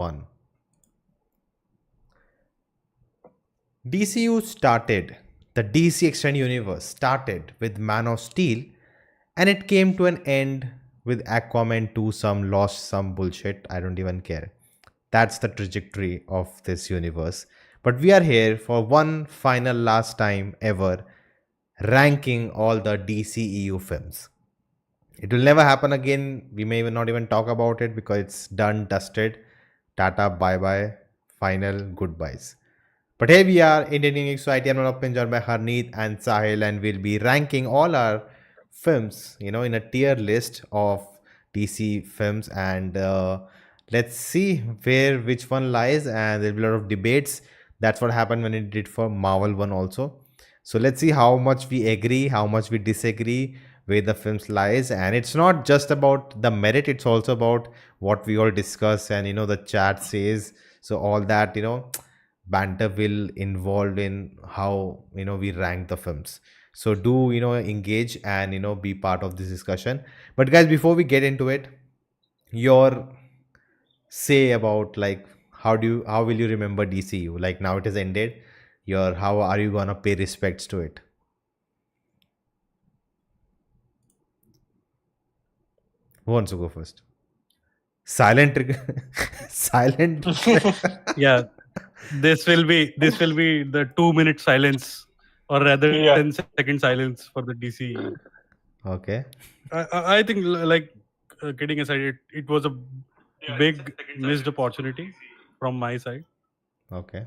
1. DCU started, the DC Extended Universe started with Man of Steel, and it came to an end with Aquaman 2, some lost, some bullshit. I don't even care. That's the trajectory of this universe. But we are here for one final last time ever ranking all the DCEU films. It will never happen again. We may even not even talk about it because it's done, dusted. Tata, bye bye, final goodbyes. But here we are, Indian Unique Society. I'm not joined by Harneet and Sahil, and we'll be ranking all our films, in a tier list of DC films. And let's see which one lies. And there'll be a lot of debates. That's what happened when it did for Marvel one also. So let's see how much we agree, how much we disagree, where the films lies. And it's not just about the merit; it's also about what we all discuss and the chat says. So all that banter will involve in how we rank the films. So do engage and be part of this discussion. But guys, before we get into it, your say about like how will you remember DCU? Like now it has ended. How are you gonna pay respects to it? Who wants to go first? Silent silent. Yeah, this will be the 2-minute silence, or rather 10-second silence for the DCEU. Okay. I think kidding aside, it was a big missed opportunity from my side. Okay.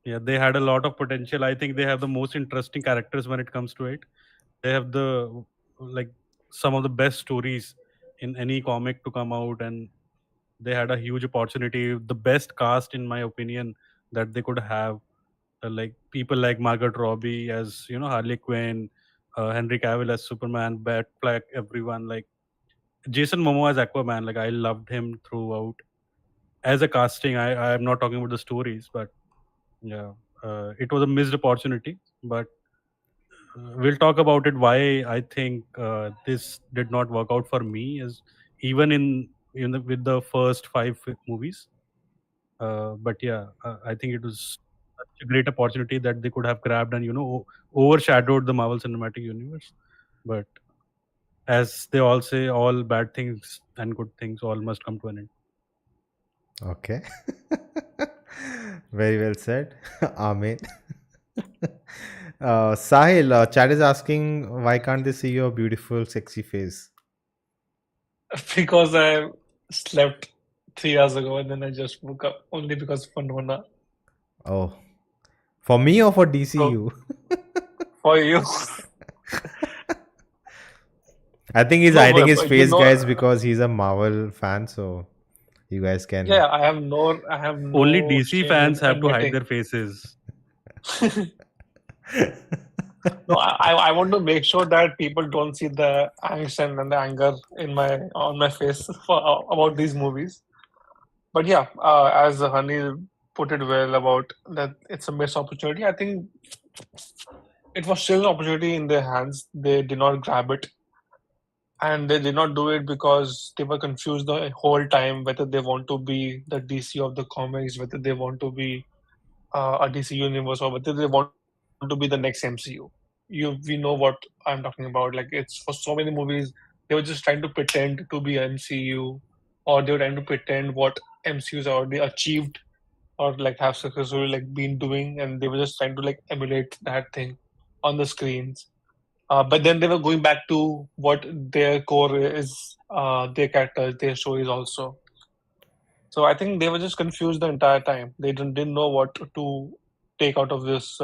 Yeah, they had a lot of potential. I think they have the most interesting characters when it comes to it. They have some of the best stories in any comic to come out, and they had a huge opportunity, the best cast in my opinion that they could have. Like people like Margot Robbie as Harley Quinn, Henry Cavill as Superman, Batfleck, everyone, like Jason Momoa as Aquaman. Like I loved him throughout as a casting. I am not talking about the stories, but yeah, it was a missed opportunity. But we'll talk about it. Why I think this did not work out for me is even with the first 5 movies. But yeah, I think it was such a great opportunity that they could have grabbed and overshadowed the Marvel Cinematic Universe. But as they all say, all bad things and good things all must come to an end. Okay. Very well said. Amen. Sahil, chat is asking why can't they see your beautiful, sexy face? Because I slept 3 hours ago and then I just woke up only because of Nona. Oh, for me or for DCU? For you. I think he's No, hiding but his you face, know- guys, because he's a Marvel fan. So you guys can. Yeah, I have no. Only DC shame fans in have to hide admitting. their faces. No, I want to make sure that people don't see the angst and the anger on my face about these movies. But yeah, as Honey put it well about that, it's a missed opportunity. I think it was still an opportunity in their hands. They did not grab it, and they did not do it because they were confused the whole time whether they want to be the DC of the comics, whether they want to be a DC universe, or whether they want to be the next MCU. We know what I'm talking about. Like it's for so many movies, they were just trying to pretend to be MCU, or they were trying to pretend what MCU's already achieved or like have successfully like been doing, and they were just trying to like emulate that thing on the screens. But then they were going back to what their core is, their characters, their stories also. So I think they were just confused the entire time. They didn't know what to take out of this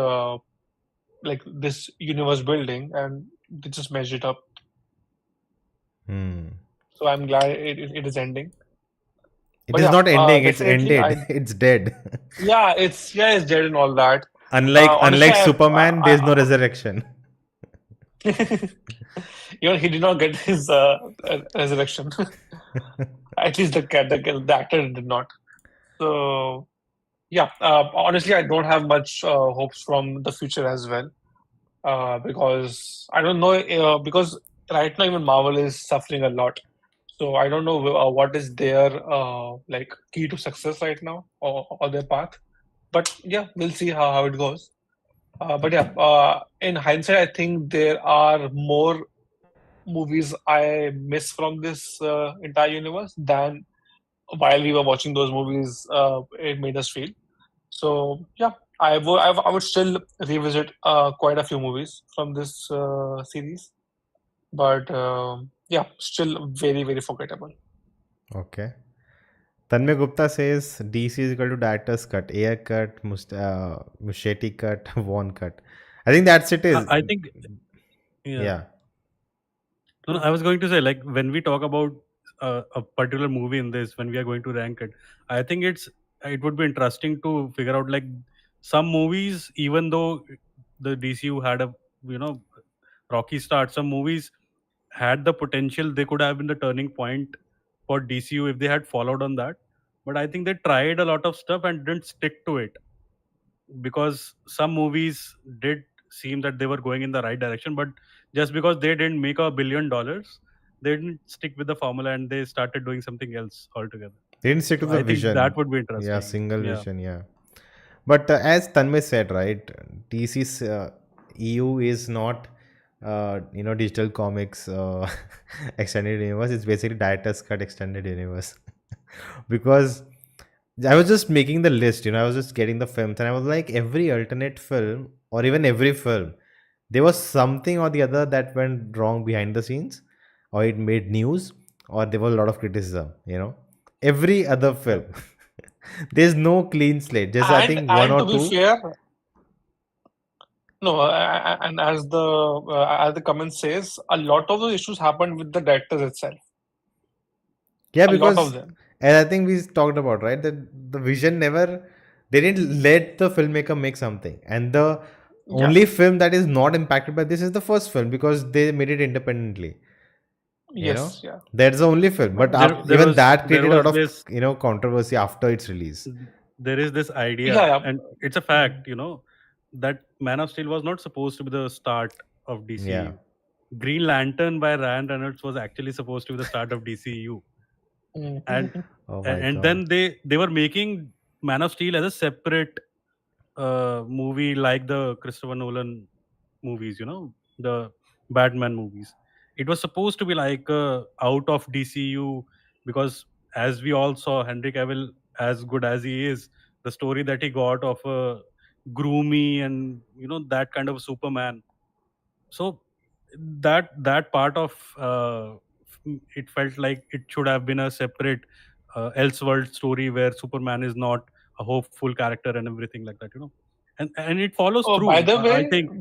this universe building, and they just measured it up. So I'm glad it is ending. It is not ending. It's definitely, ended. It's dead. Yeah, it's dead and all that. Unlike Honestly, Superman, there's no resurrection. He did not get his resurrection. At least the actor did not. So yeah, honestly, I don't have much hopes from the future as well, because I don't know, because right now even Marvel is suffering a lot. So I don't know what is their like key to success right now, or their path. But yeah, we'll see how it goes. But yeah, in hindsight, I think there are more movies I miss from this entire universe than while we were watching those movies. It made us feel. So yeah, I would still revisit quite a few movies from this series, but yeah, still very very forgettable. Okay. Tanmay Gupta says DC is equal to director's cut, air cut, machete cut, Vaughn cut. I think that's it is. I think, yeah. Yeah. No, I was going to say, like, when we talk about a particular movie in this, when we are going to rank it, I think it would be interesting to figure out, like, some movies, even though the DCU had a, you know rocky start, some movies had the potential. They could have been the turning point for DCU if they had followed on that. But I think they tried a lot of stuff and didn't stick to it, because some movies did seem that they were going in the right direction, but just because they didn't make $1 billion, they didn't stick with the formula and they started doing something else altogether. They didn't stick to So the I think vision. that would be Yeah, interesting. single Yeah. vision. Yeah. But as Tanmay said, right, DC's EU is not, digital comics extended universe. It's basically director's cut extended universe. Because I was just making the list, I was just getting the films, and I was like, every alternate film or even every film, there was something or the other that went wrong behind the scenes, or it made news, or there was a lot of criticism. Every other Yep. film. There's no clean slate. Just I think one And or to be two. fair, no, and as the comment says, a lot of those issues happened with the directors itself. Yeah, A lot of because them. and I think we talked about, right, that the vision never, they didn't let the filmmaker make something, and the Yeah. only film that is not impacted by this is the first film because they made it independently. Yes. Yeah. That's the only film, but There even was that there created a was lot of this controversy after its release. there is this idea, Yeah. and it's a Mm, fact, that Man of Steel was not supposed to be the start of Yeah. DCEU. Green Lantern by Ryan Reynolds was actually supposed to be the start of DCEU. and Oh my and god. then they were making Man of Steel as a separate movie, like the Christopher Nolan movies, the Batman movies. It was supposed to be like out of DCU, because as we all saw, Henry Cavill, as good as he is, the story that he got of a groomy and that kind of Superman. So that part of it felt like it should have been a separate Elseworld story where Superman is not a hopeful character and everything like that, and it follows Oh, by through. the I way, think,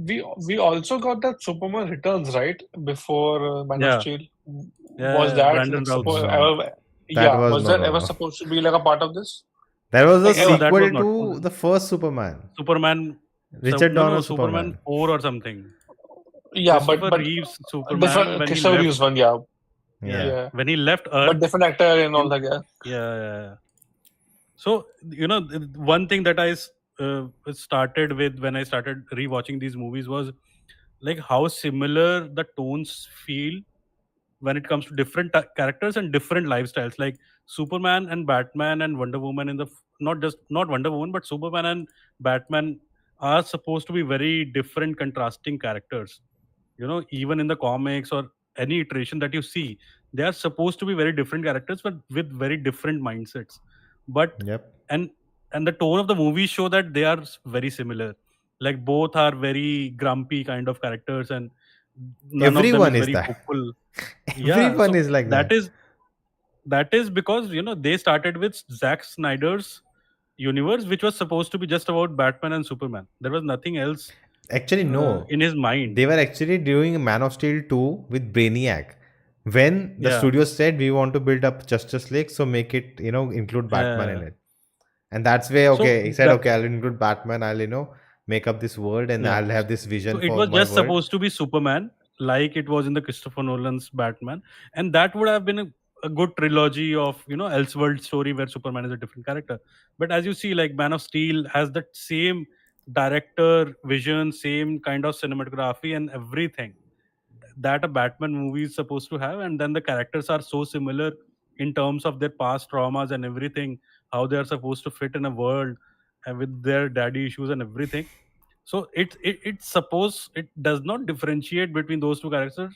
we also got that Superman Returns right before Man of yeah, Steel. Was yeah, that Brandon like Routh's. supposed No, ever? that Yeah, was was no, that no, ever no. supposed to be like a part of this? That was the Like No, ever? that was sequel not to the first Superman. Superman. So, Richard no, Donner Superman Superman. 4 or something. Yeah, Christopher but Reeve's Superman, different when he Christopher left. Reeves one. Yeah, Yeah. Yeah, yeah, when he left but Earth. different actor and all In that. Yeah. Yeah, yeah, yeah. So one thing that I started with when I started rewatching these movies was, like, how similar the tones feel when it comes to different characters and different lifestyles. Like Superman and Batman and Wonder Woman not Wonder Woman, but Superman and Batman are supposed to be very different, contrasting characters. Even in the comics or any iteration that you see, they are supposed to be very different characters, but with very different mindsets. But Yep. and and the tone of the movie show that they are very similar. Like, both are very grumpy kind of characters, and none of them Everyone is is very that. hopeful. Yeah, Everyone so is like that that. is that is because they started with Zack Snyder's universe, which was supposed to be just about Batman and Superman. There was nothing else Actually, no. in his mind. They were actually doing Man of Steel 2 with Brainiac. When the Yeah, studio said we want to build up Justice League, so make it, include Batman in uh, it. And that's where, so okay, he said, that okay, I'll include Batman, I'll, make up this world and yeah, I'll have this so vision it for was my just world. supposed to be Superman, like it was in the Christopher Nolan's Batman, and that would have been a good trilogy of Elseworld story where Superman is a different character. But as you see, like, Man of Steel has that same director vision, same kind of cinematography and everything. that a Batman movie is supposed to have, and then the characters are so similar in terms of their past traumas and everything, how they are supposed to fit in a world and with their daddy issues and everything. So it does not differentiate between those two characters,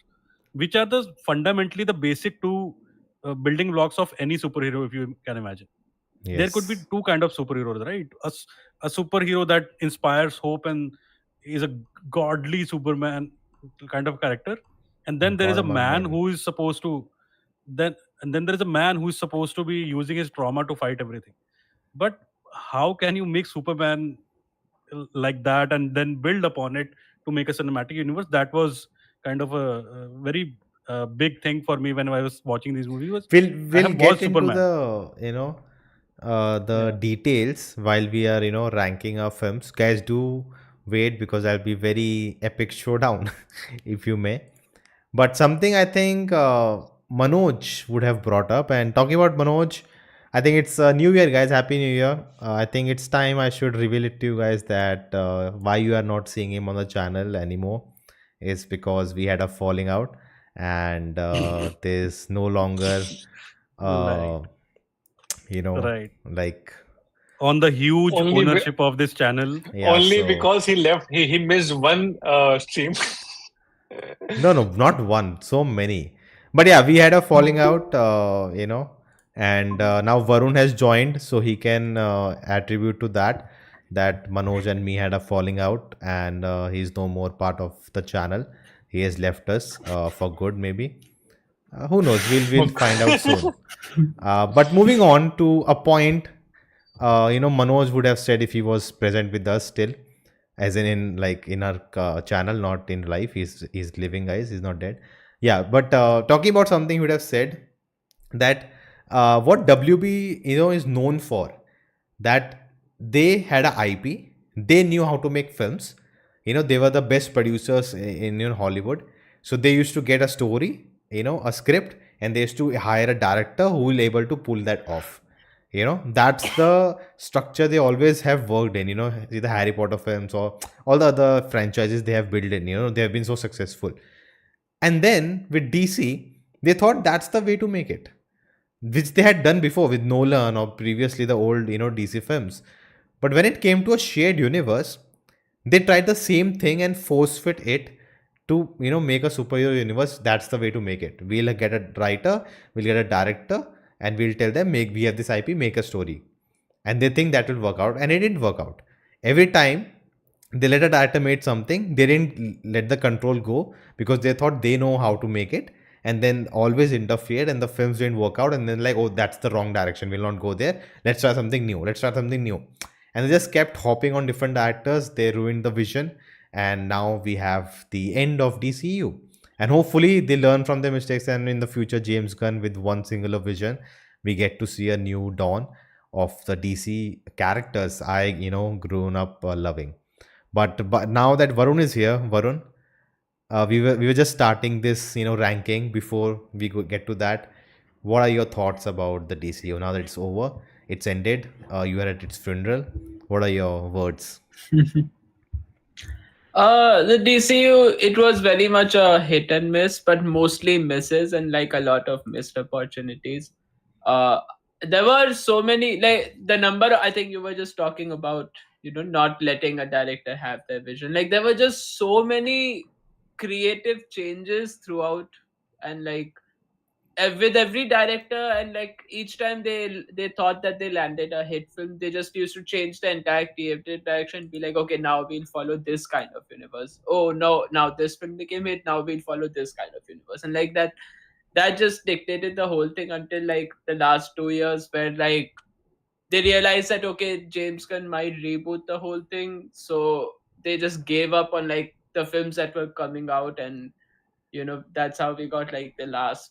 which are the fundamentally the basic two building blocks of any superhero, if you can imagine. There could be Yes. two kind of superheroes, right? A superhero that inspires hope and is a godly Superman kind of character, and then there is God a among man men. who is supposed to then and then there is a man who is supposed to be using his trauma to fight everything. But how can you make Superman like that and then build upon it to make a cinematic universe? That was kind of a very big thing for me when I was watching these movies. Was we'll I we'll have get watched into Superman. the the Yeah. details while we are ranking our films. Guys, do wait because I'll be very epic showdown if you may. But something I think Manoj would have brought up, and talking about Manoj, I think it's New Year, guys. Happy New Year. I think it's time I should reveal it to you guys that why you are not seeing him on the channel anymore is because we had a falling out, and there's no longer Right. uh, you know Right. like On the huge Only be- ownership of this channel. yeah. only So because he left. He missed one stream. no, not one, so many. But yeah, we had a falling out, and now Varun has joined, so he can attribute to that Manoj and me had a falling out, and he's no more part of the channel. He has left us for good, maybe. Who knows? We'll find out soon. But moving on to a point, Manoj would have said if he was present with us still, as in like in our channel, not in life. He's living, guys. He's not dead. Yeah, but talking about something he would have said that what WB is known for, that they had a IP, they knew how to make films. They were the best producers in Hollywood. So they used to get a story, a script, and they used to hire a director who will able to pull that off. That's the structure they always have worked in. See the Harry Potter films or all the other franchises they have built in. They have been so successful. And then with DC, they thought that's the way to make it, which they had done before with Nolan or previously the old DC films. But when it came to a shared universe, they tried the same thing and force fit it to make a superhero universe. That's the way to make it. We'll get a writer, we'll get a director, and we'll tell them, make we have this IP, make a story. And they think that will work out, and it didn't work out. Every time they let a director make something, they didn't let the control go because they thought they know how to make it, and then always interfered, and the films didn't work out, and then like, oh, that's the wrong direction, we'll not go there, let's try something new, and they just kept hopping on different directors. They ruined the vision, and now we have the end of DCU. And hopefully they learn from their mistakes, and in the future, James Gunn with one singular vision, we get to see a new dawn of the DC characters I grown up loving. But now that Varun is here, Varun, we were just starting this ranking. Before we get to that, what are your thoughts about the DCU now that it's over? It's ended. You are at its funeral. What are your words? The DCU, it was very much a hit and miss, but mostly misses and like a lot of missed opportunities. There were so many, like the number I think you were just talking about, not letting a director have their vision. Like there were just so many creative changes throughout, and like with every director, and like each time they thought that they landed a hit film, they just used to change the entire creative direction, be like, okay, now we'll follow this kind of universe. Oh no, now this film became hit, now we'll follow this kind of universe. And like that just dictated the whole thing until like the last 2 years, where like they realized that okay, James Gunn might reboot the whole thing, so they just gave up on like the films that were coming out. And that's how we got like the last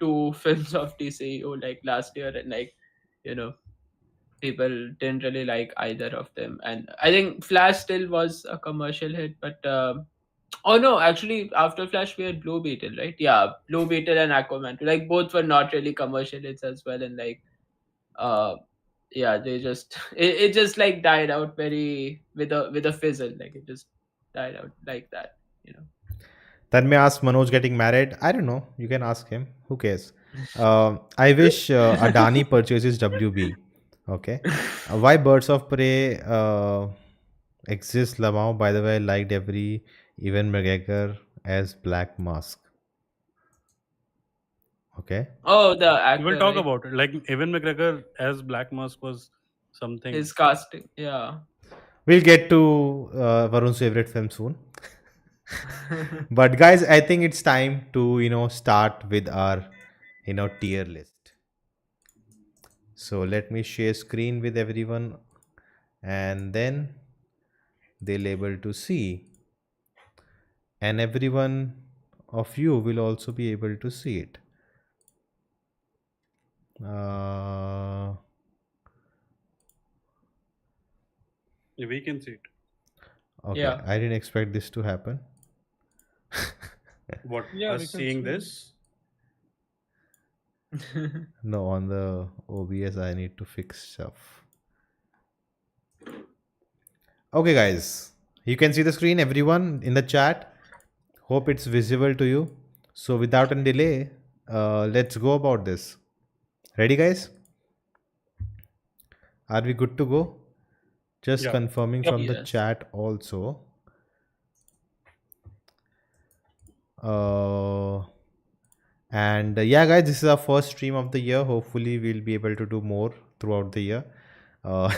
two films of DCU like last year. And like you know people didn't really like either of them. And I think Flash still was a commercial hit, but oh no, actually after Flash we had Blue Beetle, right? Yeah, Blue Beetle and Aquaman, like both were not really commercial hits as well. And like uh yeah, they just it just like died out very with a fizzle. Like it just died out like that. That may ask Manoj getting married. I don't know. You can ask him. Who cares? I wish Adani purchases WB. Okay. Why Birds of Prey exists, Lamau? By the way, I liked every Ewan McGregor as Black Mask. Okay. Oh, the actor. We'll talk right? about it. Like Ewan McGregor as Black Mask was something. His casting. Yeah. We'll get to Varun's favorite film soon. But guys, I think it's time to start with our tier list. So let me share screen with everyone, and then they'll able to see, and everyone of you will also be able to see it. We can see it. Okay, Yeah. I didn't expect this to happen. What? Yeah, we Us can seeing see. this? No, on the OBS I need to fix stuff. Okay, guys, you can see the screen, everyone in the chat. Hope it's visible to you. So without any delay, let's go about this. Ready, guys? Are we good to go? Just Yeah. confirming Yep. from the Yes. chat also. And yeah, guys, this is our first stream of the year. Hopefully, we'll be able to do more throughout the year. Uh,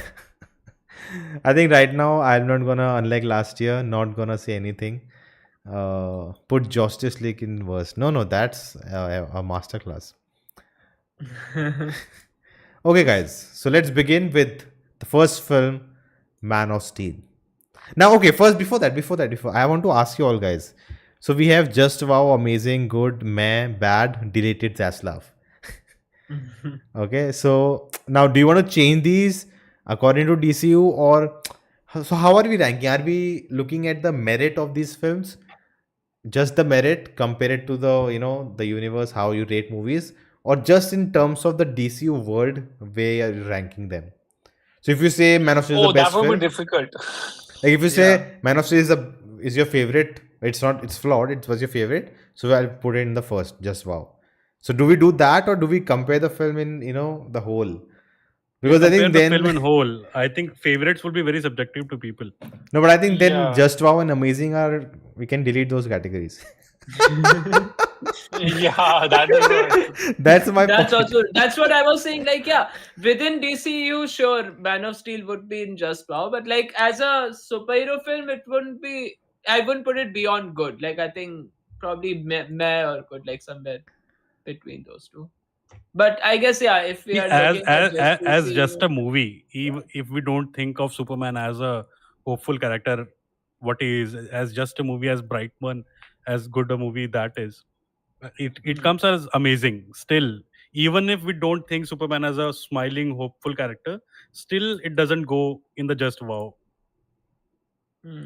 I think right now I'm not gonna, unlike last year, not gonna say anything. Put Josstice League in verse. No, that's a masterclass. Okay, guys. So let's begin with the first film, Man of Steel. Now, okay, first before I want to ask you all, guys. So we have just wow, amazing, good, meh, bad, deleted, Zaslav. Okay, so now do you want to change these according to DCU, or so how are we ranking? Are we looking at the merit of these films? Just the merit compared to the universe, how you rate movies, or just in terms of the DCU world where you're ranking them? So if you say Man of Steel is the Oh, that best would be film, difficult. like if you Yeah. say Man of Steel is your favorite, it's flawed, it was your favorite, so I'll put it in the first, just wow. So do we do that, or do we compare the film in the whole? Because I Compare think the then film in whole. I think favorites will be very subjective to people. no, but I think then Yeah. just wow and amazing are, we can delete those categories. Yeah, that is what. That's my That's point. also that's what I was saying. Like, yeah, within DCU, sure, Man of Steel would be in just wow, but like as a superhero film, it wouldn't be. I wouldn't put it beyond good. Like, I think probably meh or good, like somewhere between those two. But I guess, yeah, if we See, are as looking at just as just a DCU, movie, even if we don't think of Superman as a hopeful character, what he is, as just a movie, as Brightman, as good a movie that is, it comes as amazing. Still, even if we don't think Superman as a smiling, hopeful character, still it doesn't go in the just wow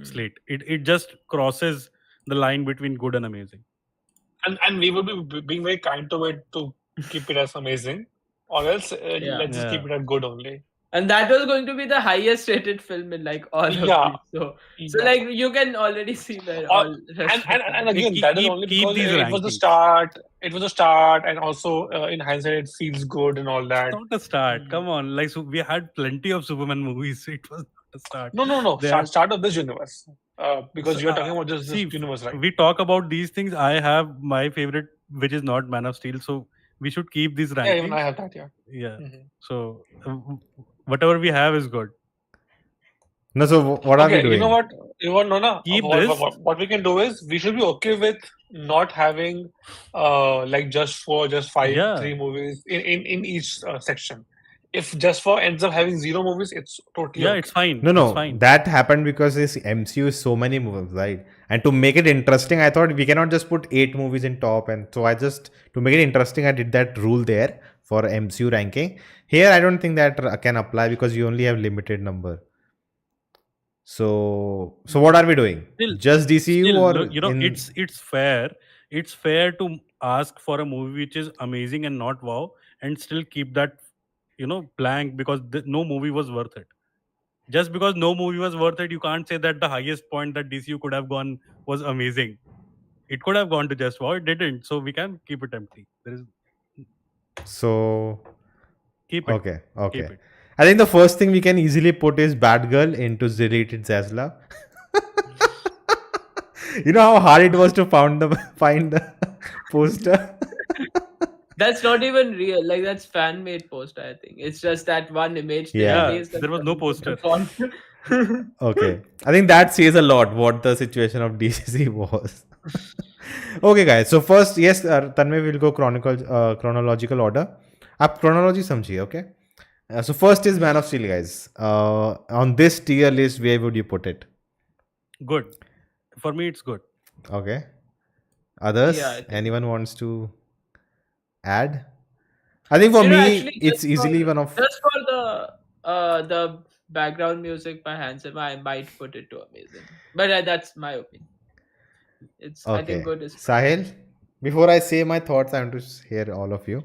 slate. It just crosses the line between good and amazing. And we would be being very kind to it to keep it as amazing, or else Yeah. let's just keep Yeah. it at good only. and that was going to be the highest rated film in like all of Yeah. these. So Yeah. like you can already see where Or- all rest and of them- again, Keep- that is keep- only keep because these it was the rankings. start. It was a start, and also in hindsight, it feels good and all that. It's not a start. Come on, like we had plenty of Superman movies. It was not a start. No. They had- Start of this universe, because So, you are talking about just see, this universe, right? we talk about these things. I have my favorite, which is not Man of Steel. So we should keep these rankings. Yeah, even I have that. Yeah. Yeah. Mhm. So whatever we have is good. No, so what are we Okay, doing? you know what? No. Keep this. What we can do is we should be okay with not having like just 4, just 5, Yeah. 3 movies in each section. If just 4 ends up having 0 movies, it's totally Yeah, okay. it's fine. No, It's fine. that happened because this MCU is so many movies, right? And to make it interesting, I thought we cannot just put 8 movies in top, and so I just, to make it interesting, I did that rule there for MCU ranking. Here, I don't think that can apply because you only have limited number. So what are we doing? Still- Just DCU, Still, or look, in, it's fair. It's fair to ask for a movie which is amazing and not wow, and still keep that blank because no movie was worth it. Just because no movie was worth it, you can't say that the highest point that DCU could have gone was amazing. It could have gone to Just Wow. It didn't. So we can keep it empty. There is So keep it. okay, okay. Keep it. I think the first thing we can easily put is Batgirl into deleted Zaslav. You know how hard it was to find the poster. That's not even real. Like that's fan made poster. I think it's just that one image. They Yeah. released that There was no doesn't put poster. the font. Okay, I think that says a lot what the situation of DCC was. Okay, guys. So first, yes, Tanmay will go chronological order. आप chronology समझिए, okay? So first is Man of Steel, guys. On this tier list, where would you put it? Good. For me, it's good. Okay. Others? Yeah, I think- Anyone wants to add? I think for You know, me, actually, it's just easily for- one of. Just for the background music by Handsome, I might put it to amazing. But that's my opinion. It's I Okay. think good is Sahil, before I say my thoughts, I want to hear all of you.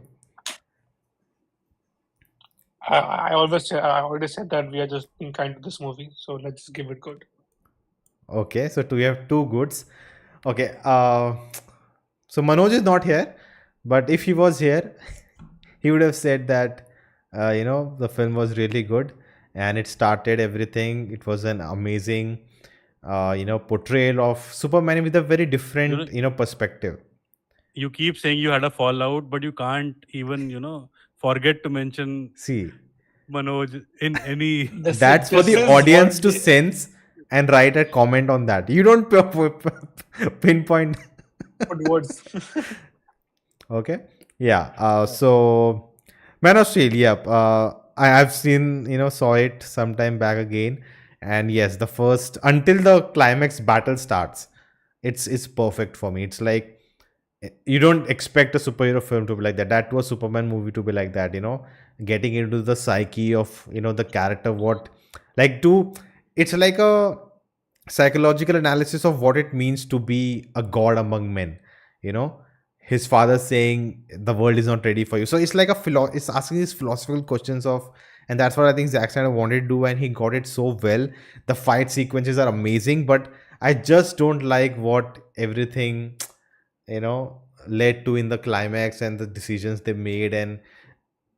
I already said that we are just being kind to this movie, so let's just give it good. Okay, so we have two goods. Okay, so Manoj is not here, but if he was here, he would have said that the film was really good and it started everything. It was an amazing portrayal of Superman with a very different perspective. You keep saying you had a fallout, but you can't even forget to mention See, Manoj in any. that's for the audience to sense and write a comment on that. You don't pinpoint. Good words. Okay. Yeah. So Man of Steel, yeah. I've seen, saw it sometime back again. And yes, the first until the climax battle starts, it's perfect for me. It's like you don't expect a superhero film to be like that. That was Superman movie to be like that, getting into the psyche of the character, it's like a psychological analysis of what it means to be a god among men. His father saying the world is not ready for you, so it's like it's asking these philosophical questions of, and that's what I think Zack Snyder wanted to do, and he got it so well. The fight sequences are amazing, but I just don't like what everything led to in the climax and the decisions they made. And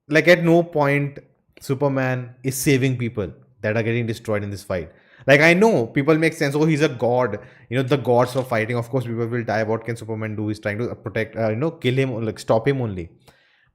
like at no point Superman is saving people that are getting destroyed in this fight. Like, I know people make sense, oh, he's a god, the gods are fighting, of course people will die, what can Superman do? He's trying to protect, kill him or like stop him only.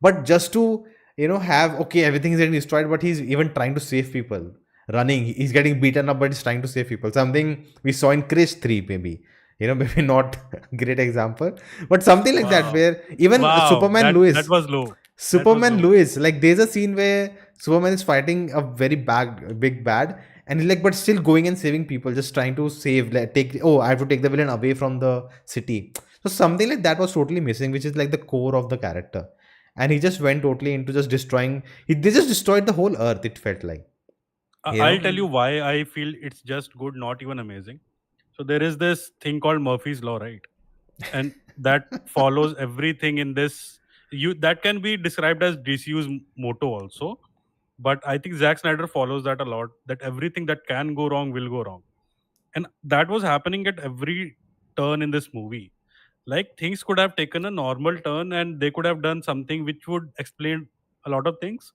But just to have, okay, everything is getting destroyed, but he's even trying to save people, running, he's getting beaten up, but he's trying to save people. Something we saw in Chris 3, maybe maybe not great example, but something like that, Wow. where even Wow, Superman Lewis, that was low. Superman low. Lewis, like there's a scene where Superman is fighting a very big bad, and he's like, but still going and saving people, just trying to save, like, I have to take the villain away from the city. So something like that was totally missing, which is like the core of the character. And he just went totally into just destroying. They just destroyed the whole earth, it felt like. I'll tell you why I feel it's just good, not even amazing. So there is this thing called Murphy's Law, right? And that follows everything in this. That can be described as DCU's motto also. But I think Zack Snyder follows that a lot, that everything that can go wrong will go wrong. And that was happening at every turn in this movie. Like, things could have taken a normal turn and they could have done something which would explain a lot of things.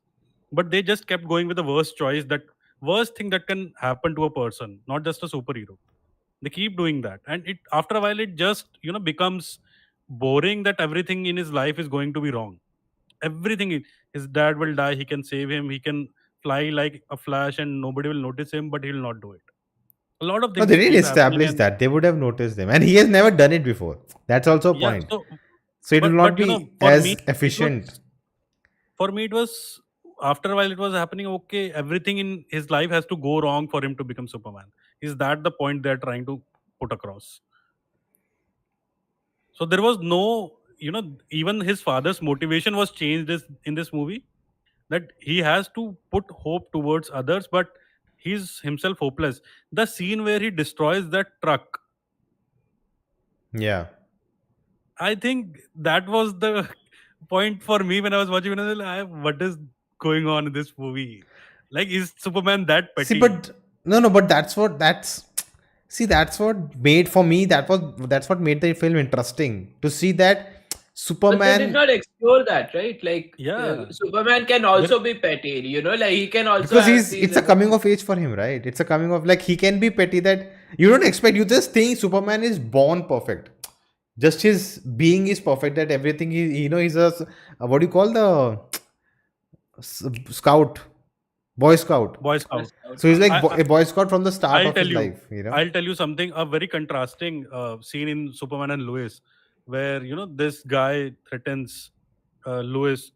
But they just kept going with the worst choice, that worst thing that can happen to a person, not just a superhero. They keep doing that. And it after a while it just becomes boring, that everything in his life is going to be wrong. Everything, his dad will die, he can save him, he can fly like a flash and nobody will notice him, but he'll not do it. A lot of No, things they didn't keep happening establish and- that. They would have noticed them. And he has never done it before. That's also a Yeah, point. so So it will not be for as me, it efficient. was- for me, it was after a while it was happening. Okay, everything in his life has to go wrong for him to become Superman. Is that the point they're trying to put across? So there was no, even his father's motivation was changed in this movie. That he has to put hope towards others, but he's himself hopeless. The scene where he destroys that truck, Yeah. I think that was the point for me when I was watching. When I was like, what is going on in this movie? Like, is Superman that petty? See, but no, but that's See, that's what made for me. That's what made the film interesting to see that But they did Superman. not explore that, right? Like Yeah. Superman can also be petty, like he can also Because have these it's a coming of age for him, right? It's a coming of, like, he can be petty, that you don't expect. You just think Superman is born perfect. Just his being is perfect. That everything he's what do you call the scout, Boy Scout. Boy Scout. So he's like I- a Boy Scout from the start I'll of tell his you. life. I'll tell you something. A very contrasting scene in Superman and Lois, where this guy threatens Lois.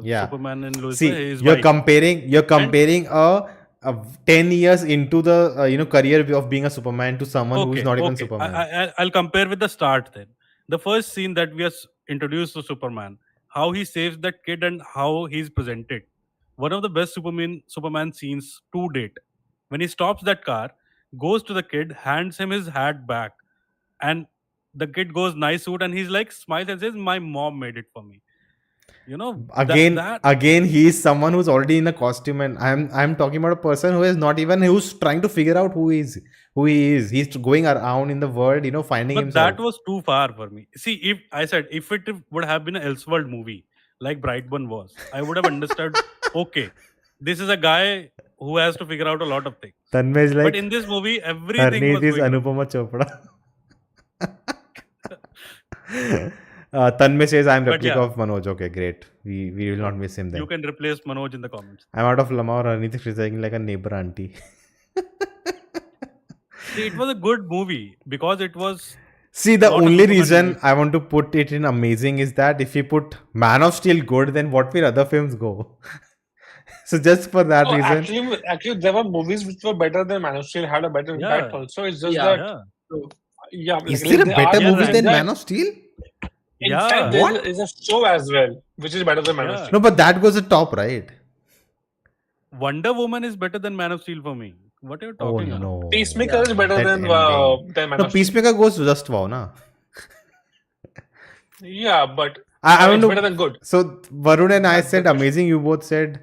Yeah. Superman and Lois. See, his you're wife. comparing a 10 years into the career of being a Superman to someone who is not even Superman. I'll compare with the start then. The first scene that we are introduced to Superman, how he saves that kid and how he's presented. One of the best Superman scenes to date. When he stops that car, goes to the kid, hands him his hat back, and the kid goes, "Nice suit," and he's like smiles and says, "My mom made it for me." Again, he is someone who's already in a costume, and I'm talking about a person who's trying to figure out who he is. He's going around in the world, finding But himself. that was too far for me. See, if it would have been an Elseworld movie like Brightburn was, I would have understood. Okay, this is a guy who has to figure out a lot of things. Tanmay is like, But in this movie, everything Harneet was is going Anupama Chopra. Tanmay says, I'm But replica yeah. of Manoj. Okay, great. We will not miss him then. You can replace Manoj in the comments. I'm out of Lama, or Harneet is criticizing like a neighbor auntie. See, it was a good movie because it was. See, the Lot of only Superman reason movies. I want to put it in amazing is that if you put Man of Steel good, then what will other films go? So just for that Oh, reason, actually, there were movies which were better than Man of Steel, had a better impact Yeah. also. It's just Yeah. that, Yeah. yeah. is there a they better are movie good. than That- Man of Steel? In Yeah. fact, What? there is a show as well, which is better than Man of Yeah. Steel. No, but that goes at top, right? Wonder Woman is better than Man of Steel for me. What are you Oh talking about? no. Peacemaker is better That than ending. Man No, of Steel. Peacemaker goes just wow, na. Yeah, but I want it's to. better than good. So Varun and I That's the said question. amazing. You both said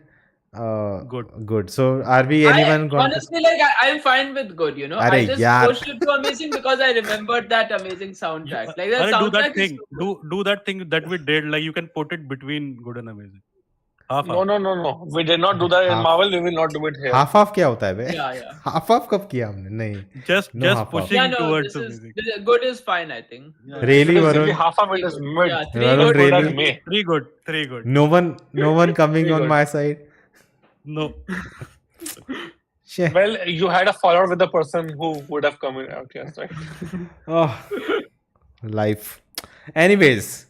Good. Good. So are we anyone going to? Honestly, I'm fine with good. I Arey, just yaar. pushed it to amazing because I remembered that amazing soundtrack. Like that Arey, do that soundtrack is thing. so good. Do that thing that we did. Like you can put it between good and amazing. Half. No. We did not do that in Half. Marvel. We will not do it here. Half क्या होता है बे? Yeah. Half कब किया हमने? नहीं. Just No, half. pushing Yeah, no, towards this is amazing. good is fine, I think. Yeah. Really, Because Varun? half of it is mid. Yeah, Varun, 3 good. really? As May. Three good. No one coming Very on good. my side. No. Shit. Well, you had a fallout with the person who would have come in. Okay, that's right. Oh, life. Anyways,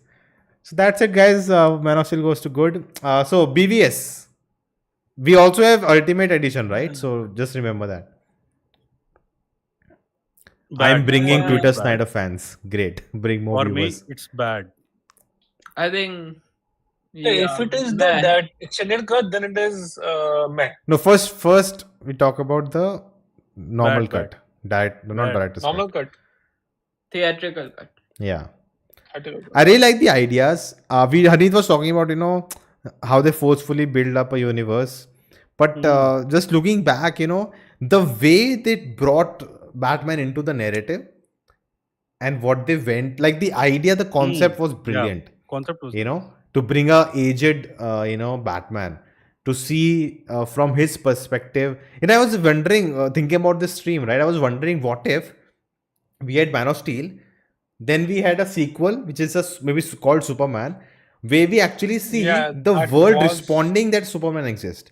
so that's it, guys. Man of Steel goes to good. So BvS. We also have Ultimate Edition, right? So just remember that. I'm Bad. bringing Yeah. Twitter Bad. Snyder fans. Great. Bring more For me, viewers. it's bad. I think. If it is meh. that extended cut, then it is meh. No, first we talk about the normal Bad. cut. Not Bad. director's Normal cut. cut. theatrical cut. Yeah. Theatrical cut. I really like the ideas. Harneet was talking about, how they forcefully build up a universe. But just looking back, the way they brought Batman into the narrative and what they went, like the idea, the concept was brilliant. Concept was. To bring a aged, Batman, to see from his perspective. And I was wondering, thinking about this stream, right? I was wondering, what if we had Man of Steel, then we had a sequel, which is maybe called Superman, where we actually see Yeah, the that world was- responding that Superman exists.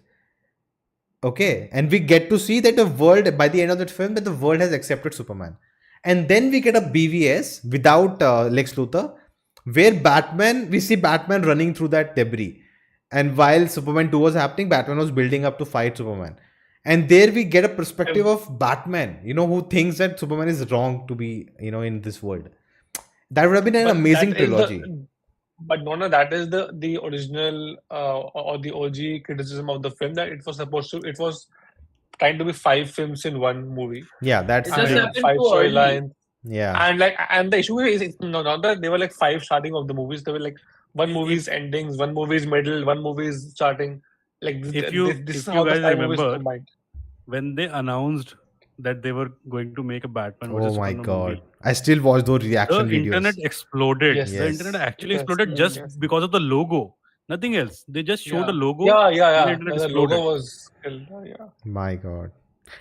Okay, and we get to see that the world, by the end of that film, that the world has accepted Superman. And then we get a BvS without Lex Luthor, where we see Batman running through that debris. And while Superman 2 was happening, Batman was building up to fight Superman. And there we get a perspective of Batman, who thinks that Superman is wrong to be, in this world. That would have been an But amazing that is trilogy. But no, that is the original or the OG criticism of the film, that it was trying to be 5 films in one movie. Yeah, that's It just true. happened 5 too early. storylines. Yeah. And the issue is, it's not that they were like 5 starting of the movies. They were like one movie's endings, one movie's middle, one movie's starting. Like If you this is if how you the guys 5 movies remember, combined. when they announced that they were going to make a Batman versus Oh my Superman god. movie, I still watch those the reaction internet videos. exploded. Yes. The Yes. internet actually Yes. exploded just Yes. because of the logo. Nothing else. They just showed the Yeah. logo Yeah. and the Yeah. internet The logo exploded. was killed. Yeah. My god.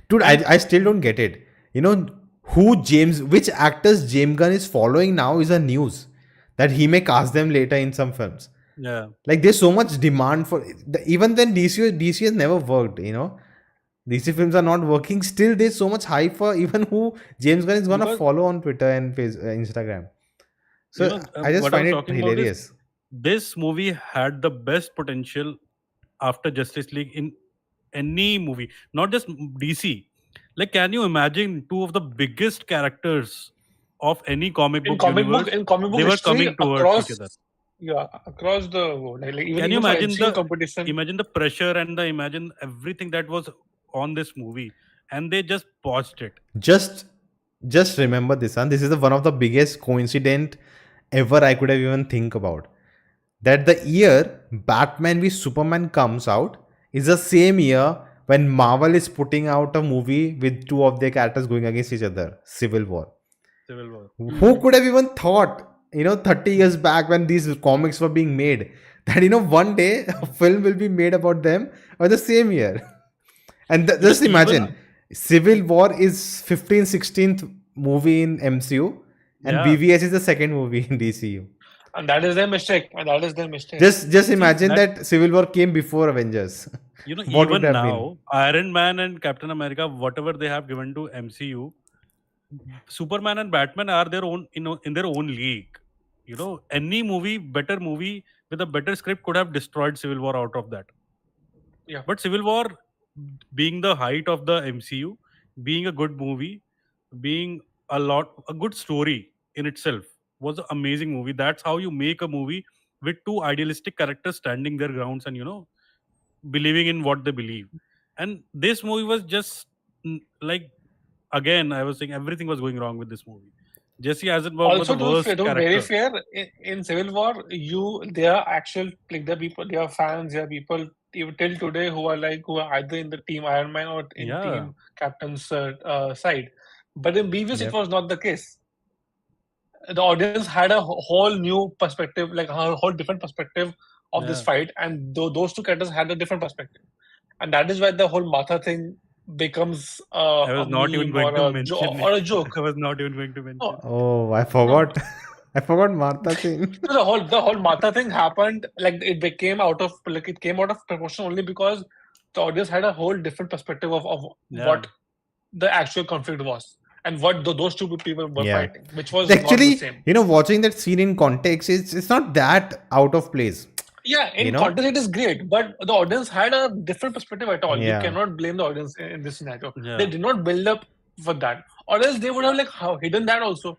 Dude, And I still don't get it. You know, which actors James Gunn is following now is a news that he may cast them later in some films. yeah, Like there's so much demand for even then DC has never worked, you know. DC films are not working. Still, there's so much hype for even who James Gunn is gonna because follow on Twitter and Instagram. you So know I just what I find was it talking about is hilarious. this movie had the best potential after Justice League in any movie, not just DC. Like, can you imagine two of the biggest characters of any comic book universe? In comic book They were history coming towards each other. across the world, like Can you even for imagine MCU competition. imagine the pressure and imagine everything that was on this movie, and they just botched it. Just remember this, and this is one of the biggest coincidence ever I could have even think about. That the year Batman v Superman comes out is the same year when Marvel is putting out a movie with two of their characters going against each other, Civil War. Civil War. Who could have even thought, 30 years back when these comics were being made, that, one day a film will be made about them or the same year? And just imagine, Civil War is 15th, 16th movie in MCU and Yeah. BvS is the second movie in DCU. And that is their mistake. Just imagine that Civil War came before Avengers. You know, What would even have been? now, Iron Man and Captain America, whatever they have given to MCU, Superman and Batman are their own, in their own league. Any movie, better movie with a better script could have destroyed Civil War out of that. Yeah. But Civil War, being the height of the MCU, being a good movie, being a good story in itself, was an amazing movie. That's how you make a movie with two idealistic characters standing their grounds and believing in what they believe. And this movie was just like, again, I was saying everything was going wrong with this movie. Jesse Eisenberg was Also, the worst to be very character. fair, in Civil War, there are actual, like, there are people, there are fans, there are people even till today who are either in the team Iron Man or in Yeah. team Captain's side. But in BvS, Yep. it was not the case. The audience had a whole new perspective, like a whole different perspective of this Yeah. fight, and those two characters had a different perspective, and that is why the whole Martha thing becomes I was not even going to mention or a joke. I was not even going to mention. No. Oh, I forgot. I forgot Martha thing. So the whole Martha thing happened, like it came out of proportion only because the audience had a whole different perspective of Yeah. what the actual conflict was and what those two people were Yeah. fighting, which was Actually, not the same. watching that scene in context, it's not that out of place. Yeah, in You know? context it is great, but the audience had a different perspective at all. Yeah. You cannot blame the audience in this scenario. Yeah. They did not build up for that, or else they would have hidden that also.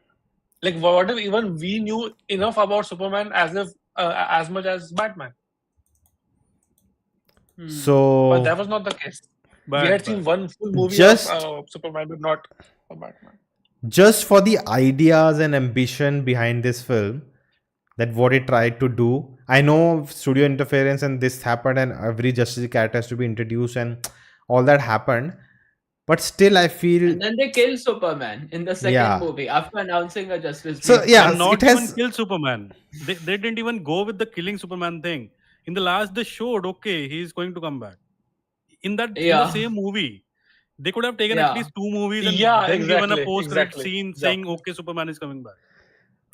Like, what if even we knew enough about Superman as much as Batman? So But that was not the case. We had seen one full movie Just- of Superman, but not of Batman. just for the ideas and ambition behind this film, that what it tried to do. I know studio interference and this happened, and every Justice League character has to be introduced, and all that happened. But still, I feel And then they kill Superman in the second Yeah. movie after announcing a Justice so. League. Yeah, And not it even has. kill Superman. They didn't even go with the killing Superman thing. In the last, they showed, okay, he's going to come back. In the Yeah. same movie, they could have taken Yeah. at least 2 movies and Yeah, then given a exactly, post-credit exactly. scene Yeah. saying, okay, Superman is coming back.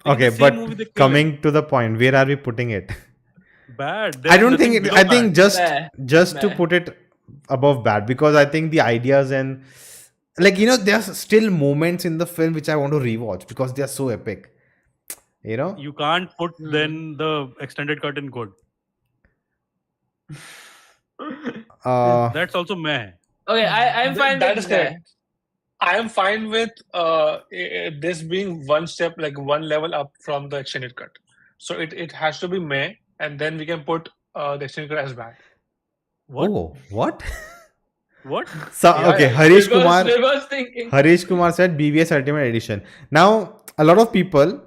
In Okay, the same but movie, they kill coming him. to the point, where are we putting it? Bad. I There's don't nothing think it. below I think bad. just to Meh. put it above bad, because I think the ideas and there's still moments in the film which I want to rewatch because they are so epic. You can't put then the extended cut in good. That's also meh. Okay, I'm fine That with is correct. I am fine with this being one step, like one level up from the extended cut. So it has to be May, and then we can put the extended cut as bad. What? Oh, what? What? So Yeah, okay, yeah. Harish Kumar. Reverse thinking. Harish Kumar said BvS Ultimate Edition. Now, a lot of people,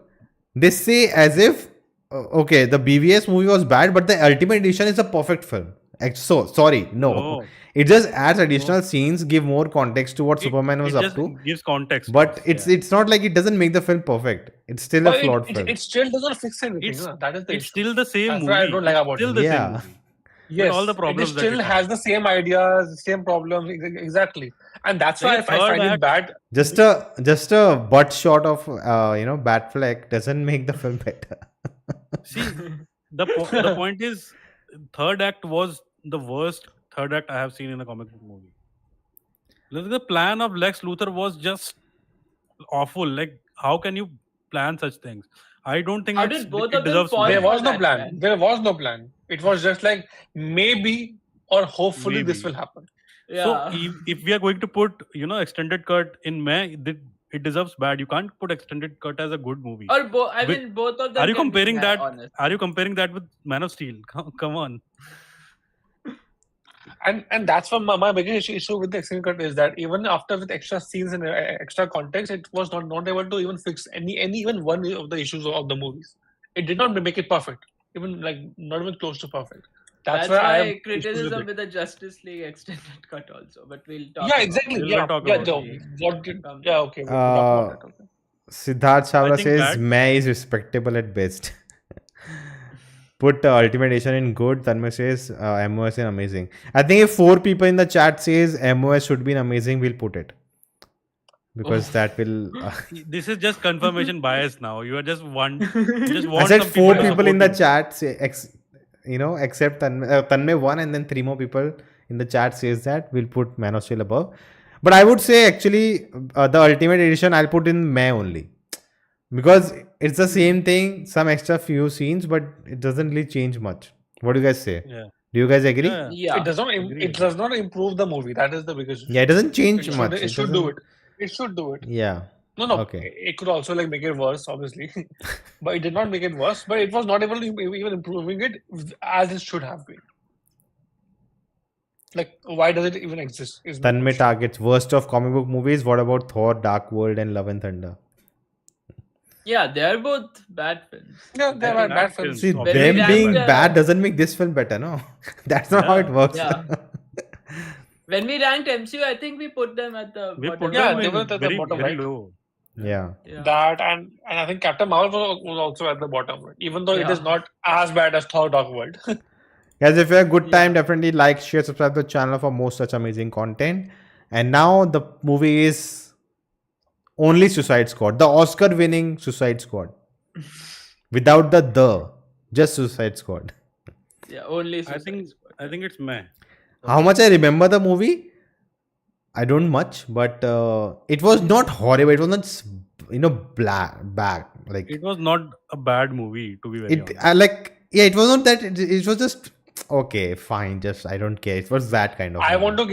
they say as if, okay, the BvS movie was bad, but the Ultimate Edition is a perfect film. Sorry, no. No. It just adds additional scenes, give more context to what It- Superman was it up just to. gives context. But yes, it's not like it doesn't make the film perfect. It's still a But flawed film. it still doesn't fix anything. It's- No? That is the It's issue. still the same That's movie. what I don't like It's about still it. the Yeah. same movie. Yes, all the it problems that still it has the same ideas, same problems, exactly, and that's why Like I find third it bad. Just a butt shot of Batfleck doesn't make the film better. See, the point is, third act was the worst third act I have seen in a comic book movie. The plan of Lex Luthor was just awful. Like, how can you plan such things? I don't think How it's- did both it of them deserves to fall be There there. was no that plan. plan. There was no plan. It was just like maybe or hopefully this Maybe. will happen. Yeah. So if we are going to put extended cut in May, it deserves bad. You can't put extended cut as a good movie. or I With- mean, both of them. Are you can be comparing meh, that? honest. Are you comparing that with Man of Steel? Come on. And that's what my biggest issue with the extended cut is that even after with extra scenes and extra context, it was not able to even fix even one of the issues of the movies. It did not make it perfect, even like not even close to perfect. That's why I have my issues criticism with with the Justice League extended cut also, but we'll talk. Yeah, about exactly. it. We'll Yeah, talk yeah. about Joe, it. what did? Come Yeah, okay. We'll talk about it. Okay. Siddharth Chawla think says that- May is respectable at best. Put Ultimate Edition in good. Tanmay says MOS in amazing. I think if 4 people in the chat says MOS should be in amazing, we'll put it. Because that will... This is just confirmation bias now. You are just want. You just want I said some 4 to people in the support you. chat say, except Tanmay 1 and then 3 more people in the chat says that we'll put Man of Steel above. But I would say actually the Ultimate Edition I'll put in May only. Because it's the same thing, some extra few scenes, but it doesn't really change much. What do you guys say? Yeah. Do you guys agree? Yeah. Yeah. It does not. agree. It does not improve the movie. That is the biggest issue. Yeah, it doesn't change It much. should, it should do doesn't- it. It should do it. Yeah. No. Okay. It could also like make it worse, obviously, but it did not make it worse. But it was not able to even improving it as it should have been. Like, why does it even exist? Is my Tanmay question. targets worst of comic book movies. What about Thor, Dark World, and Love and Thunder? Yeah, they are both bad films. Yeah, they are bad films. See, When we them ranked being the- bad doesn't make this film better, no? That's not how it Yeah. works. Yeah. When we ranked MCU, I think we put them at the We bottom. put Yeah, them they in were at the very, bottom, very right? low. Yeah. Yeah. That and I think Captain Marvel was also at the bottom, even though it is Yeah. not as bad as Thor: Dark World. Guys, if you had a good time, definitely like, share, subscribe to the channel for more such amazing content. And now the movie is only Suicide Squad, the Oscar-winning Suicide Squad, without the just Suicide Squad. Yeah, only. I Suicide think Squad. I think it's meh. How much I remember the movie, I don't much, but it was not horrible. It was not bad. Like It was not a bad movie, to be very it, honest. it was not that. It was just okay, fine. Just I don't care. It was that kind of. I movie. want to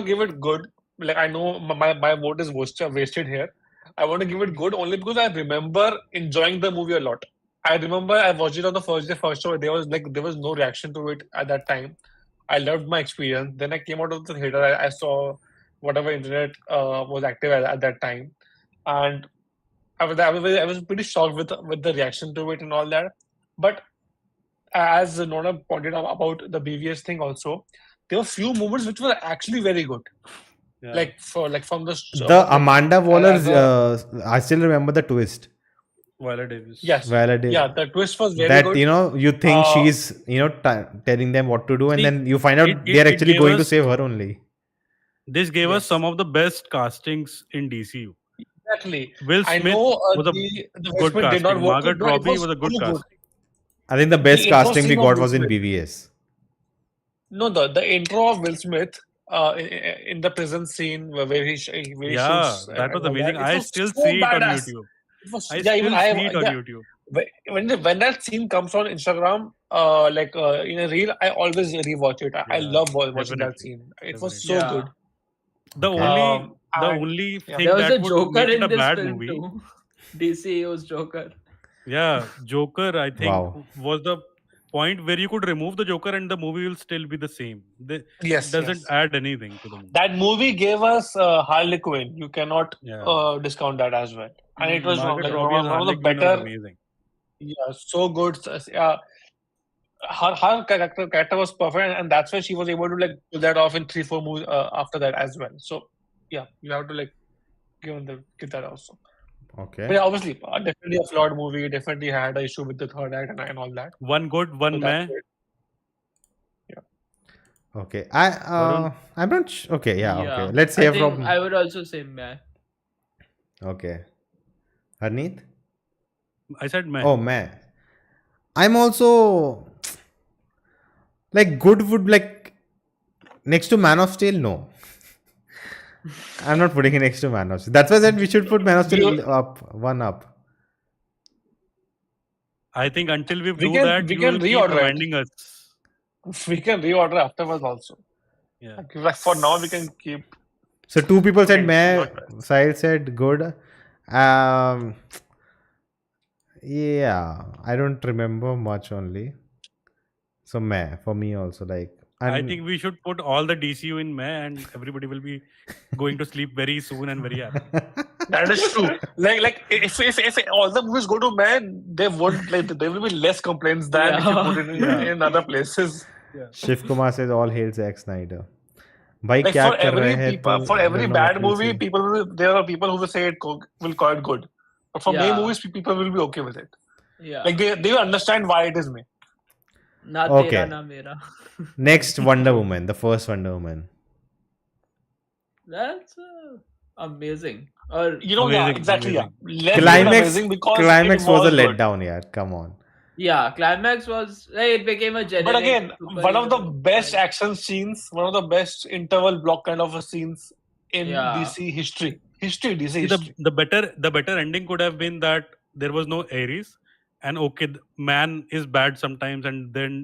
give it good. Like I know my vote is wasted here. I want to give it good only because I remember enjoying the movie a lot. I remember I watched it on the first show. There was no reaction to it at that time. I loved my experience. Then I came out of the theater. I saw whatever internet was active at that time, and I was pretty shocked with the reaction to it and all that. But as Nona pointed out about the BvS thing, also there were few moments which were actually very good. Yeah. Like from the The Amanda Waller. as I still remember the twist. Viola Davis. yes, Viola Davis. yeah, the twist was very That good. you think Uh, she's telling them what to do, and See, then you find out it they're actually gave going to us- save her only. This gave us Yes. some of the best castings in DCU. Exactly. Will I Smith know was a the good Smith did not casting. work. Margot but it Robbie was a good so casting. I think the best The intro casting we scene of got Will was in Smith. BvS. No, the intro of Will Smith in the prison scene where he Yeah, shoots. that and was all amazing. It I was still so see it on badass. YouTube. It was, I yeah, still even see it on yeah. YouTube. When that scene comes on Instagram, in a reel, I always rewatch it. I Yeah, love watching that definitely. scene. It was Definitely. so Yeah. good. The Okay. only the And- only yeah. thing There was that a would Joker make it in a this bad film movie. too. DCEU's Joker. Yeah, Joker, I think, Wow. was the point where you could remove the Joker and the movie will still be the same. It Yes, doesn't yes. add anything to the movie. That movie gave us Harley Quinn. You cannot Yeah. discount that as well. And it was Margot like Robbie as one of Harley the Quinn was better. amazing. Yeah, so good. her character was perfect, and that's why she was able to like pull that off in 3-4 movies after that as well. So yeah, you have to like give that also. Okay. But yeah, obviously, definitely a flawed movie. Definitely had an issue with the third act and all that. One good, So one that's meh. it. Okay. Varun? I'm not okay, yeah, Yeah. okay. Let's I hear think from I would also say meh. Okay. Harneet? I said meh. Oh man. I'm also like good would like next to Man of Steel, no. I'm not putting it next to Man of Steel. That's why I said we should put Man of Steel up, one up. I think until we We do can- that, we you can will keep reorder it. reminding us. We can reorder afterwards also. Yeah. Like for now, we can keep. So two people said Okay, meh, not bad. Sahil said good. Yeah, I don't remember much only. So meh for me also like. I think we should put all the DCU in meh, and everybody will be going to sleep very soon and very happy. That is true. Like if all the movies go to man, they won't like there will be less complaints than if you put it in other places. Shiv Kumar says all hail Zack Snyder. भाई Like क्या for कर every रहे हैं people, तो for every don't know bad what we'll movie, see. there are people who will say will call it good. But for main Yeah. movies, people will be okay with it. Yeah. Like they will understand why it is made. Na Okay. tera, na mera. Next Wonder Woman, the first Wonder Woman. That's amazing. Or You know, yeah, Amazing, exactly, amazing. yeah. Less than amazing because Climax it was a good. letdown, yeah. Come on. yeah, climax was like it became a generic. But again, one of the superhero best film. action scenes, one of the best interval block kind of a scenes in Yeah. DC history. DC See, history. the better ending could have been that there was no Ares, and okay, man is bad sometimes, and then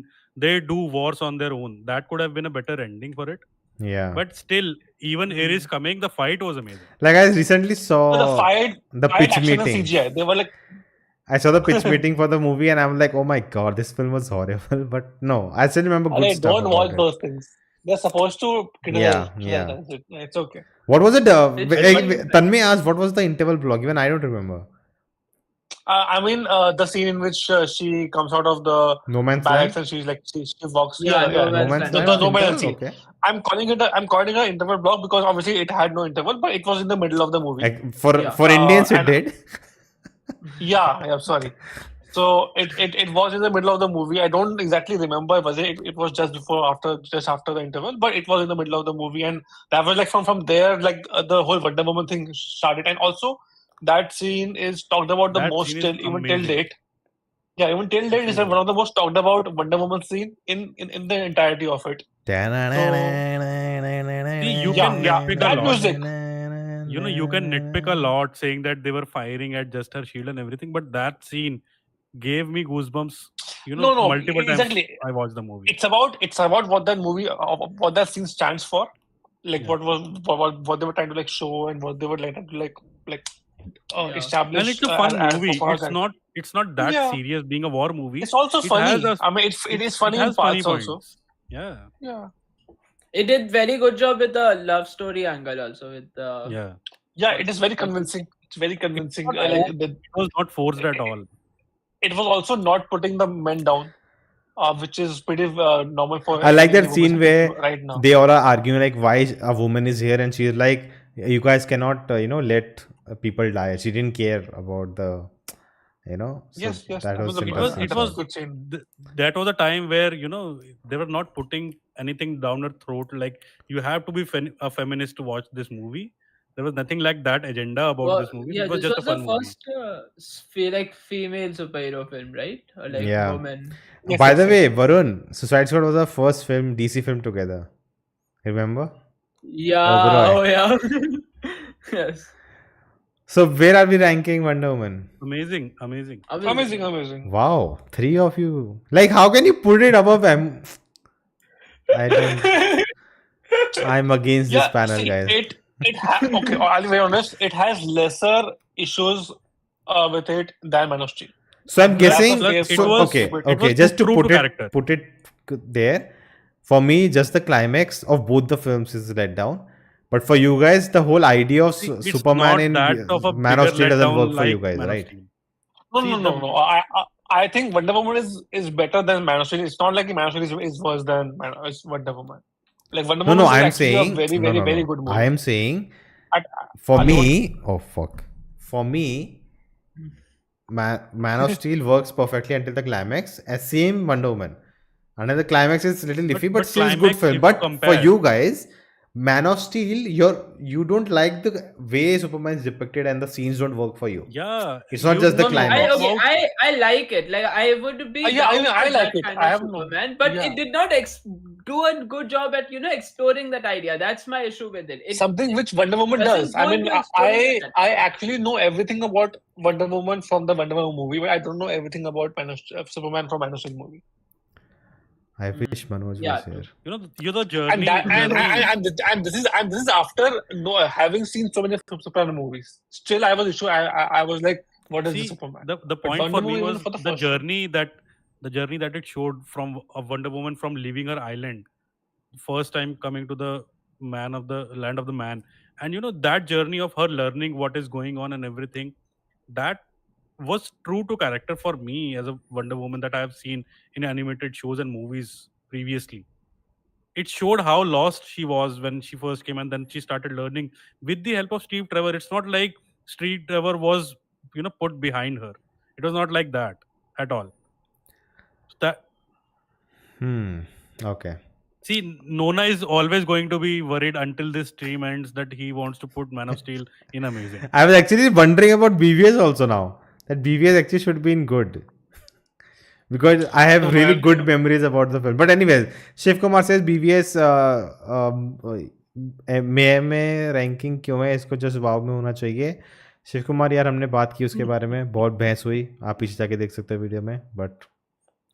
they do wars on their own. That could have been a better ending for it. Yeah. But still, even Ares coming, the fight was amazing. Like I recently saw The fight pitch action and meeting. CGI. They were like, I saw the pitch meeting for the movie and I'm like, oh my god, this film was horrible. But no, I still remember good stuff don't about watch it. those things. They're supposed to Yeah, criticize. yeah. That's it. It's okay. What was it? It's Tanmay asked, what was the interval block? Even I don't remember. I mean, the scene in which she comes out of the No Man's barracks Land? and she's like she walks. Yeah, No No Man's Man's Land. Land? The No Man's interval? Scene. Okay. I'm calling it interval block because obviously it had no interval, but it was in the middle of the movie. Like, for Yeah. Indians, it and- did. Yeah, sorry. So it was in the middle of the movie. I don't exactly remember was it was just after the interval, but it was in the middle of the movie, and that was like from there like the whole Wonder Woman thing started, and also that scene is talked about the That most scene is till even till amazing. date. Yeah, even till date is one of the most talked about Wonder Woman scene in the entirety of it. See, you can nitpick a that lot. music. You know, you can nitpick a lot saying that they were firing at just her shield and everything, but that scene gave me goosebumps. You know, No, multiple exactly. times I watched the movie. It's about what that movie, what that scene stands for, like Yeah. what they were trying to like show and what they were like establish. And it's a fun as movie. performance. It's not that Yeah. serious being a war movie. It's also It funny. has a- I mean, it is funny it in has funny parts also. points. Yeah. Yeah, It did very good job with the love story angle also with the Yeah. it is very convincing. It's very convincing. not It was not forced at all. It was also not putting the men down, which is pretty normal for. I like that any scene woman where right now. they all are arguing like why a woman is here and she's like, you guys cannot let people die. She didn't care about the so Yes, that was because interesting. it was good scene. that was a time where they were not putting anything down her throat, like you have to be a feminist to watch this movie. There was nothing like that agenda about this movie. Yeah, It was this just was a fun the movie. first like female superhero film, right? Or like Yeah. woman. Yes, By yes, the yes. way, Varun, Suicide Squad was the first film, DC film together. Remember? Yeah. Oberoi. Oh yeah. Yes. So where are we ranking Wonder Woman? Amazing. Amazing. Wow, 3 of you. Like, how can you put it above M? I don't. I'm against this panel, see, guys. okay, I'll be very honest. It has lesser issues with it than Man of Steel. So I'm guessing. It So, was- okay, it was okay. Just to true put to it, character. put it there. For me, just the climax of both the films is let down. But for you guys, the whole idea of See, it's Superman not in that of a Man of bigger Steel doesn't letdown work for you like guys, Man of right? Steel. No, See, no. I think Wonder Woman is better than Man of Steel. It's not like Man of Steel is worse than Wonder Woman. Like Wonder Woman is I'm actually a saying very, very, very good movie. I am saying I, for I don't- me, for me, Man of Steel works perfectly until the climax. As same Wonder Woman. Until the climax is a little iffy, but still is good climax, film. if you But for compare- you guys, Man of Steel, you don't like the way Superman is depicted and the scenes don't work for you. Yeah, It's not you just the No, no, climax. I like it. Like I would be Yeah, down I for like that it. kind I of have no- Superman, but yeah. it did not do a good job at exploring that idea. That's my issue with it. Something which Wonder Woman doesn't does. go I mean, into exploring that I idea. actually know everything about Wonder Woman from the Wonder Woman movie, but I don't know everything about Superman from Man of Steel movie. I wish Manoj Yeah, was here. you're the journey. And this is after having seen so many Superman movies. Still, I was like, what is See, this Superman? the But point Wonder for me Woman was for the the first journey that it showed from a Wonder Woman from leaving her island, first time coming to the land of the man, and that journey of her learning what is going on and everything, that was true to character for me as a Wonder Woman that I have seen in animated shows and movies previously. It showed how lost she was when she first came, and then she started learning with the help of Steve Trevor. It's not like Steve Trevor was put behind her. It was not like that at all. That Okay. See, Nona is always going to be worried until this stream ends that he wants to put Man of Steel in Amazing. I was actually wondering about BvS also now. That BvS actually should be in good. Because I have No, really man, good memories about the film. But anyways, Shiv Kumar says BvS में ranking क्यों है, इसको just वाव में होना चाहिए. शिव कुमार यार हमने बात की उसके बारे में, बहुत बहस हुई, आप पीछे जाके देख सकते हो वीडियो में. बट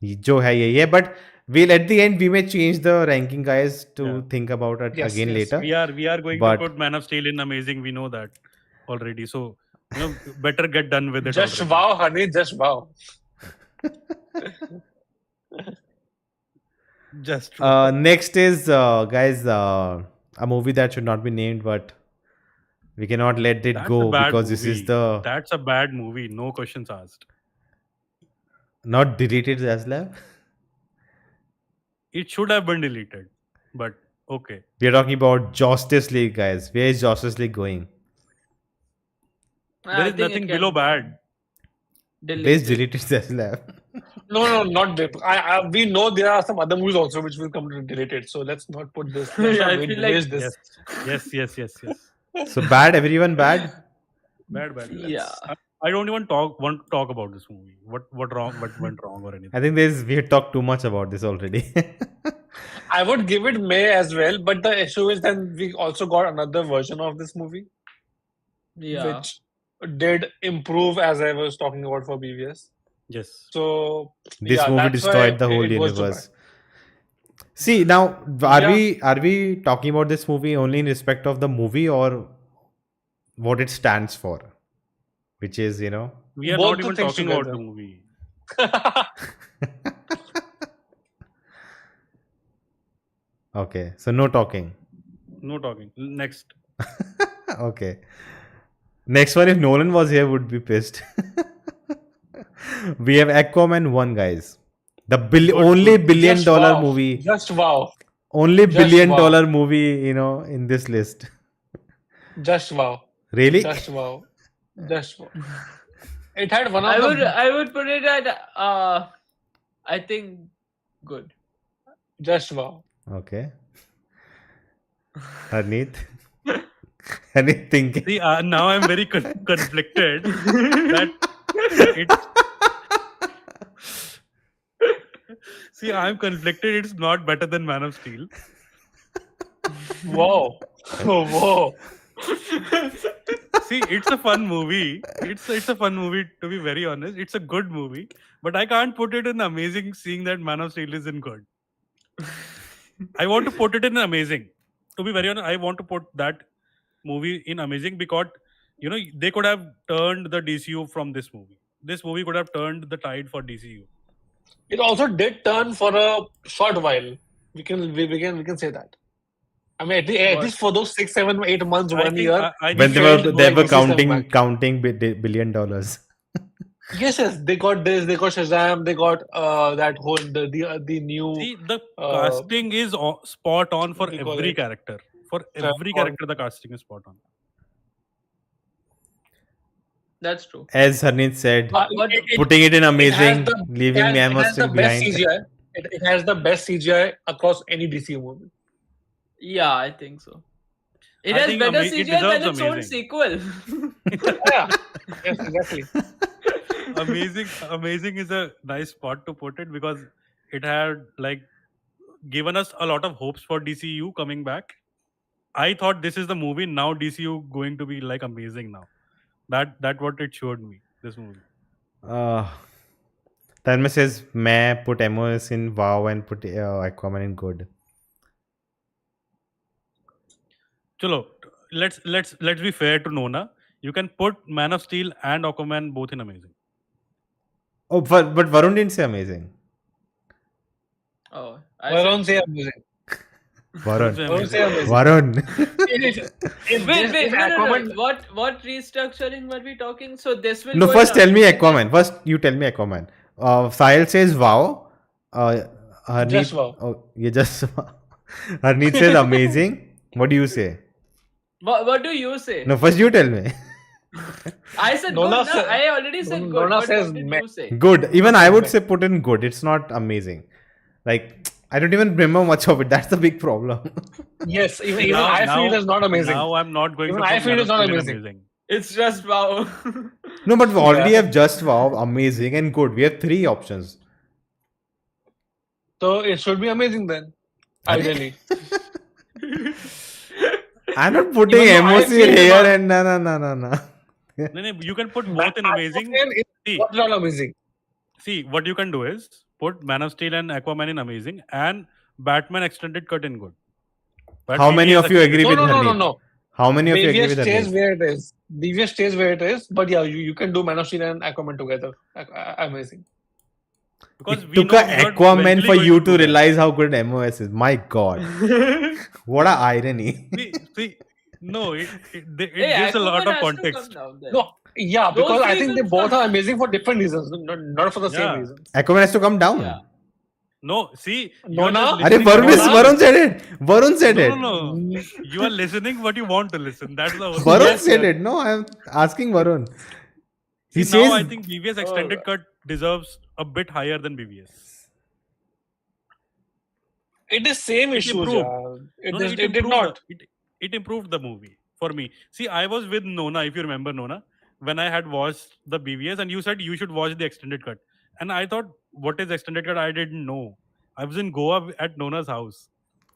जो है यही है. But we'll at the end we may change the ranking guys to think about it Yes, again yes. later. We are going But- to put Man of Steel in Amazing. We know that already. So better get done with it. Just already. wow, honey, just wow. Just Next is guys a movie that should not be named, but we cannot let it That's go a bad because this is movie. That's a bad movie. No questions asked. not deleted Zaslav. It should have been deleted, but okay. We are talking about Josstice League, guys. Where is Josstice League going? There is nothing below bad. Where is deleted Zaslav? No, not dip. We know there are some other movies also which will come to deleted. So let's not put this. Let's Yeah, not I waste feel like- this. Yes. So bad, everyone bad. Bad. Yeah. I don't even want to talk about this movie. What went wrong or anything. I think we have talked too much about this already. I would give it May as well, but the issue is then we also got another version of this movie, Yeah. which did improve as I was talking about for BvS. Yes. So This yeah, movie that's why destroyed the whole it goes to universe. See, now Yeah. are we talking about this movie only in respect of the movie or what it stands for? Which is, We are Both not the even things talking about together. the movie. okay. So no talking. No talking. Next. Okay. Next one, if Nolan was here, would be pissed. We have Aquaman 1, guys. The only $1 billion Just wow. movie. Just wow. Only $1 Just billion wow. movie, in this list. Just wow. Really? Just wow. Just wow. It had one of the I would put it at I think good. just wow. Okay. Harneet? Harneet thinking. See, now I'm very conflicted that it. See, I'm conflicted. It's not better than Man of Steel. Whoa. Whoa. See, it's a fun movie. It's a fun movie, to be very honest. It's a good movie, but I can't put it in Amazing, seeing that Man of Steel is in good. I want to put it in Amazing. To be very honest, I want to put that movie in Amazing because they could have turned the DCU from this movie. This movie could have turned the tide for DCU. It also did turn for a short while. We can say that. I mean, at least for those 6, 7, 8 months, 1 year. When they were felt like counting this is a $1 billion. Yes, they got this. They got Shazam. They got that whole the new. See, the Uh, casting is spot on for what do you call every it? character. For every on- character, the casting is spot on. That's true. As Harneet said, What, putting it in it has amazing, the leaving it Memo has the still best behind. CGI. It has the best CGI across any DC movie. yeah, I think so. It I has think better it CGI than deserves its own amazing. sequel. Yeah, yes, exactly. Amazing is a nice spot to put it, because it had like given us a lot of hopes for DCU coming back. I thought this is the movie. Now DCU going to be like amazing now. That what it showed me, this movie. Dharma says, "मैं put MOS in WoW and put Aquaman in good." Chalo, let's be fair to Nona. You can put Man of Steel and Aquaman both in amazing. Oh, but Varun didn't say amazing. Oh, Varun say amazing. Varun. Varun say amazing. Varun. Wait, no. Aquaman, What restructuring were we talking? So this will No, go first in tell me amazing. Aquaman. First, you tell me Aquaman. Sahil says wow. Harneet, Just wow. Oh, you just Harneet says amazing. What do you say? What do you say? No, first you tell me. I said Nona good. said- I already said good. Nona But says what did meh. you say? Good. Even I would say put in good. It's not amazing. Like, I don't even remember much of it. That's the big problem. Yes, even I feel it's not amazing. Now I'm not going Even to I put feel Man it's of not Steel in amazing. It's just wow. No, but we already Yeah. have just wow, amazing, and good. We have 3 options. So it should be amazing then. Ideally. I'm not putting Even though I MOC feel here about- and no. No, you can put both in amazing. Aquaman See, is not amazing. See, what you can do is put Man of Steel and Aquaman in amazing and Batman extended cut in good. But How many BvS of you agree No, with no, Harneet? no. How many of you agree BvS with stays Harneet? where it is. BvS stays where it is. But yeah, you can do Man of Steel and Aquaman together. Amazing. Because It we took know a we are Aquaman eventually for going you do to that. realize how good MOS is. My God. What a irony. See, no, it Hey, gives a lot Aquaman of has to context. come down then. No, yeah, Those because I three think they films both are- are amazing for different reasons, not for the same Yeah. reasons. Aquaman has to come down. Yeah. No, see, No, you no. are Arey, just Varun, listening. Varun said it. Varun said it. No. You are listening what you want to listen. That's the only Varun Yes, said sir. it. No, I'm asking Varun. He See, now says I think BvS extended cut deserves a bit higher than BvS. It is same It issues. improved. Yeah. No, It did not. It improved the movie for me. See, I was with Nona, if you remember Nona, when I had watched the BvS, and you said you should watch the extended cut. And I thought, what is extended cut? I didn't know. I was in Goa at Nona's house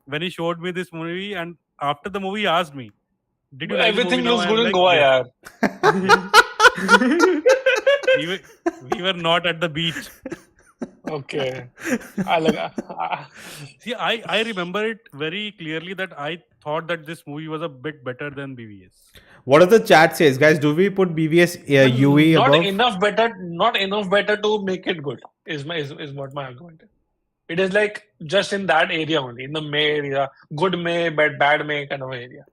when he showed me this movie, and after the movie, he asked me, "Did you like Everything the movie?" looks Now good I'm in like, Goa, "Yes." yeah. we were not at the beach. Okay. See, I remember it very clearly that I thought that this movie was a bit better than BvS. what does the chat says, guys? Do we put BVS UE not above? not enough better to make it good is what my argument is. It is like just in that area only, in the May area, good May, bad May kind of area.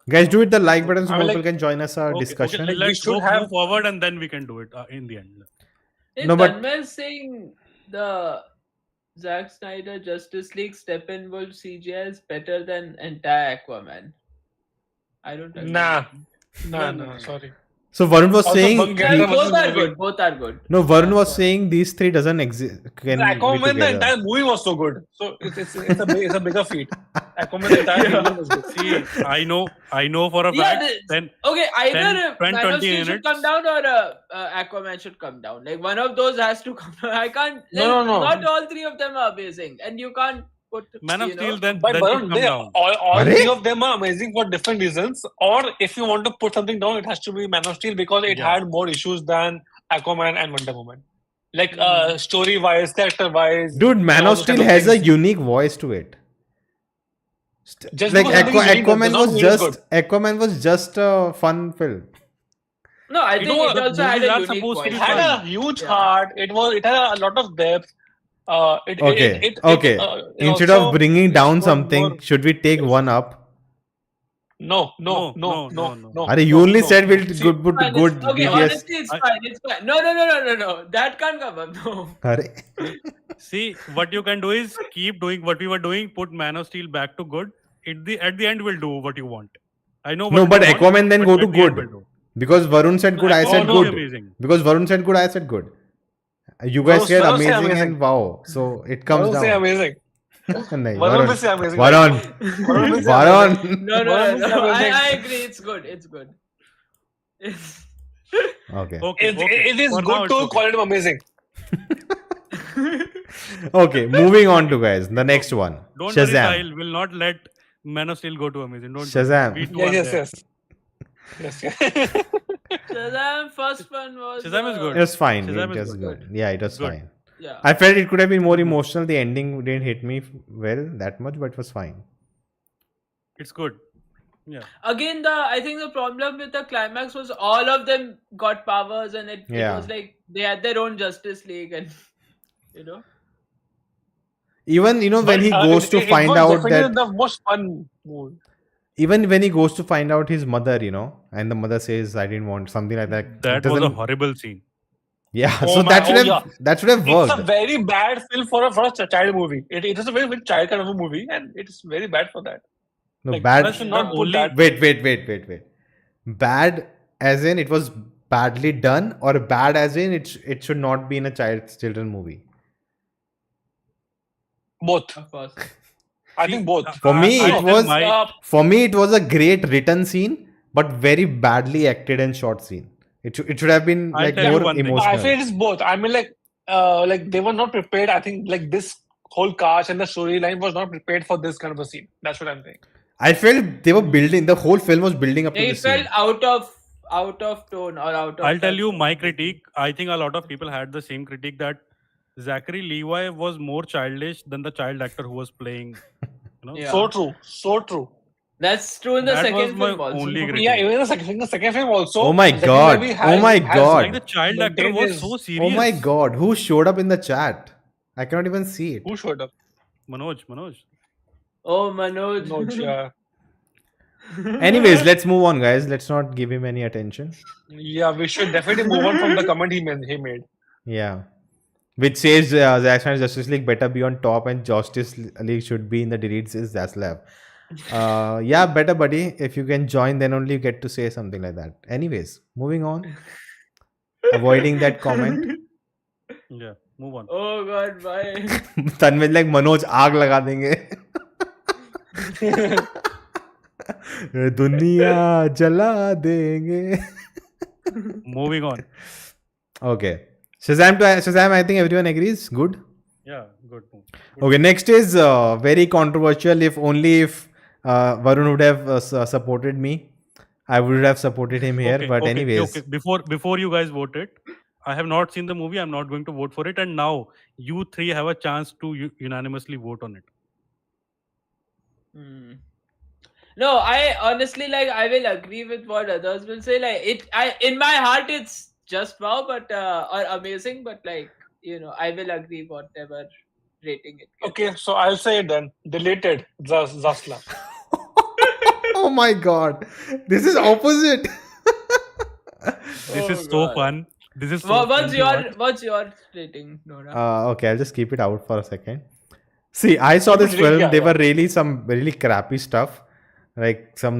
Guys, do it the like button so I mean, people like- can join us our discussion. like, we let's should go have- move forward and then we can do it in the end. Hey, No, but- Tanmay is saying the Zack Snyder Justice League Steppenwolf CGI is better than entire Aquaman. I don't agree. Nah, No. sorry. So Varun was Also, saying, Bunga- Yeah, Better both versus are movie. good. Both are good. no, Varun was saying these 3 doesn't exist. Can be Aquaman, the together. entire movie was so good. So it's a bigger feat. Aquaman, the entire movie was good. See, I know for a Yeah, fact. Then Okay, either 10, Man 20 of Steel should minutes. come down or Aquaman should come down. Like one of those has to come down. I can't. Like, No. Not all 3 of them are amazing, and you can't put. Man of you know, Steel then But should Varun, come they, down. all Are they? 3 of them are amazing for different reasons. Or if you want to put something down, it has to be Man of Steel because it Yeah. had more issues than Aquaman and Wonder Woman. Like Mhm. story-wise, character-wise. Dude, Man and all of those Steel kind of has a things. unique voice to it. Just Like because something is unique does Aquaman not was mean it's just Aquaman was just a fun film. No, I You think know it what? also had Movies a are unique supposed to It be voice. had fun. a huge Yeah. heart. It had a lot of depth. Okay, It okay. it Instead also of bringing down explored something, more- should we take one up? No. Are you only said we'll See, good put Fine, good okay, BvS? honestly, it's fine. It's fine. No. That can't come up. No. Are? See, what you can do is keep doing what we were doing. Put Man of Steel back to good. At the end, we'll do what you want. I know what No, you but want, Aquaman then but go to at the end good. we'll do. Because Varun said good, I said Aquaman will be good. amazing. Because Varun said good, I said good. You guys said Varun say amazing amazing. and wow. So it comes Varun say down. amazing. Nahi, Varun will say amazing. Varun. Varun will say Varun. No. Varun will say amazing. I agree. It's good. It's good. It's... Okay. It is For now, good it's to okay. call it amazing. Okay, moving on to guys. The next one. Don't worry, Shazam. Sahil. Will not let Man of Steel go to amazing. Don't Shazam. worry. We two are there. Yes. Shazam first one was. Shazam is good. It was fine. Shazam It is was good. good. Yeah, it was Good. fine. Yeah. I felt it could have been more emotional. The ending didn't hit me well that much, but it was fine. It's good. Yeah. Again, I think the problem with the climax was all of them got powers, and it was like they had their own Justice League, and you know. Even when he goes to find out that the most fun movie. even when he goes to find out his mother, and the mother says, "I didn't want," something like that. That it was a doesn't- horrible scene. Yeah, Oh so my- that should oh, have that should have worked. It's a very bad film for a child movie. It is a very child kind of a movie, and it is very bad for that. No, like, bad. That's should not not put only that. Wait. Bad as in it was badly done, or bad as in it should not be in a children movie. Both. Of course. I think both. For me, I it think was my- for me it was a great written scene, but very badly acted and short scene. It should have been I'll like tell you more one thing. emotional. I feel it is both. I mean, like they were not prepared. I think like this whole cast and the storyline was not prepared for this kind of a scene. That's what I'm saying. I felt they were building. The whole film was building up to It this felt scene. out of tone or out of. I'll tell you my critique. I think a lot of people had the same critique that Zachary Levi was more childish than the child actor who was playing. Yeah. So true. That's true in the That was second my film also. only critique. Yeah, even in the second film also. Oh my Zack God. Snyder Oh my has God. Like the child actor maintained was his- so serious. Oh my god, who showed up in the chat? I cannot even see it. Who showed up? Manoj. Oh, Manoj. No, yeah. Anyways, let's move on, guys. Let's not give him any attention. Yeah, we should definitely move on from the comment he made. Yeah. Which says Zack Snyder's Justice League better be on top and Justice League should be in the deletes is Zaslav. Yeah, better, buddy. If you can join, then only you get to say something like that. Anyways, moving on. Avoiding that comment. Yeah, move on. Oh God, why? Tanvir like Manoj आग लगा देंगे. दुनिया जला देंगे. Moving on. Okay. Shazam, I think everyone agrees. Good. Yeah, good. Okay, next is very controversial. If Varun would have supported me, I would have supported him here. But anyways, okay. Before you guys voted, I have not seen the movie. I'm not going to vote for it. And now you three have a chance to unanimously vote on it. No, I honestly I will agree with what others will say. In my heart it's just wow, but or amazing, but I will agree whatever rating it gets. Okay, so I'll say it then. Deleted Zasla. oh my god, this is opposite. This is so God. fun. This is so What's fun to watch. what's your rating, Nora? Okay, I'll just keep it out for a second. See, I saw this film. They were really some really crappy stuff. Like some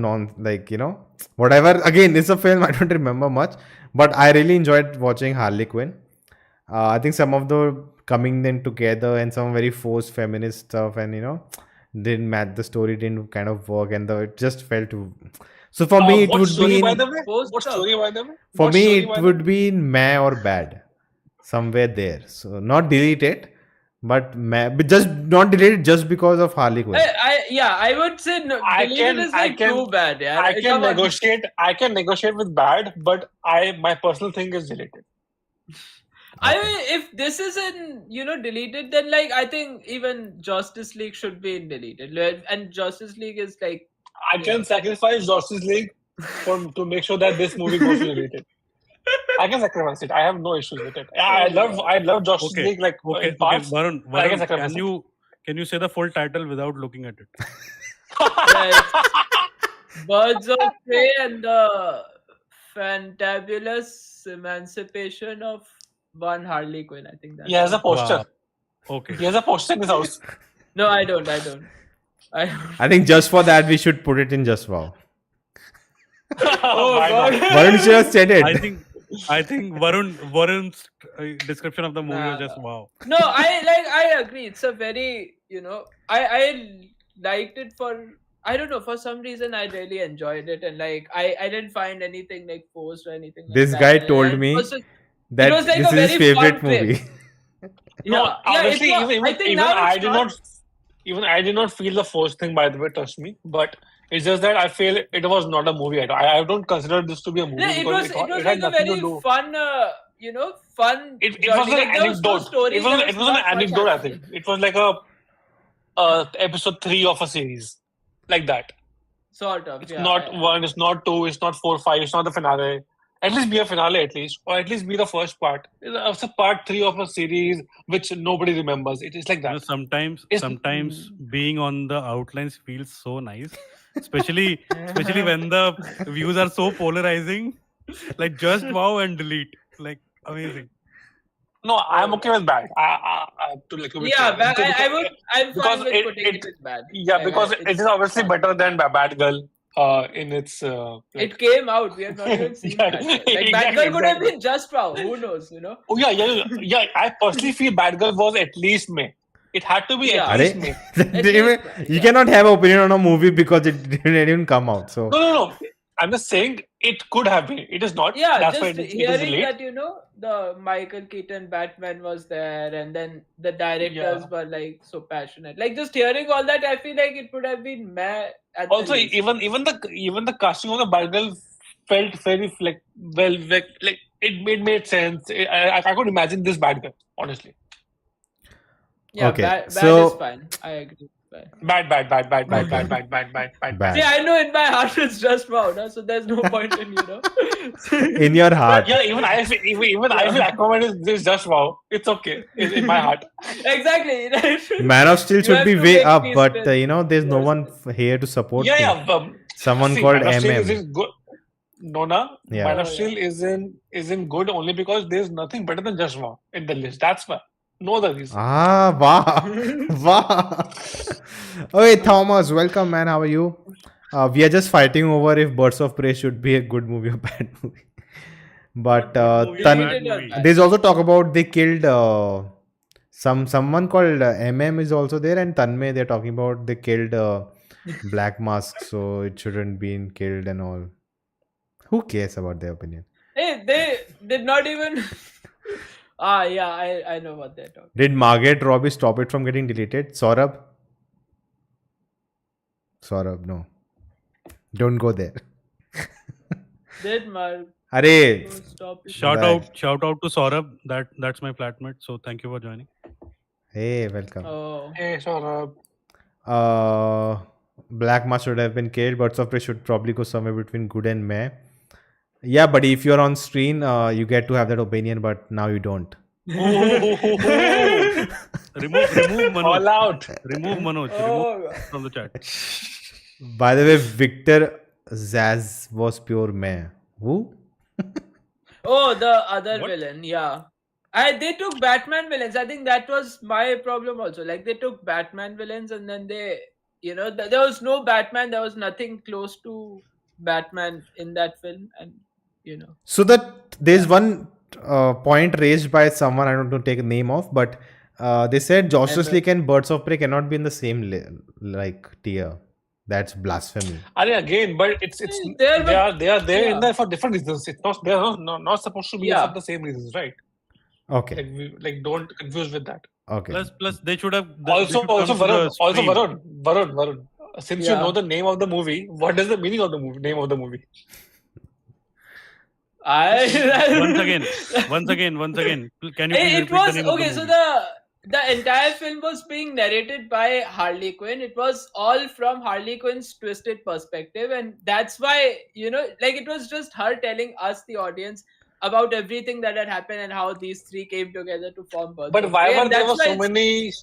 whatever. Again, it's a film I don't remember much, but I really enjoyed watching Harley Quinn. I think some of the coming then together and some very forced feminist stuff, and didn't match. The story didn't kind of work, and it just felt. So for me, it what would story, be. by the way? Post What stuff. story, by the way? For What me, story, it by the would be meh or bad, somewhere there. So not delete it, but meh. But just not delete it just because of Harley Quinn. I would say no, I deleted is too bad. Yeah, I can negotiate. I can negotiate with bad, but my personal thing is deleted. I mean, if this isn't deleted, then I think even Josstice League should be deleted, and Josstice League is I can sacrifice Josstice League to make sure that this movie goes deleted. I can sacrifice it. I have no issues with it. I love Josstice Okay. League Okay, in parts. Varun, I can sacrifice can you say the full title without looking at it? Birds of Prey and the fantabulous emancipation of one Harley Quinn. I think that's He has a all. poster. Wow. Okay. He has a poster in his house. No, I don't. I think just for that we should put it in Just Wow. Oh Why God. not? Varun should have said it. I think Varun's description of the movie was just wow. No, I agree. It's a very, I liked it for, I don't know, for some reason I really enjoyed it, and like I didn't find anything like forced or anything like This that. guy And told it me was just- that was like this a is his very fun favorite trip. movie. No, honestly, it was, even I think even now I it's did not, even I did not feel the forced thing. By the way, trust me. But it's just that I feel it was not a movie at all. I don't consider this to be a movie Yeah, it because was it like had a nothing very to do. fun, fun. It journey. was an Like, there was no anecdote. story, It was there an not much anecdote. I happening. think it was like a episode 3 of a series, like that. Sort of. It's Yeah, not yeah. 1. It's not 2. It's not 4, 5. It's not the finale. At least be a finale, at least, or at least be the first part. It's a part 3 of a series which nobody remembers. It is like You know, that. sometimes being on the outlines feels so nice, especially when the views are so polarizing. Like just wow and delete. Like amazing. No, I'm okay with bad. I to like to be Yeah, fair. I'm because fine with it- putting it as bad. Yeah, Like, because it it's is obviously fun. better than Batgirl. In its It came out. We have not even seen Yeah, Batgirl. Like exactly, Batgirl could have exactly. been just wow. Who knows? Oh yeah. I personally feel Batgirl was at least May. It had to be Yeah. at least May. You cannot have an opinion on a movie because it didn't even come out. So No. I'm just saying it could have been. It is not. Yeah, That's why just it is hearing late. that the Michael Keaton Batman was there, and then the directors were like so passionate. Like just hearing all that, I feel like it would have been meh. At the Also, least. even the casting of the Batgirl felt very like it made sense. I could imagine this Batgirl, honestly. Yeah, Okay, bad so- is fine. I agree. Bad. Bad. See, I know in my heart it's just wow, no? So there's no point in in your heart. Yeah, even I feel Aquaman is just wow. It's okay in my heart. Exactly. Right? Man of Steel You should have be to way make up, peace but with there's no one yourself. here to support Yeah, him. yeah. Someone See, called Man of Steel MM. is good. Nona, Yeah. Man of Oh, Steel isn't good only because there's nothing better than just wow in the list. That's why. No other reason. Ah, wow. Okay, Thomas, welcome, man. How are you? We are just fighting over if Birds of Prey should be a good movie or bad movie. But Good movie, Tan- bad movie. there's also talk about they killed someone called MM is also there, and Tanmay they're talking about they killed Black Mask, so it shouldn't be killed and all. Who cares about their opinion? Hey, they did not even. Yeah, I know what they're talking. Did Margaret Robbie stop it from getting deleted? Saurabh, no. Don't go there. Did Mark Arey, stop it? Shout Right. out to Saurabh. That's my flatmate. So thank you for joining. hey, welcome. Oh, Hey, Saurabh. Black Mask should have been killed. Birds of Prey should probably go somewhere between good and meh. Yeah, but if you're on screen, you get to have that opinion, but now you don't. Remove Manoj. All out. Remove Manoj. Oh, Remove from the chat. By the way, Victor Zaz was pure meh. Who? oh, the other What? villain. Yeah, they took Batman villains. I think that was my problem also. Like they took Batman villains, and then they, there was no Batman. There was nothing close to Batman in that film, and So that there's one point raised by someone, I don't know, take a name of, but they said Josstice League and Birds of Prey cannot be in the same tier. That's blasphemy. Again, but it's There, they but- are there in yeah. there for different reasons. It's not they are not supposed to be Yeah. for the same reasons, right? Okay. Like don't confuse with that. Okay. Plus they should have. Also Varun. Varun. Since you Yeah. know the name of the movie, what is the meaning of the name of the movie? Once again. Can you please It repeat was the name of okay. the So movie? the entire film was being narrated by Harley Quinn. It was all from Harley Quinn's twisted perspective, and that's why like it was just her telling us, the audience, about everything that had happened and how these three came together to form Birds But of why Prey, were and there that's were why so it's- many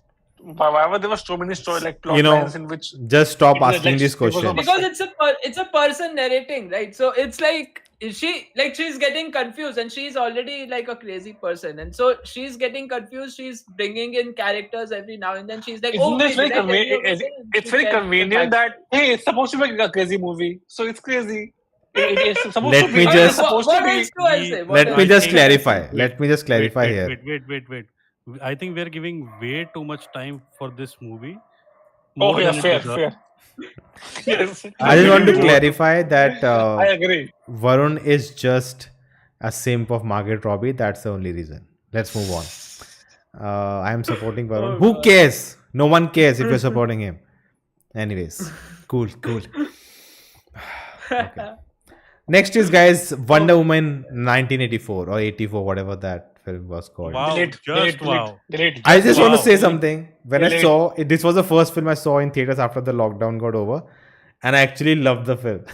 Why there were so many story like plot You know, lines in which just stop it was asking like these it was a questions. Because it's a person narrating, right? So it's like she's getting confused, and she's already like a crazy person, and so she's getting confused. She's bringing in characters every now and then. She's like, Isn't oh this wait, very did I tell you convenient? about this? It's She very tells the convenient that backstory. hey, it's supposed to be a crazy movie, so it's crazy. It's supposed Let to me be. I mean, just- It's supposed to what be. else do I say? What Let else me I do I just think- say? clarify. wait, Let me just clarify wait, here. Wait. I think we're giving way too much time for this movie. Oh More yeah, than it fair. deserves. Yes, I just want to More- clarify that I agree. Varun is just a simp of Margaret Robbie. That's the only reason. Let's move on. I am supporting Varun. Oh, Who God. cares? No one cares if you're supporting him. Anyways, cool. Okay. Next is, guys, Wonder Woman 1984 or 84, whatever that film was called. Wow, Delete. wow. I just want to wow. say something. When I Delete. saw it, this was the first film I saw in theaters after the lockdown got over, and I actually loved the film.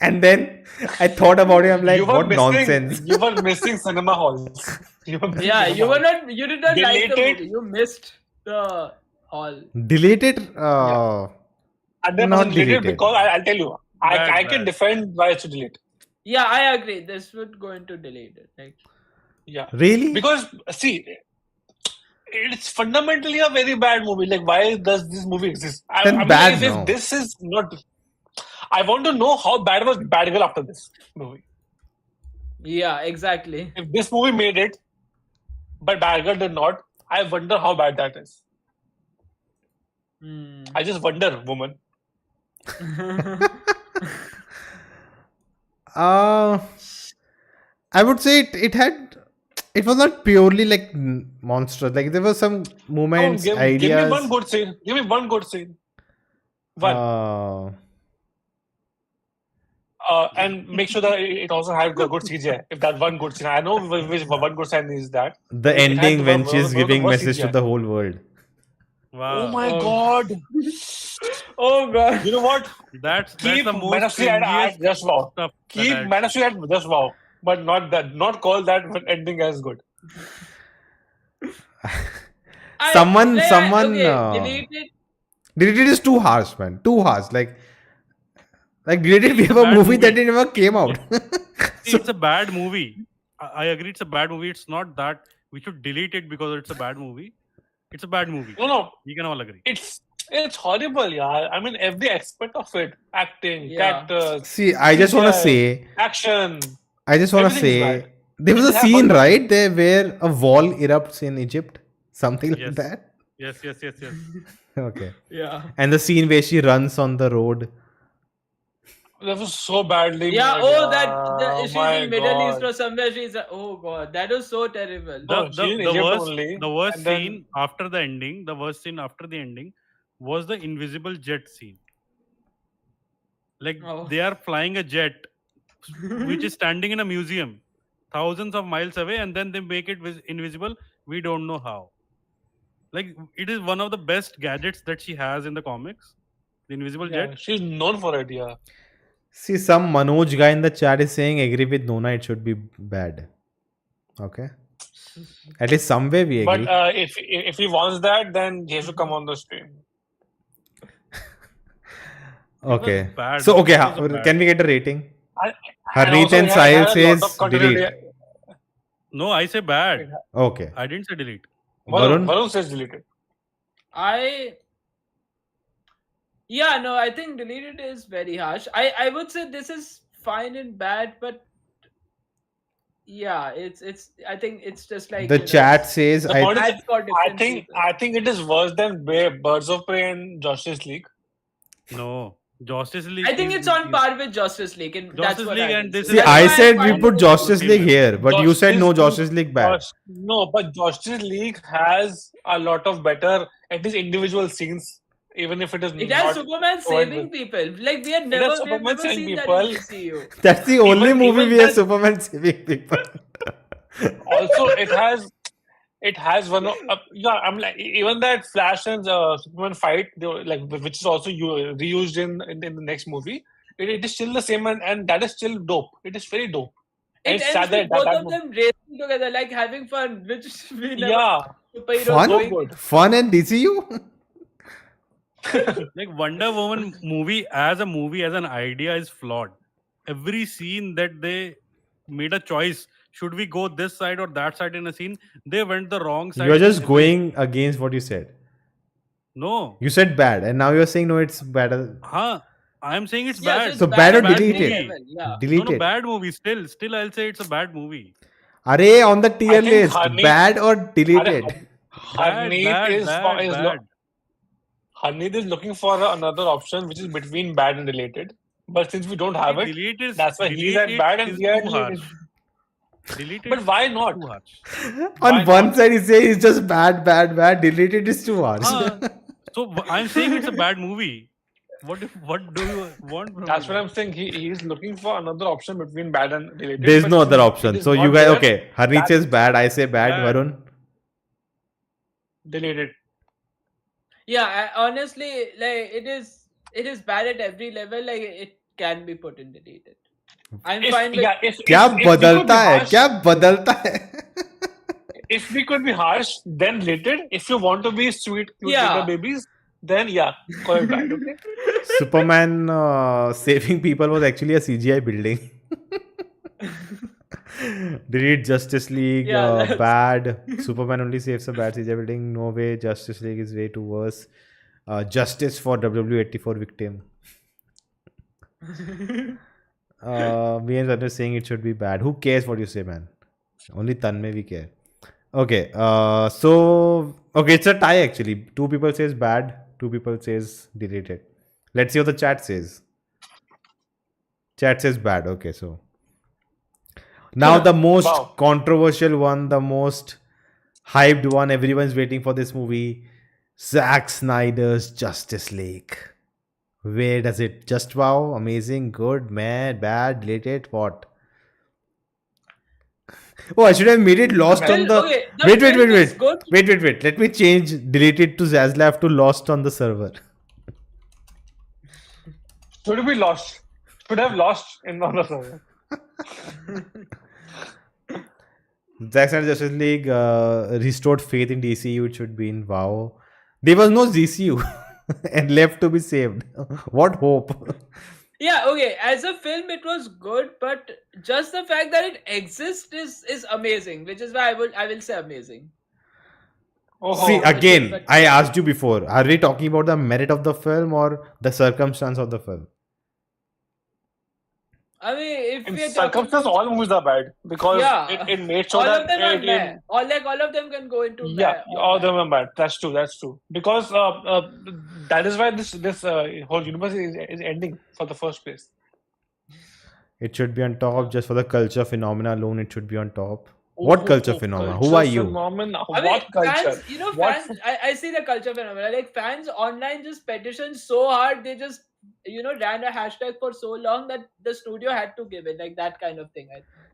And then I thought about it. I'm like, what nonsense? You were missing cinema halls. You were missing Yeah, cinema you were halls. not. You did not like the Deleted. movie. You missed the hall. Deleted? 100% Not deleted deleted. because I'll tell you, I can Bad. defend why it's delete. Yeah, I agree. This would go into deleted. Like, Yeah, Really? because see, it's fundamentally a very bad movie. Like, why does this movie exist? Then mean, bad, if no. this is not, I want to know how bad was Batgirl after this movie. yeah, exactly. If this movie made it, but Batgirl did not, I wonder how bad that is. Hmm. I just wonder, woman. I would say it was not purely like monstrous. Like there were some Come on, moments, give ideas. me one good scene. Give me one good scene. One. And make sure that it also had good CGI. If that one good scene, I know which one good scene is that. The It had ending the when one- she's one of the giving worst message to CGI. the whole world. Wow. Oh my Oh. god! Oh god. You know what? That's Keep the Man most of Steel at cringiest just wow. stuff. Keep Man of Steel at just wow, but not that. Not call that ending as good. Someone, okay, deleted. Deleted is too harsh, man. Too harsh. Like Deleted, we have a bad movie that movie. never came out. See, it's a bad movie. I agree, it's a bad movie. It's not that we should delete it because it's a bad movie. It's a bad movie. No, We can all agree. it's horrible, yeah. I mean, every aspect of it, acting, Yeah. characters, See, I just want to CGI, say, action. Everything is Everything is say, bad. there was It a has scene, one- right, there where a wall erupts in Egypt, something like Yes. that. Yes. Okay. Yeah. And the scene where she runs on the road. That was so badly Yeah. made. Oh, she's my in Middle East God. or somewhere. Oh god, that was so terrible. No, The, she's in the Egypt worst, only, the worst and then- scene after the ending, was the invisible jet scene. Like Oh. they are flying a jet, which is standing in a museum, thousands of miles away, and then they make it invisible. We don't know how. Like it is one of the best gadgets that she has in the comics, the invisible Yeah, jet. she's known for it, yeah. See, some Manoj guy in the chat is saying, agree with Nona, it should be bad. Okay. At least somewhere we agree. But if he wants that, then he has to come on the stream. Okay. bad. So, okay, It was bad. can we get a rating? And Harneet also and it had Sahil a lot of says continuity. delete. No, I say bad. Okay. I didn't say delete. Varun? Varun says deleted. No, I think deleted is very harsh. I would say this is fine and bad, but yeah, it's I think it's just like The chat says, The point is, I've got different people. I think it is worse than Birds of Prey and Justice League. No, Justice League. I think it's on par with Justice League, and that's Justice what League I and would this say. see, is- That's I why said we find put it- Justice League here, but you said no Justice League bad. No, but Justice League has a lot of better, at least individual scenes, even if it is It not. has Superman saving with- people. Like we had has never Superman saving seen that people. in DCU. That's the only Even- movie even we have that- Superman saving people. Also, it has one of I'm like even that Flash and Superman fight, which is also reused in the next movie. It is still the same, and that is still dope. It is very dope. And It it's ends sad with that both of them racing together, like having fun, which we never. yeah, superheroes Fun? So doing good. Fun and DCU? Like Wonder Woman movie as an idea is flawed. Every scene that they made a choice, should we go this side or that side in a scene, they went the wrong side You're in just every going against what you said. No. You said bad, and now you're saying no, it's better. Huh? I'm saying it's Yeah, so bad. it's So bad bad or at Bad delete every it? movie. level. Yeah. Delete No, it. bad movie. Still I'll say it's a bad movie. Array on the tier I think list. Harneet, Bad or deleted? Bad, Harneet bad, is bad, bad. Harneet is looking for another option which is between bad and deleted. But since we don't have it, that's why he's at bad and we are too deleted. harsh. Deleted But why not? too harsh. On Why one not? side, he says it's just bad. Deleted is too harsh. So I'm saying it's a bad movie. What do you want from That's me? what I'm saying. He's looking for another option between bad and deleted. There's but no other since it option. is So not you guys, there, okay. Harneet says bad. I say bad. Bad. Varun? deleted. Yeah, honestly, like it is bad at every level. Like it can be put in deleted. I'm fine with क्या if we could बदलता be है harsh, क्या बदलता है if we could be harsh, then deleted. If you want to be sweet, cute Yeah. little babies, then yeah, call it bad. Okay. Superman saving people was actually a CGI building. Delete Justice League. Yeah, that's- Bad. Superman only saves a bad CGI building. No way. Justice League is way too worse. Justice for WW84 victim. Me and Tanmay saying it should be bad. Who cares what you say, man? Only Tanmay we care. Okay. Okay, it's a tie actually. 2 people says bad. 2 people says deleted. Let's see what the chat says. Chat says bad. Okay, so now the most Wow. controversial one, the most hyped one. Everyone's waiting for this movie. Zack Snyder's Justice League. Where does it just wow? Amazing, good, mad, bad, deleted, what? Oh, I should have made it lost on the. okay, the Wait. film is good. Wait. Let me change deleted to Zaslav to lost on the server. Should be lost. Should have lost in on the server. Zack Snyder Justice League restored faith in DCU. It should be in wow. There was no DCU and left to be saved. What hope? Yeah, okay. As a film, it was good, but just the fact that it exists is amazing, which is why I will say amazing. Oh, See, which is again, what- I asked you before. Are we talking about the merit of the film or the circumstance of the film? I mean, if in we're talking circumstance, all movies are bad because Yeah. it made sure all that of them are it, meh. All of them can go into yeah, meh or all of meh. them are bad. That's true. Because that is why this whole universe is ending for the first place. It should be on top just for the culture phenomena alone. It should be on top. What Oh, culture oh, phenomena? culture Who are you? Phenomena. I mean, What culture? fans, What- fans, I see the culture phenomena. Like fans online just petition so hard, they just, ran a hashtag for so long that the studio had to give it, like that kind of thing.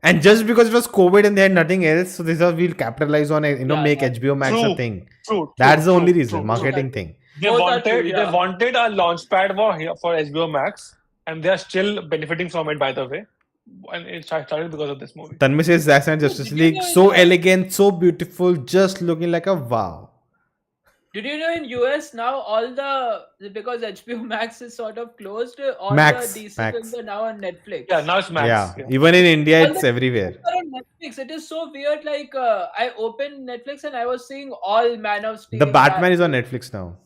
And just because it was COVID and they had nothing else, so this is we'll capitalize on it. Yeah, Make yeah. HBO Max a True. thing. True. That's the only true, reason. true. Marketing True. thing. They Both are wanted true, they yeah. wanted a launch pad for HBO Max, and they are still benefiting from it, by the way. And it started because of this movie. Tanmay says Zack Snyder Justice did you League, know so that- elegant, so beautiful, just looking like a wow. Did you know in US now because HBO Max is sort of closed, all Max, the DC Max. films are now on Netflix. Yeah, now it's Max. Yeah. Even in India, All it's the everywhere. films are on Netflix. It is so weird. Like I opened Netflix and I was seeing all Man of Steel. The Batman is on Netflix now.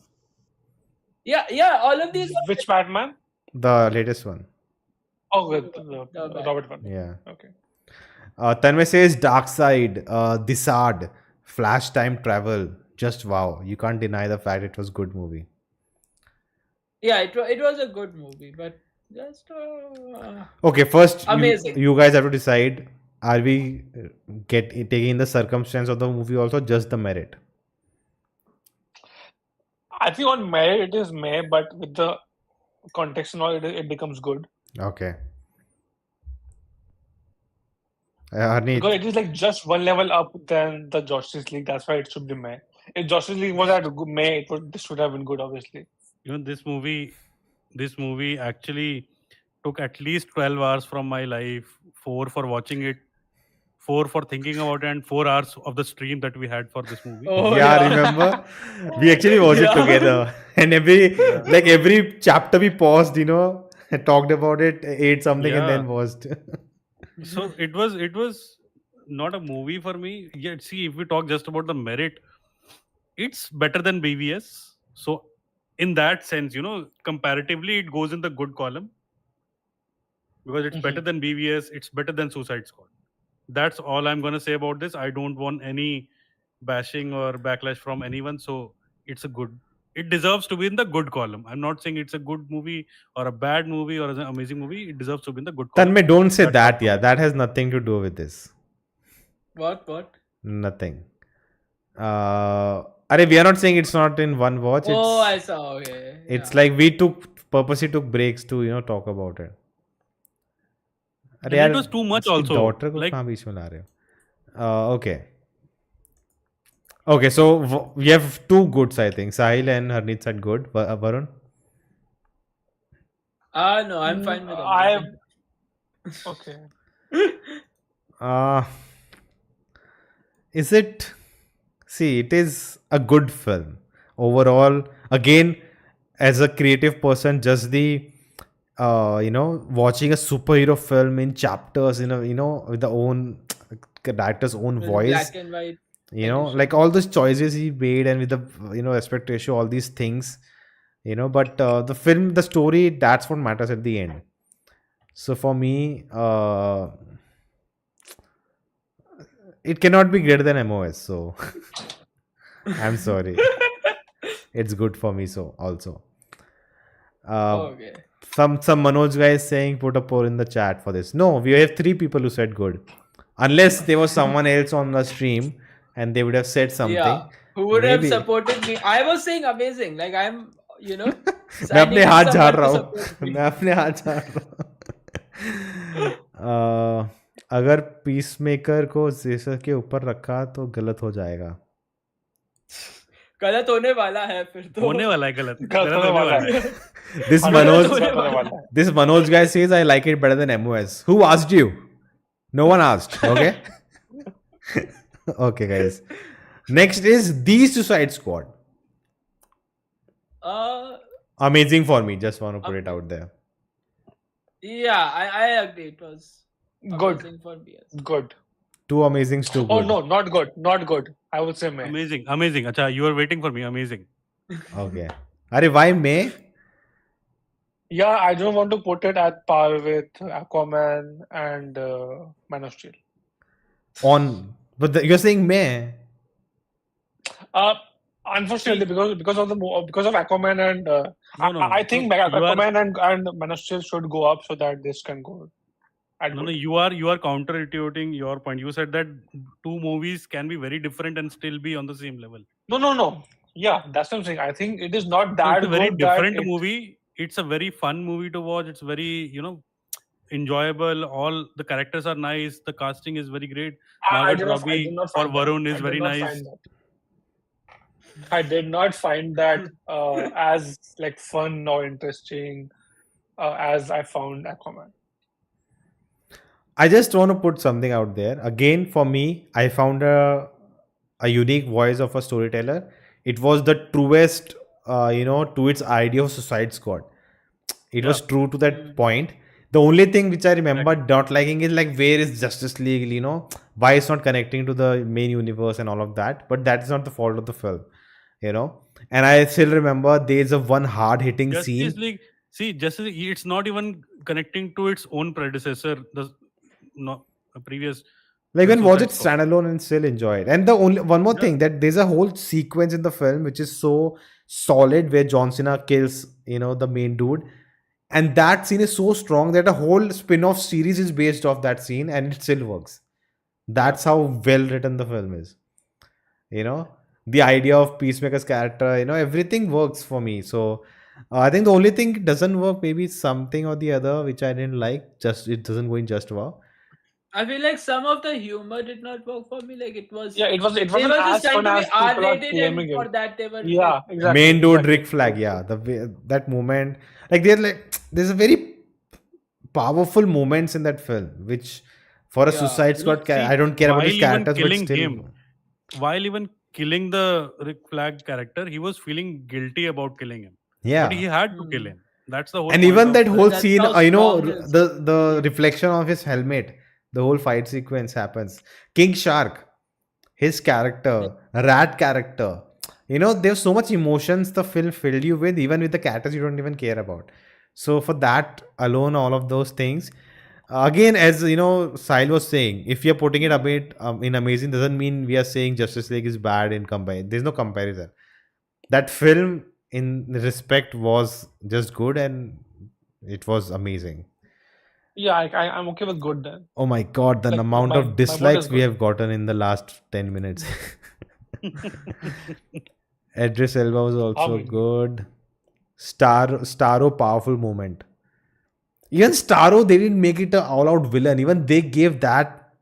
Yeah. All of these. Which Batman? The latest one. Oh, good. The The Robert one. Yeah. Okay. Tanmay says Dark Side, Disard, Flash Time Travel. Just wow. You can't deny the fact it was good movie. Yeah, it was a good movie, but just Okay, first Amazing. you guys have to decide, are we taking the circumstance of the movie also, just the merit? I think on merit it is May, but with the context and all, it becomes good. Okay. Harneet, Because it is like just one level up than the Josstice League. That's why it should be May. If Josstice League was at May, this should have been good, obviously. This movie actually took at least 12 hours from my life, 4 for watching it for thinking about it, and 4 hours of the stream that we had for this movie. Oh, yeah, remember? We actually watched it Yeah. together. And every chapter we paused, talked about it, ate something, and Yeah. then watched. So it was not a movie for me. Yet, see, if we talk just about the merit, it's better than BvS. So in that sense, comparatively, it goes in the good column because it's better than BvS. It's better than Suicide Squad. That's all I'm gonna say about this. I don't want any bashing or backlash from anyone. So it's a good. It deserves to be in the good column. I'm not saying it's a good movie or a bad movie or an amazing movie. It deserves to be in the good column. Tanmay, don't say That's that. all. Yeah, that has nothing to do with this. What? Nothing. We are not saying it's not in one watch. Oh, I It's saw. Okay. it's Yeah. like we purposely took breaks to talk about it. And यार, it was too much इसकी also. daughter को Like, कहाँ बीच में ला रहे हो? Okay, so we have two goods, I think. Sahil and Harneet said good. Varun? No, I'm fine with I everything. okay. Is it? See, it is a good film. Overall, again, as a creative person, just the watching a superhero film in chapters, with the own director's own With voice. black and white. edition. Like all those choices he made, and with the aspect ratio, all these things, but the story, that's what matters at the end. So for me, it cannot be greater than MOS, so I'm sorry. It's good for me, so also. Okay. Some Manoj guy is saying put a poll in the chat for this. No, we have 3 people who said good. Unless there was someone else on the stream and they would have said something. Yeah. Who would have Maybe. supported me? I was saying amazing. Like I'm, मैं signing अपने in हाथ झाड़ someone रहा to हूँ support me. मैं अपने हाथ झाड़ रहा हूँ अगर पीसमेकर को जेसर के ऊपर रखा तो गलत हो जाएगा गलत होने वाला है फिर तो. होने वाला है गलत. गलत होने वाला है. this 100% Manoj गलत होने वाला है. this Manoj guy says I like it better than MOS. Who asked you? No one asked. Okay. Okay, guys. Next is the Suicide Squad. Amazing for me. Just want to put it out there. Yeah, I agree. It was Good. amazing for me. Good. Two amazing, two good. Oh no, not good. Not good. I would say meh. Amazing. Acha, you are waiting for me. Amazing. Okay. Arey, why May? Yeah, I don't want to put it at par with Aquaman and Man of Steel. But you're saying May. Unfortunately, because of Aquaman and No. I think Aquaman and Man of Steel should go up so that this can go. No, you are counter-intuiting your point. You said that two movies can be very different and still be on the same level. No. Yeah, that's what I'm saying. I think it is not So that it's a very good different that movie. It's a very fun movie to watch. It's very, enjoyable. All the characters are nice. The casting is very great. I Margot did not Robbie find or that. Varun I is did very not nice. find that. I did not find that as like fun or interesting as I found Aquaman. I just want to put something out there. Again, for me, I found a unique voice of a storyteller. It was the truest, to its idea of Suicide Squad. It was true to that point. The only thing which I remember not liking is like where is Josstice League, why it's not connecting to the main universe and all of that. But that is not the fault of the film, And I still remember there's a one hard-hitting scene. Justice League, Justice League, it's not even connecting to its own predecessor, the previous. Like when watch it Suicide Squad. standalone and still enjoy it. And the only one more thing, that there's a whole sequence in the film which is so solid where John Cena kills, the main dude. And that scene is so strong that a whole spin-off series is based off that scene and it still works. That's how well written the film is. The idea of Peacemaker's character, everything works for me. So I think the only thing doesn't work, maybe something or the other which I didn't like. Just it doesn't go in just wow. I feel like some of the humor did not work for me. Like it was. Yeah, it wasn't They were as just trying fun to as be people are R-rated, claiming and for it. that they were. Yeah, exactly. Main dude exactly. Rick Flag, yeah. The way, that moment, like there's a very powerful moments in that film, which For a Yeah. Suicide Squad, See, I don't care about while his even characters, but killing still. him, while even killing the Rick Flag character, he was feeling guilty about killing him. But he Yeah. had to kill him. That's the whole And point even of that the. whole That's scene, how you know, strong his. the reflection of his helmet, the whole fight sequence happens. King Shark, his character, Rat character, you know, there's so much emotions the film filled you with, even with the characters you don't even care about. So for that alone, all of those things, again, as you know, Sahil was saying, if you're putting it a bit in amazing, doesn't mean we are saying Justice League is bad in comparison. There's no comparison. That film, in respect, was just good and it was amazing. Yeah, I'm okay with good then. Oh my god, the Like amount my of vote dislikes is we good. have gotten in the last 10 minutes. Idris Elba was How also many? good. Starro powerful moment. Even Starro, they didn't make it an all-out villain. Even they gave that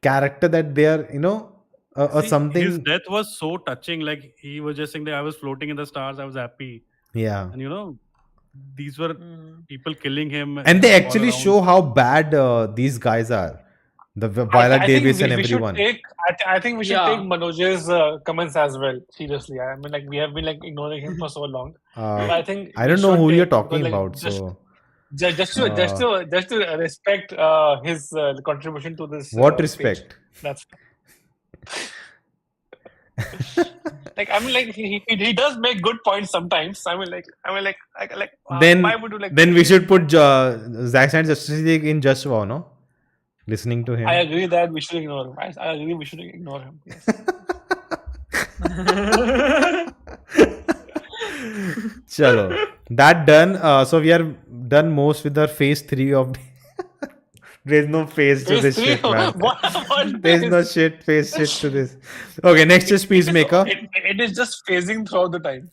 character that they are, you know, See, his something. death was so touching. Like he was just saying that I was floating in the stars, I was happy. Yeah. And these were people killing him And they all actually around. show how bad these guys are. The Viola I think Davis and we should everyone. take. I think we should Yeah. take Manoj's comments as well seriously. I mean, like we have been like ignoring him for so long. But I think I we don't know should who you're take, because, talking like, about. just So, to respect his contribution to this what page. respect? That's like, I mean, like he does make good points sometimes. I mean, like Then, why would you like? then we should put Zack Snyder's Justice League in Just Wow, no? Listening to him. I agree that we should ignore him. I agree we should ignore him. Yes. Chalo. That done. So we are done most with our phase 3 of. There's no phase to Phase this 3? shit, man. What There's no phase shit to this. Okay, next is Peacemaker. It is just phasing throughout the time.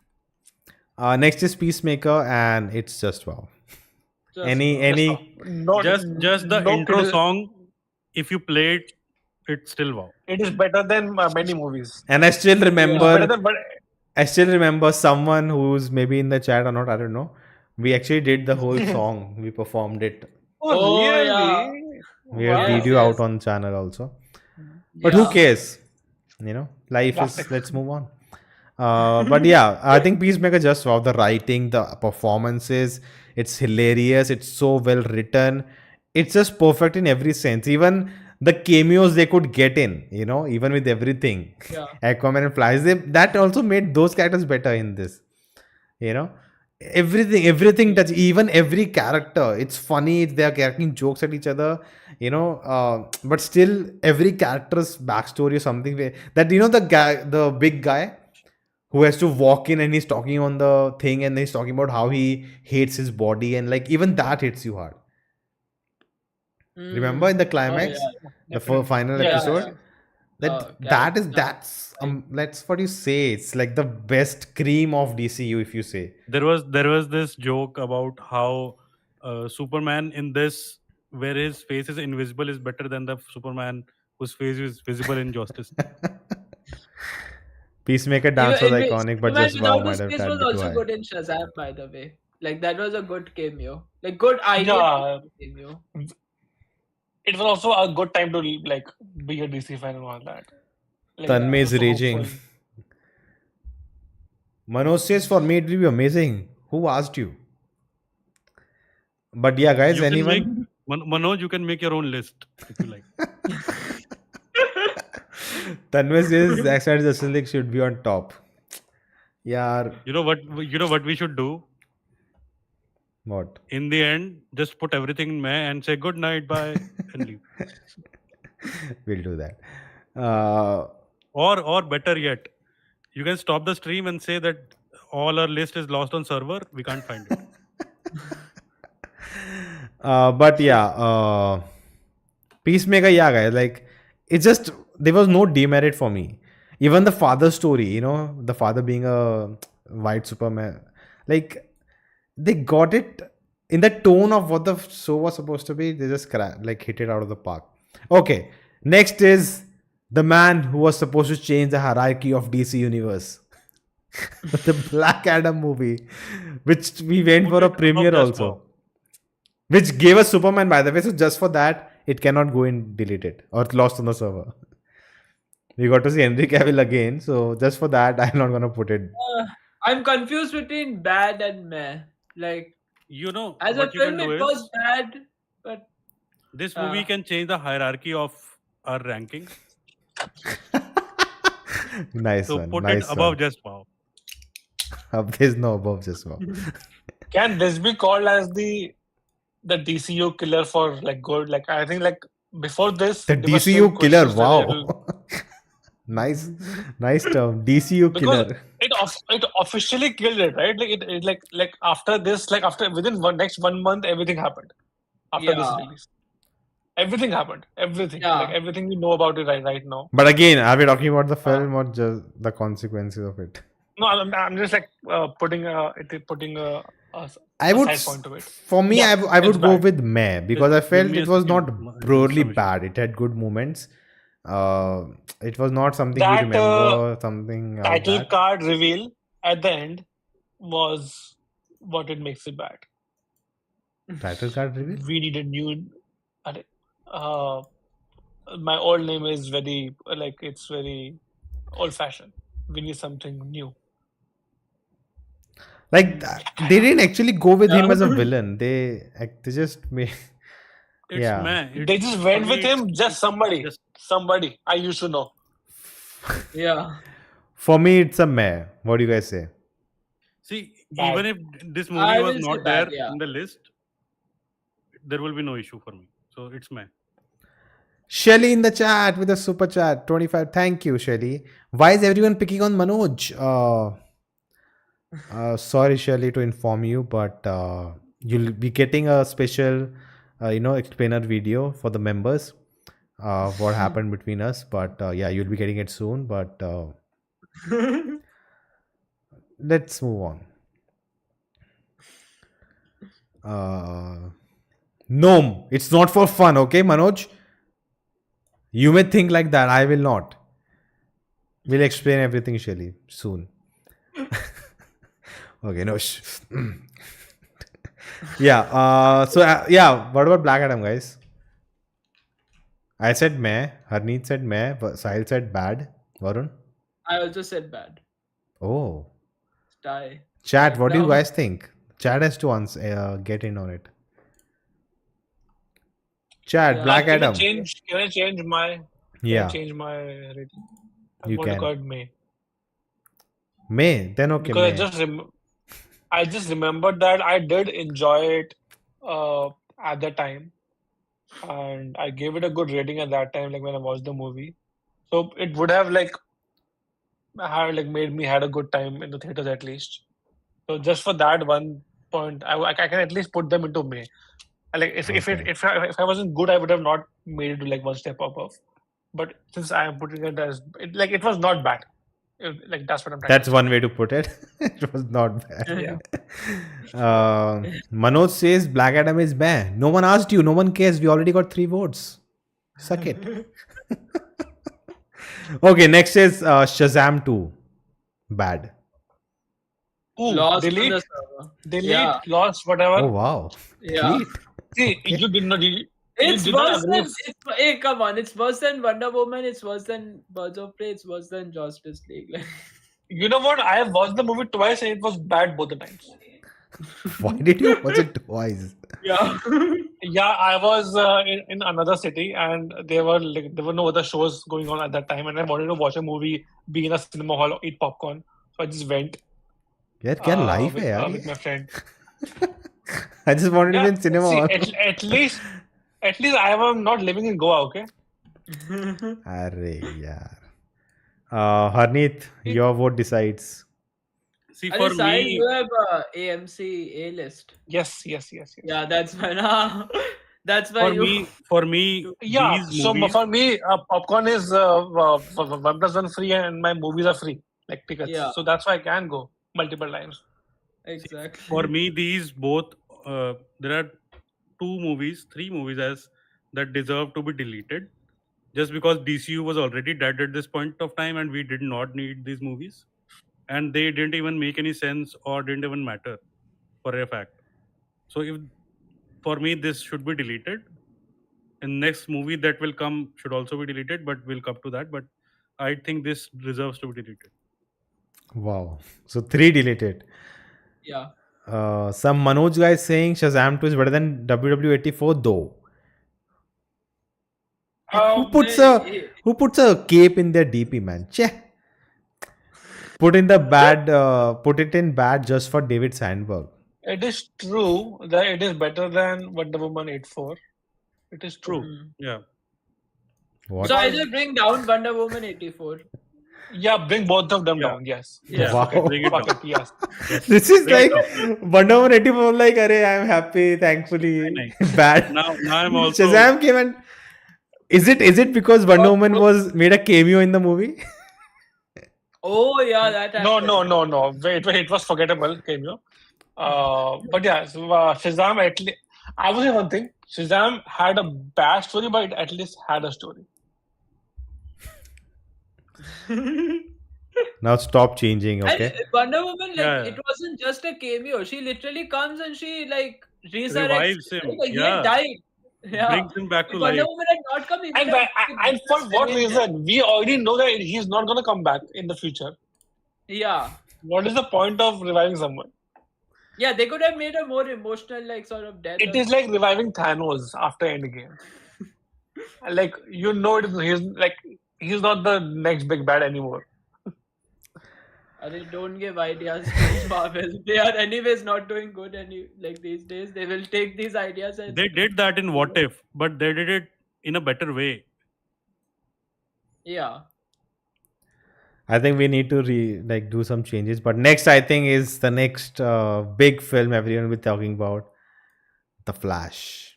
Next is Peacemaker, and it's just wow. Just Any No, Just the no intro criti- song, if you play it, it's still wow. It is better than many movies. and I still Better remember than, but I still remember someone who's maybe in the chat or not, I don't know. We actually did the whole song. We performed it. Oh, really? yeah. We have Wow. video Yes. out on channel also. But who cares? You know, life is, Classic. let's move on. But yeah, I think Peacemaker just wow, the writing, the performances, it's hilarious, it's so well written, it's just perfect in every sense. Even the cameos they could get in, you know, even with everything, Yeah. Aquaman and Flash, that also made those characters better in this. You know, everything touch, even every character, it's funny, they are cracking jokes at each other, you know, but still every character's backstory or something that, you know, the big guy who has to walk in and he's talking on the thing and he's talking about how he hates his body, and like even that hits you hard. Remember in the climax, the final Yeah, episode, that's what you say, it's like the best cream of DCU, if you say. There was this joke about how Superman in this, where his face is invisible, is better than the Superman whose face is visible in Justice League. Peacemaker dance was Even iconic, but Superman just wow, without might his have face tried was bit too also high. good in Shazam, by the way. Like that was a good cameo. Like good idea cameo. It was also a good time to like be a DC fan and all that. Like, Tanmay is so raging. hopeful. Manoj says for me it will be amazing. Who asked you? But yeah, guys, You can anyone? Manoj, you can make your own list if you like. Tanmay says Zack Snyder's Justice League should be on top. Yeah. You know what we should do? What? In the end, just put everything in May and say good night, bye, and leave. We'll do that. Or better yet, you can stop the stream and say that all our list is lost on server. We can't find it. But yeah, Peacemaker, yeah, guys, like it's just there was no demerit for me. Even the father story, you know, the father being a white Superman, like they got it in the tone of what the show was supposed to be. They just hit it out of the park. Okay, next is the man who was supposed to change the hierarchy of DC Universe. The Black Adam movie, which we went for a premiere also. Which gave us Superman, by the way. So just for that, it cannot go in deleted or lost on the server. We got to see Henry Cavill again, so just for that, I'm not gonna put it. I'm confused between bad and meh. Like, You know as a what you can film, do it was is bad, but this movie can change the hierarchy of our ranking. Nice So one. put Nice it above one. just wow. There's no above just wow. Can this be called as the DCU killer for like good? Like I think like before this, The there were still DCU killer. questions whether it'll, Wow. Nice, nice term. DCU because killer. it officially killed it, right? Like it like after this, like after within next 1 month, everything happened after this Yeah. release. Everything happened. Everything. Yeah. Like everything we know about it right now. But again, are we talking about the film or just the consequences of it? No, I'm just like putting a I would, side point to it. for me, Yeah, I would it's go bad. with meh because I Give felt me a it was second. not Give purely some issue. bad. It had good moments. It was not something you That, remember, something like Title that. card reveal at the end was what it makes it bad. Title card reveal? We need a new. My old name is very like it's very old fashioned. We need something new. Like they didn't actually go with him as a villain. They just made. It's Yeah. meh. They just went for with me, him. Just somebody. just- Somebody I used to know. Yeah. For me, it's a meh. What do you guys say? See, Bad. even if this I movie was will say not bad, there yeah. in the list, there will be no issue for me. So it's meh. Shelly in the chat with a super chat 25. Thank you, Shelly. Why is everyone picking on Manoj? Sorry, Shelly, to inform you, but you'll be getting a special, explainer video for the members. What happened between us, but yeah, you'll be getting it soon. But let's move on. Gnome, it's not for fun, okay, Manoj? You may think like that. I will not. We'll explain everything, Shelly, soon. Okay, no. Yeah. Yeah. What about Black Adam, guys? I said meh. Harneet said meh. Sahil said bad. Varun? I also said bad. Oh. Die. Chat, Right what do you now. guys think? Chat has to get in on it. Chat, Yeah. Black Adam. Can I change my? Yeah, Change my rating. I'm you going to can. call it May. May? Then okay, Because May. I just remembered that I did enjoy it at the time, and I gave it a good rating at that time, like when I watched the movie. So it would have like made me had a good time in the theaters at least. So just for that one point, I can at least put them into May. Like Okay. if I wasn't good, I would have not made it to like one step above. But since I am putting it as it was not bad. Like that's what I'm trying That's to say. one way to put it. It was not bad. Yeah. Manoj says Black Adam is bad. No one asked you. No one cares. We already got 3 votes. Suck it. Okay, next is Shazam 2. Bad. Ooh, Lost on delete, the server. delete, Yeah. lost, whatever. Oh, wow. Yeah. Delete. See, Okay. you did not. You It's did not worse agree. than hey, come on, it's worse than Wonder Woman, it's worse than Birds of Prey, it's worse than Josstice League. Like, You know what? I have watched the movie twice and it was bad both the times. Why did you watch it twice? yeah. Yeah, I was in another city and there were no other shows going on at that time, and I wanted to watch a movie, be in a cinema hall, eat popcorn. So I just went यार क्या life है यार with my friend. I just wanted to be Yeah, in cinema see, hall. at least I am not living in Goa, okay? अरे यार. Harneet, your vote decides. See, And for Sahil, me, you have AMC A list. Yes. Yeah, that's why now. That's why for me, Yeah, these so movies, for me, popcorn is 1+1 free and my movies are free, like tickets. Yeah. So that's why I can go multiple times. exactly. for me, these both, there are 3 movies as that deserve to be deleted, just because DCU was already dead at this point of time, and we did not need these movies, and they didn't even make any sense or didn't even matter for a fact. So if for me this should be deleted, And next movie that will come should also be deleted, but we'll come to that. But I think this deserves to be deleted. Wow. So 3 deleted. Yeah. Some Manoj guy is saying Shazam 2 is better than WW84 though. Who puts a cape in their DP, man? Che. Put in bad just for David Sandberg. It is true that it is better than Wonder Woman 84. It is true. Yeah. What? So either bring down Wonder Woman 84. Yeah, bring both of them Yeah. down. Yes. Yeah. Wow. Bring it Fuck down. it, yes. This is Bring like it Wonder Woman 84 like, Arey, I'm happy, thankfully. Nahi. Bad. Now I'm also Shazam came and is it because Wonder Woman was made a cameo in the movie? Oh yeah, that happened. No. Wait, it was forgettable cameo. But yeah, so, Shazam at least. I will say one thing. Shazam had a bad story, but it at least had a story. Now stop changing, okay? And Wonder Woman, Yeah. it wasn't just a cameo. She literally comes and she resurrects. Revives him. Like, he Yeah. had died. Yeah. brings him back to If Wonder life. Woman had not come, he And, would have- and for just what remained there. reason? We already know that he's not going to come back in the future. Yeah. What is the point of reviving someone? Yeah, they could have made a more emotional, sort of death. It is like reviving Thanos after Endgame. Like, you know, he's not the next big bad anymore. They don't give ideas to Marvel. They are anyways not doing good these days. They will take these ideas and They did that in What If, but they did it in a better way. yeah. I think we need to do some changes. But next, I think, is the next big film everyone will be talking about, The Flash.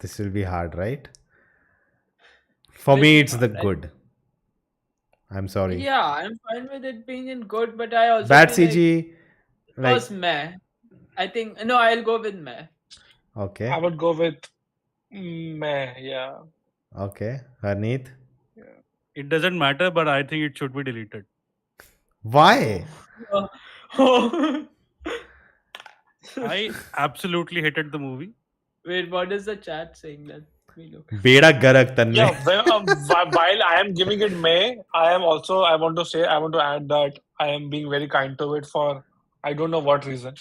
This will be hard, right? For Will me, be it's the hard, right? good. I'm sorry. Yeah, I'm fine with it being in good, but I also Bad feel like CG. it was meh. I think no, I'll go with meh. Okay. I would go with meh, yeah. Okay. Harneet. It doesn't matter, but I think it should be deleted. Why? I absolutely hated the movie. Wait, what is the chat saying? Let me look. Beda garak tanne. Yeah, while I am giving it meh, I want to add that I am being very kind to it for I don't know what reason.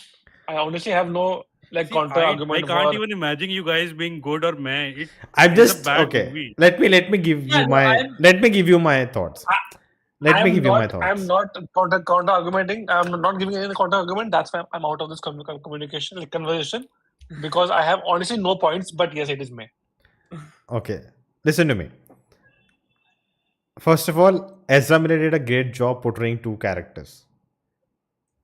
I honestly have no See, counter I argument. can't even imagine you guys being good or meh. I'm It's a just bad okay. movie. Let me give Yeah, you no, my I'm- let me give you my thoughts. Let me give you my thoughts. I'm not counter argumenting. I'm not giving any counter argument. That's why I'm out of this communication conversation because I have honestly no points. But yes, it is meh. Okay, listen to me. First of all, Ezra Miller did a great job portraying two characters.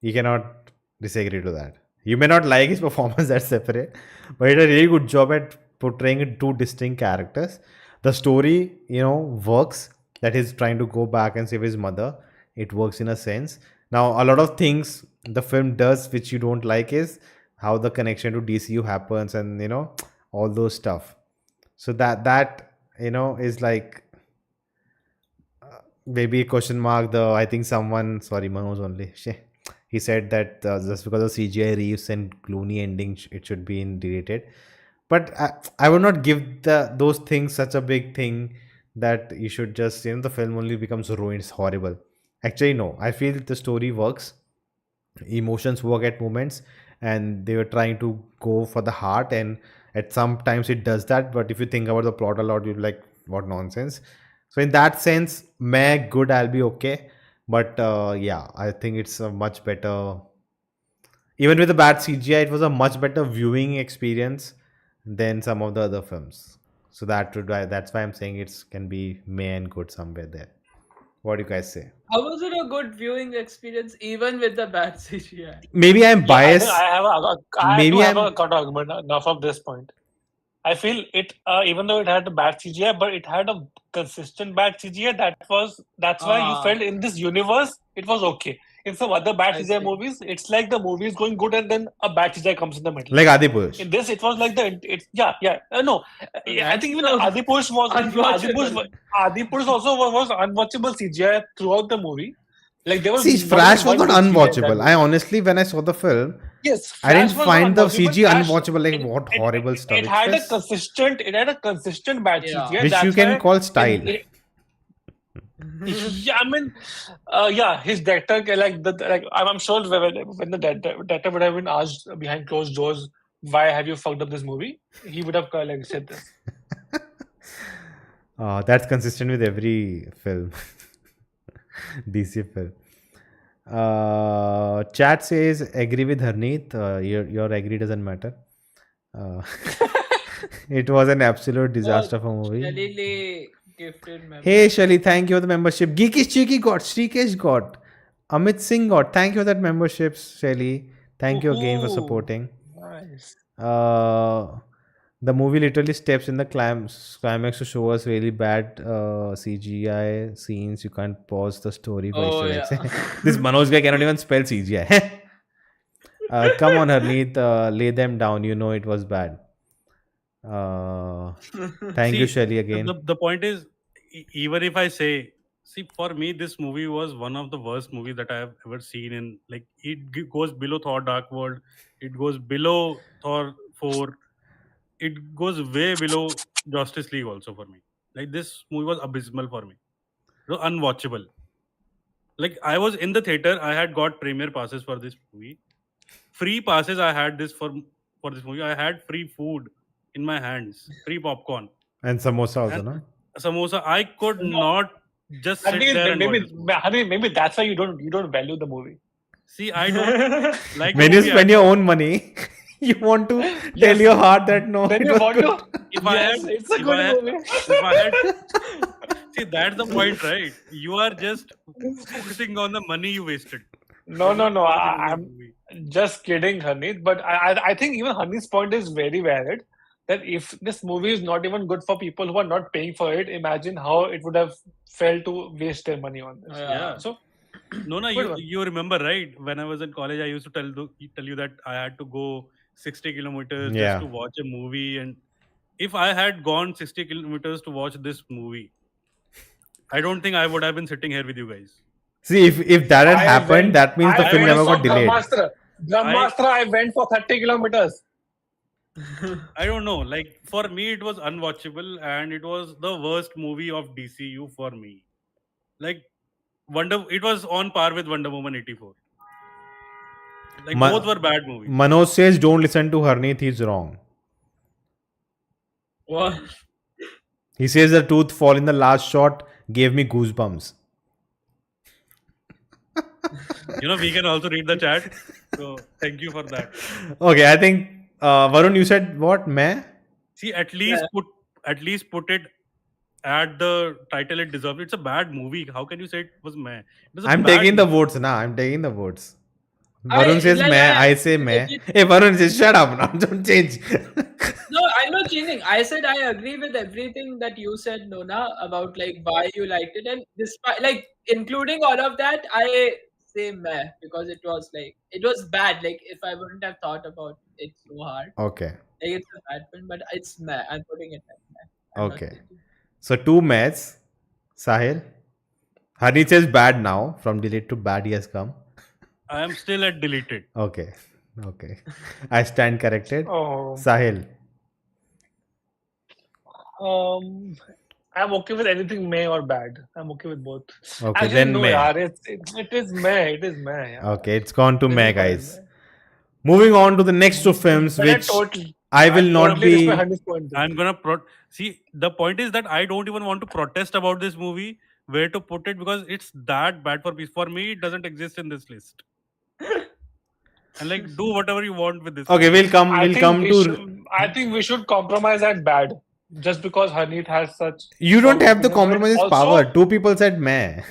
You cannot disagree to that. You may not like his performance, that's separate, but he did a really good job at portraying two distinct characters. The story, works. That he's trying to go back and save his mother. It works in a sense. Now, a lot of things the film does which you don't like is how the connection to DCU happens and all those stuff. So that is like maybe a question mark. I think someone, sorry, Manoj only. He said that just because of CGI Reeves and Clooney ending, it should be deleted. But I would not give those things such a big thing that you should just the film only becomes ruined. It's horrible. Actually, no. I feel the story works, emotions work at moments, and they were trying to go for the heart, and at some times it does that. But if you think about the plot a lot, you're like, what nonsense. So in that sense, meh, good, I'll be okay. But yeah, I think it's a much better. Even with the bad CGI, it was a much better viewing experience than some of the other films. So that's why I'm saying it can be meh and good somewhere there. What do you guys say? How was it a good viewing experience even with the bad CGI? Maybe I'm Yeah, biased. I Maybe do have I'm- a counter argument enough of this point. I feel it, even though it had a bad CGI, but it had a consistent bad CGI. That's why you felt in this universe it was okay. In some other bad I CGI see. movies, it's like the movie is going good and then a bad CGI comes in the middle. Like Adipurush. In this, it was like no. I think even so Adipurush unwatchable. Adipurush also was unwatchable CGI throughout the movie. Like there was See, not Flash even was one not good CGI in that unwatchable. I movie. honestly, when I saw the film, Yes, I didn't Flash was find not the unwatchable. CG Flash, unwatchable. Like, what horrible stuff. it It had a was, consistent, bad Yeah. CGI. which you That's can why call style. yeah, I mean, yeah, his director, I'm sure when the director would have been asked behind closed doors, why have you fucked up this movie? He would have like said this. That's consistent with every film. DC film. Chat says agree with Harneet. Your agree doesn't matter. Uh, it was an absolute disaster of a movie. Shelly gifted membership. Hey Shelly, thank you for the membership. Geek is cheeky got, Shrikesh got, Amit Singh got. Thank you for that membership, Shelly. Thank you again for Ooh, supporting. nice. The movie literally steps in the climax to show us really bad CGI scenes. You can't pause the story for Oh, Easter eggs. yeah. This Manoj guy cannot even spell CGI. Come on, Harneet, lay them down. You know it was bad. Thank you, See, Shelly, again. the point is, even if I say, see, for me, this movie was one of the worst movies that I have ever seen. In like, it goes below Thor: Dark World, it goes below Thor 4, it goes way below Justice League also for me. Like, this movie was abysmal for me. It was unwatchable. Like, I was in the theater, I had got premiere passes for this movie. Free passes I had this for this movie. I had free food in my hands, free popcorn And samosa also, and no? samosa. I could No. not just sit Harneet, there and watch this movie. maybe that's why you don't value the movie. See, I don't like the When you movie. spend your own money, you want to tell Yes. your heart that no, When it you was want good. to, If I yes, had, it's a if good I had, movie. if I had, see, that's the point, right? You are just focusing on the money you wasted. No, You're no, not no. focusing on the I'm movie. just kidding, Harneet. But I think even Harneet's point is very valid. That if this movie is not even good for people who are not paying for it, imagine how it would have felt to waste their money on this. Yeah. So No, good one. you remember, right? When I was in college, I used to tell you that I had to go 60 kilometers just Yeah. to watch a movie. And if I had gone 60 kilometers to watch this movie, I don't think I would have been sitting here with you guys. See, if that had happened, that means the I film went never for got delayed. Brahmastra. Brahmastra, I went for 30 kilometers. I don't know. Like, for me, it was unwatchable and it was the worst movie of DCU for me. Like, it was on par with Wonder Woman 84. Like, Ma- both were bad movies. Manoj says don't listen to Harneet, he's wrong. What? He says the tooth fall in the last shot gave me goosebumps. We can also read the chat. So, thank you for that. Okay, I think Varun, you said what? Meh? See, at least put it at the title it deserves. It's a bad movie. How can you say it was meh? It was a I'm bad taking the movie. votes now. I'm taking the votes. Varun says like, meh. I- I say meh. legit- Hey, Varun says shut up now. Don't change. No, I'm not changing. I said I agree with everything that you said, Nona, about like why you liked it, and despite like including all of that, I say meh because it was bad. Like if I wouldn't have thought about it so hard, Okay. like it's a bad film, but it's meh. I'm putting it at meh. I'm not Okay. changing. So 2 mehs. Sahil. Harneet says bad now. From delete to bad he has come. I am still at deleted. Okay. Okay. I stand corrected. Oh, Sahil. I'm okay with anything meh or bad. I'm okay with both. Okay, Actually, then no, meh. yaar, it is meh. It is meh. Yeah. Okay, it's gone to This meh, is fine, guys. meh. Moving on to the next two films, But which I will not totally be. respect Harneet's point. I'm gonna see. The point is that I don't even want to protest about this movie. Where to put it because it's that bad for me. For me, it doesn't exist in this list. And like, do whatever you want with this. Okay, we'll come. I We'll think come we to. should, I think we should compromise at bad, just because Harneet has such. You don't have the strong opinions. compromise Also, power. 2 people said meh.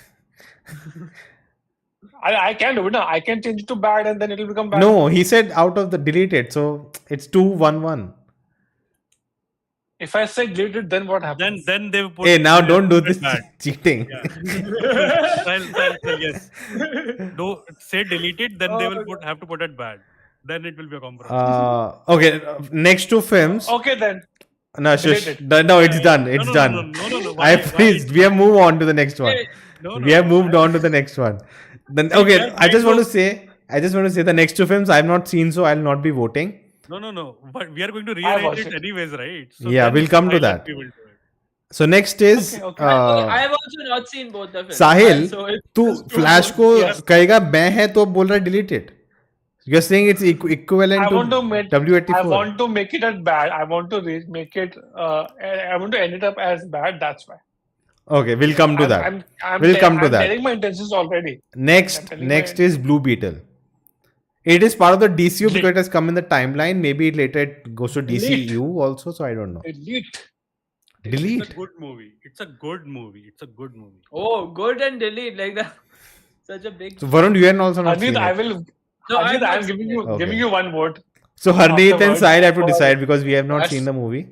I can do it. No, I can change it to bad, and then it'll become bad. No, he said out of the deleted, so it's 2-1-1. If I say deleted, then what happens? Then they will put. Hey, now don't do put it this bad. cheating. Yeah. I'll yes. Do say deleted, then they will have to put it bad. Then it will be a compromise. Okay, next two films. Okay then. No, shush. Deleted. No, it's done. It's No. done. No. I freezed. We have moved on to the next one. Wait, No. We have moved on to the next one. Then See, we okay, are I just going want to say the next two films I've not seen, so I'll not be voting. No. But we are going to I rewrite watched it it. anyways, right? So Yeah, then we'll come to why not that. we will do it? So next is Okay. I have also not seen both the films. Sahil. So it's तू just two flash votes. को Yes. कहेगा मैं है तो बोल रहा delete it. You're saying it's equivalent I to want to make W84. I want to make it as bad. I want to make it. I want to end it up as bad. That's why. Okay, we'll come to that. We'll come to I'm that. telling my intentions already. I'm Next telling is Blue Beetle. It is part of the DCU Delete. because it has come in the timeline. Maybe later it goes to Delete. DCEU also, so I don't know. Delete. Delete. It's a good movie. It's a good movie. Oh, good and delete like that. Such a big. So Varun, you are also not Harneet, seen I it. will. No, I have Harneet, not I'm seen giving it. you Okay. one vote. So Harneet and Afterwards, Sahil have to for- decide because we have not That's- seen the movie.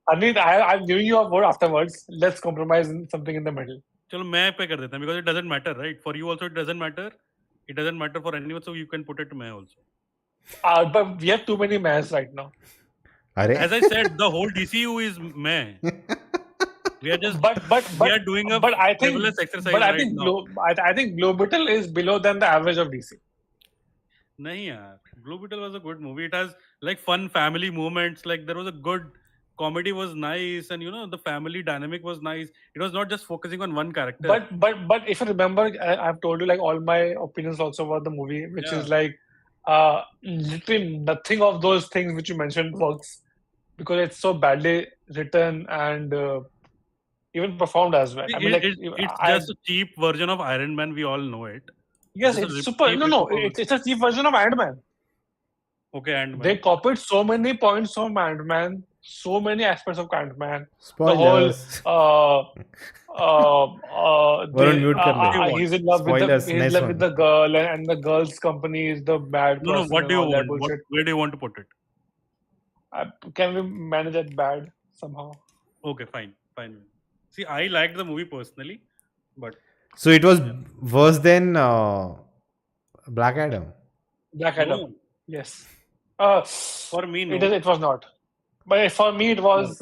Harneet, I'm giving you a vote afterwards. Let's compromise in something in the middle. चलो मैं पे कर देता हूँ because it doesn't matter, right? For you also it doesn't matter. It doesn't matter for anyone, so you can put it to मैं also. But we have too many mass right now. Are? As I said, the whole DCU is मैं. We are just But we are doing a but I think frivolous exercise but I right think now. I think Blue Beetle is below than the average of DC. नहीं यार, Blue Beetle was a good movie. It has like fun family moments. Like there was a good comedy was nice, and the family dynamic was nice. It was not just focusing on one character. But if you remember, I've told you like all my opinions also about the movie, which Yeah. is like literally nothing of those things which you mentioned works because it's so badly written and even performed as well. See, I mean, like it's just a cheap version of Iron Man. We all know it. yes, just a it's super. cheap No, rip-off. it's a cheap version of Iron Man. Okay, and They copied so many points from Ant Man, so many aspects of Ant Man. The whole Spoilers. they, mute kar le. he's in love Spoilers, with the nice love one. with the girl and the girl's company is the bad no. person. What do you and all that want? bullshit. Where do you want to put it? Can we manage it bad somehow? Okay, fine. See, I liked the movie personally, but So it was worse than Black Adam. Black Adam. no, Yes. for me, no. It was not. But for me, it was.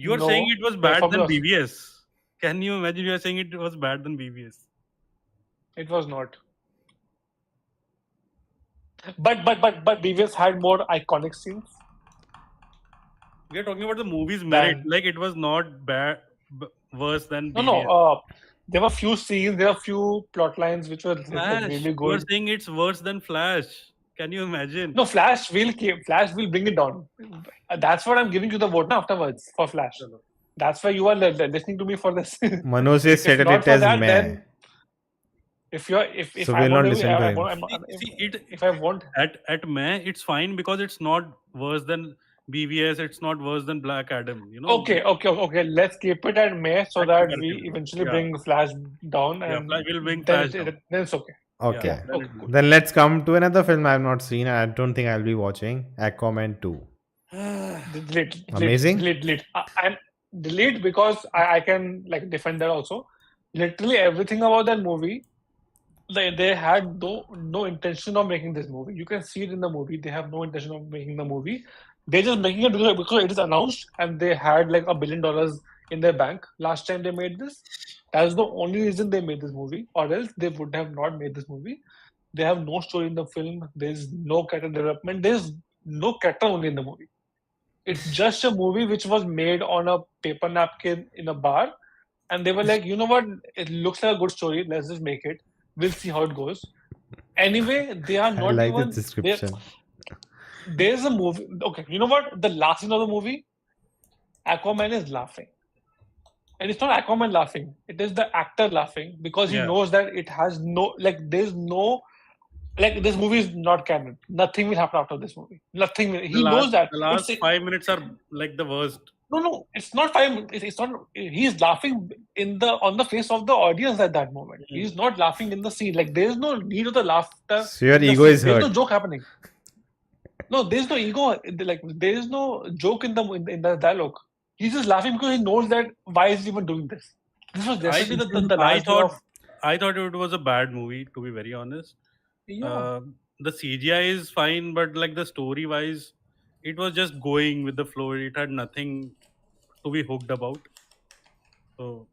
You are no, saying it was but bad for me than was- BvS. Can you imagine? You are saying it was bad than BvS. It was not. But BvS had more iconic scenes. We are talking about the movie's merit. Like it was not bad, worse than BvS. No. There were few scenes. There were few plot lines which were Flash. really You are good. saying it's worse than Flash. Can you imagine? No, Flash will bring it down. That's what I'm giving you the vote now afterwards for Flash. Chalo. That's why you are listening to me for this. Manoj has settled not it for as that, meh. then if So I we'll want not to, listen to See, if I want, at May, it's fine because it's not worse than BvS. It's not worse than Black Adam. okay. Let's keep it at May so that we Okay. eventually Yeah. bring Flash down, Yeah, and Flash will bring then Flash down. then it's okay. Okay. Yeah, then it's good. Then let's come to another film I have not seen. I don't think I'll be watching. Aquaman 2. Delete. Amazing. Delete. And delete because I can like defend that also. Literally everything about that movie, they had no intention of making this movie. You can see it in the movie. They have no intention of making the movie. They're just making it because it is announced and they had like $1 billion in their bank last time they made this. That's the only reason they made this movie, or else they would have not made this movie. They have no story in the film. There's no character development. There's no character only in the movie. It's just a movie which was made on a paper napkin in a bar, and they were like, you know what? It looks like a good story. Let's just make it. We'll see how it goes. Anyway, they are I not like even. this description. There's a movie. Okay, you know what? The last scene of the movie, Aquaman is laughing. And it's not Aquaman laughing. It is the actor laughing because he Yeah. knows that it has no, there's no, this movie is not canon. Nothing will happen after this movie. Nothing will. He knows that. The last It's- 5 minutes are like the worst. No, it's not 5 minutes. It's not. He's laughing on the face of the audience at that moment. Mhm. He's not laughing in the scene. Like there is no need of the laughter. So your in the ego scene. is There's hurt. no joke happening. No, there's no ego. Like there is no joke in the dialogue. He's just laughing because he knows that why is he even doing this. This was definitely the last day of. I thought it was a bad movie, to be very honest. Yeah. The CGI is fine, but like the story wise, it was just going with the flow. It had nothing to be hooked about. So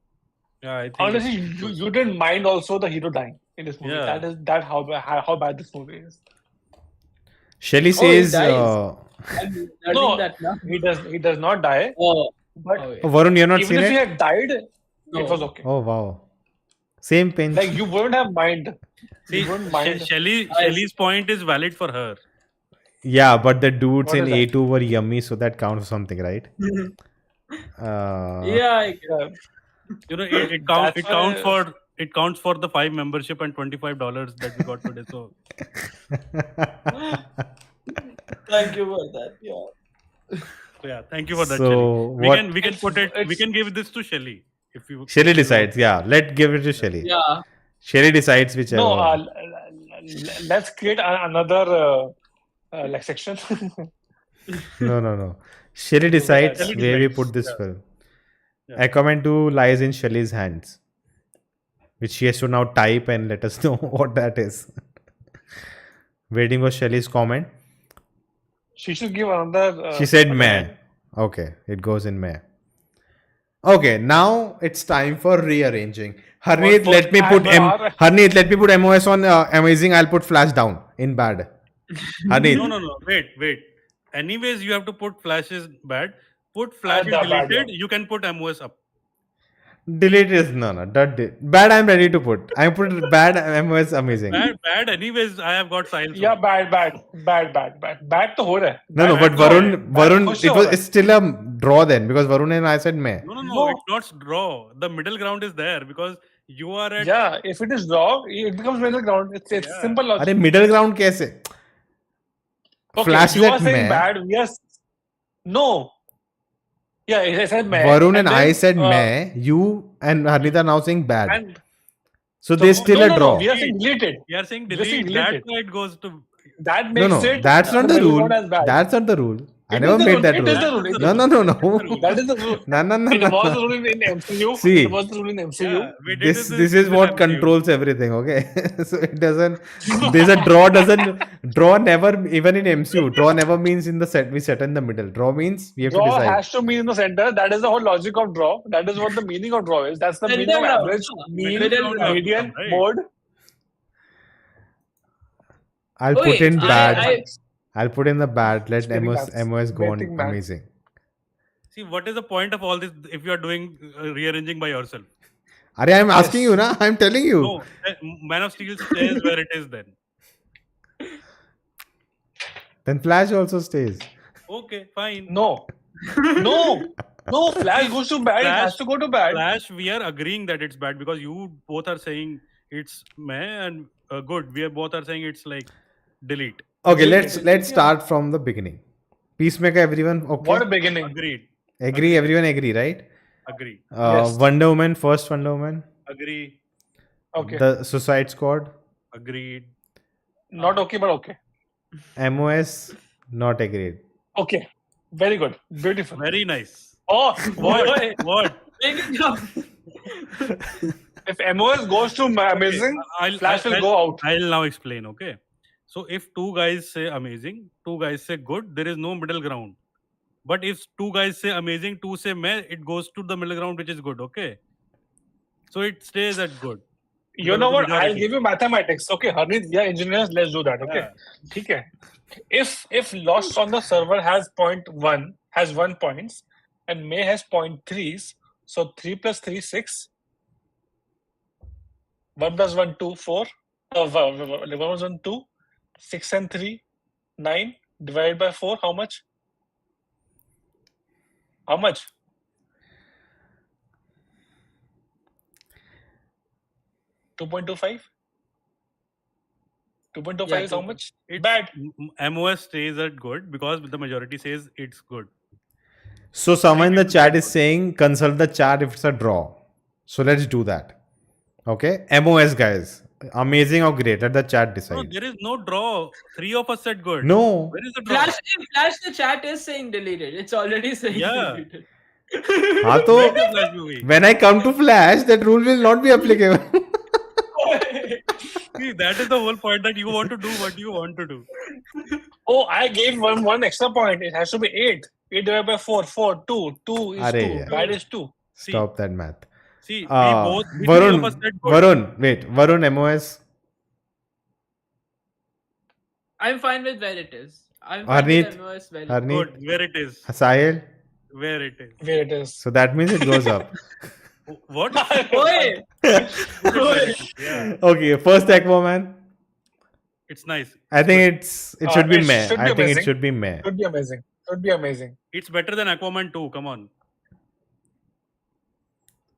Yeah, I think Honestly, you didn't mind also the hero dying in this movie. Yeah. That how bad this movie is. Shelly Oh, he says, dies. I'm learning No, that now. he does not die. Oh, But oh, yeah. oh, Varun, you're not even seen if he it? had died, it No. was okay. Oh, wow. Same pinch. Like you wouldn't have mind. see, You wouldn't mind. Shelley's point is valid for her. Yeah, but the dudes What in is that? A2 were yummy, so that counts for something, right? Yeah, Yeah. You know, it counts. That's why- It counts for the 5 membership and $25 that we got today. So thank you for that. Yeah. yeah, thank you for that, So, Shelly. what- We can put it. We It's- can give this to Shelly if you. Shelly decides. Yeah, let's give it to Shelly. Yeah. Shelly decides whichever. No, let's create another like section. No. Shelly decides Shelly where we decides, put this yeah. film. Yeah. Aquaman 2 lies in Shelly's hands, which she has to now type and let us know what that is. Waiting for Shelly's comment. She should give another. She said another meh. line. Okay, it goes in meh. Okay, now it's time for rearranging. Harneet, For let me put MR. Harneet, let me put MOS on amazing. I'll put Flash down in bad. Harneet, No. Wait. Anyways, you have to put Flash is bad. Put Flash is the bad deleted. one. You can put MOS up. delete is no. Bad. I'm ready to put. I put bad. MOS amazing. Bad. Anyways, I have got files. Yeah, bad. Bad to ho raha hai. No, Bad but to ho raha hai. Varun, खुश it हो was रहा है. it's still a draw then because Varun and I said meh. No. No. It's not draw. The middle ground is there because you are at. Yeah, if it is raw, it becomes middle ground. It's Yeah. simple logic. अरे middle ground कैसे? Okay, Flash you are let saying meh. bad. Yes. No. Yeah, I said meh. Varun and I then, said meh. You and Harneet are now saying bad. And So there's still a draw. No, we are saying deleted. We are saying We are saying delete. That's deleted. why it goes to. That No, makes no, it. that's not the middle rule. ground as bad. That's not the rule. I It never is the made rule. that It rule. is the rule. It No. That is the rule. No. It was the rule in MCU. See. It was the rule in MCU. Yeah, we did This is what MCU. controls everything. Okay, so it doesn't. There's a draw. Draw never even in MCU. Draw never means in the set. We set in the middle. Draw means we have to Draw decide. has to mean in the center. That is the whole logic of draw. That is what the meaning of draw is. That's the Middle meaning of ground. average, mean, Middle ground. median, Right. mode. I'll put in bad. I I'll put in the bad. Let Spinning MOS maths. go on Betting maths. amazing. See, what is the point of all this if you are doing rearranging by yourself? Are I'm asking you, na? I'm telling you. No, Man of Steel stays where it is then. Then Flash also stays. Okay, fine. No. Flash goes to bad. It Flash- has to go to bad. Flash, we are agreeing that it's bad because you both are saying it's meh and good. We are both are saying it's like delete. Okay, let's start from the beginning. Peacemaker, everyone okay? What a beginning. Agreed. Agree, everyone agree, right? Agree. Yes. Wonder Woman, first Wonder Woman. Agree. Okay. The Suicide Squad. Agreed. Not okay, but okay. MOS, not agreed. Okay. Very good. Beautiful. Very nice. Oh, What? What? if MOS goes to amazing, Flash will go out. I'll now explain, okay? So if two guys say amazing, two guys say good, there is no middle ground. But if two guys say amazing, two say meh, it goes to the middle ground, which is good, okay? So it stays at good. You know what? I'll Majority. give you mathematics. Okay, Harneet, we are engineers. Let's do that. Okay. Yeah. Okay. If lost on the server has 0.1 has 1 points and May has 0.3s, so 3 plus 3 6. 1 plus 1 2 4. 1 plus 1 2. 6 and 3 9 divided by 4. How much? How much? 2.25. 2.25 Yeah, is how much? It's- Bad. MOS stays at good because the majority says it's good. So someone in the chat is saying consult the chat if it's a draw. So let's do that. Okay, MOS guys, amazing or great? Let the chat No, decide. there is no draw. Three of us said good. No. Where is the draw? Flash, the chat is saying deleted. It's already saying Yeah. deleted. हाँ तो Where is Flash movie? when I come to Flash, that rule will not be applicable. See, that is the whole point that you want to do what you want to do. Oh, I gave one extra point. It has to be 8. 8 divided by 4. 4. 2. 2 is Arey 2. yaar. Bad is 2. See, Stop that math. See, we three of us said good. Varun, MOS. I'm fine with where it is. I'm fine Harneet, with MOS where it is. Harneet, Good, where it is. Sahil. Where it is. Where it is. So that means it goes up. What? Oi! Yeah, Okay, first Aquaman. it's nice. I think it should be it meh. should be I think it amazing. should be meh. Could be amazing. Could be amazing. It's better than Aquaman 2. Come on.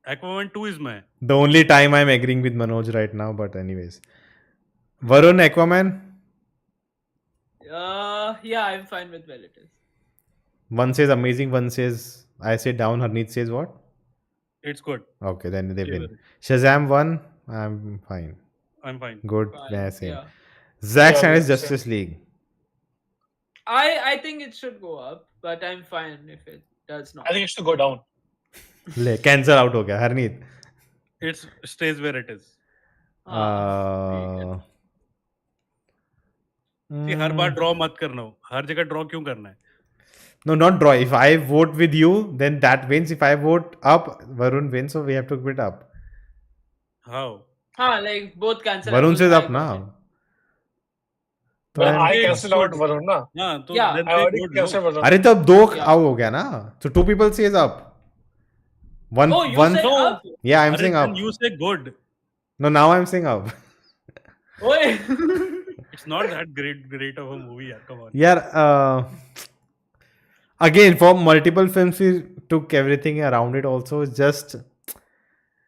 Aquaman 2 is meh. The only time I'm agreeing with Manoj right now, but anyways. Varun, Aquaman. Yeah, I'm fine with where it is. One says amazing, one says I say down. Harneet says what? It's good. Okay, then they win. Sure. Shazam 1, I'm fine. I'm fine. Good, Fine, yeah, same. yeah. Zack Yeah, Snyder's same. Justice League. I think it should go up, but I'm fine if it does not. I think it should go down. ले cancel out हो गया Harneet. It stays where it is. See, her bar draw मत करना हो. हर जगह draw क्यों करना है? No, not draw. If I vote with you, then that wins. If I vote up, Varun wins, so we have to quit up. How? Like both cancel. Varun out says with up my now. vote. तो But then- I it's cancel out good. Varun, na. हाँ, तो Yeah, then I say already good, cancelled no? Varun. अरे तो दो Yeah. out हो गया ना. So two people says up. One. Oh, you one. said up? Yeah, I'm अरे saying then up. you say good. No, now I'm saying up. Oi! It's not that great of a movie. Yeah, come on. Yeah. Again, for multiple films, we took everything around it. Also, it's just.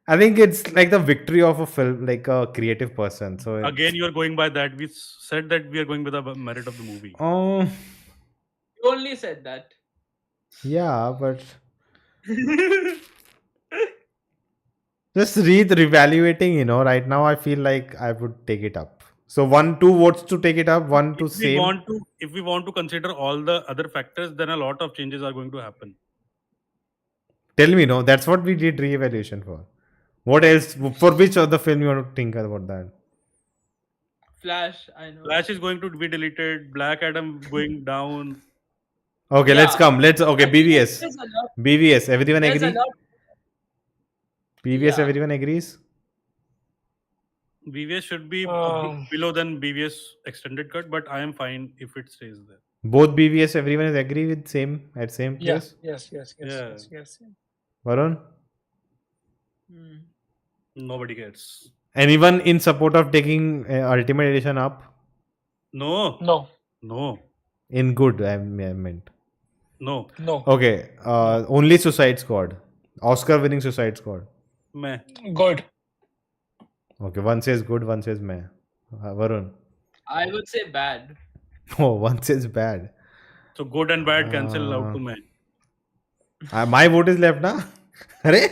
I think it's like the victory of a film, like a creative person. So it's- Again, you are going by that. We said that we are going with the merit of the movie. You only said that. Yeah, but just reevaluating, right now I feel like I would take it up. So 2 votes to take it up, 1 to same. If we want to consider all the other factors, then a lot of changes are going to happen. Tell me, no, that's what we did reevaluation for. What else? For which other film you want to think about that? Flash, I know. Flash is going to be deleted. Black Adam going down. Okay, let's Yeah. come. Okay, BvS. There's a lot. BvS. Everyone There's a agree? lot. BvS, Yeah. everyone agrees? BvS should be a bit below than BvS extended cut, but I am fine if it stays there. Both BvS, everyone is agree with same place? Yes. Yeah. Varun? Hmm. Nobody cares. Anyone in support of taking Ultimate Edition up? No. No. In good, I meant. No. Okay, only Suicide Squad. Oscar winning Suicide Squad. Meh. Good. Okay, one says good, one says meh. Varun. I would say bad. Oh, one says bad. So good and bad cancel out to meh. My vote is left, na? Arey?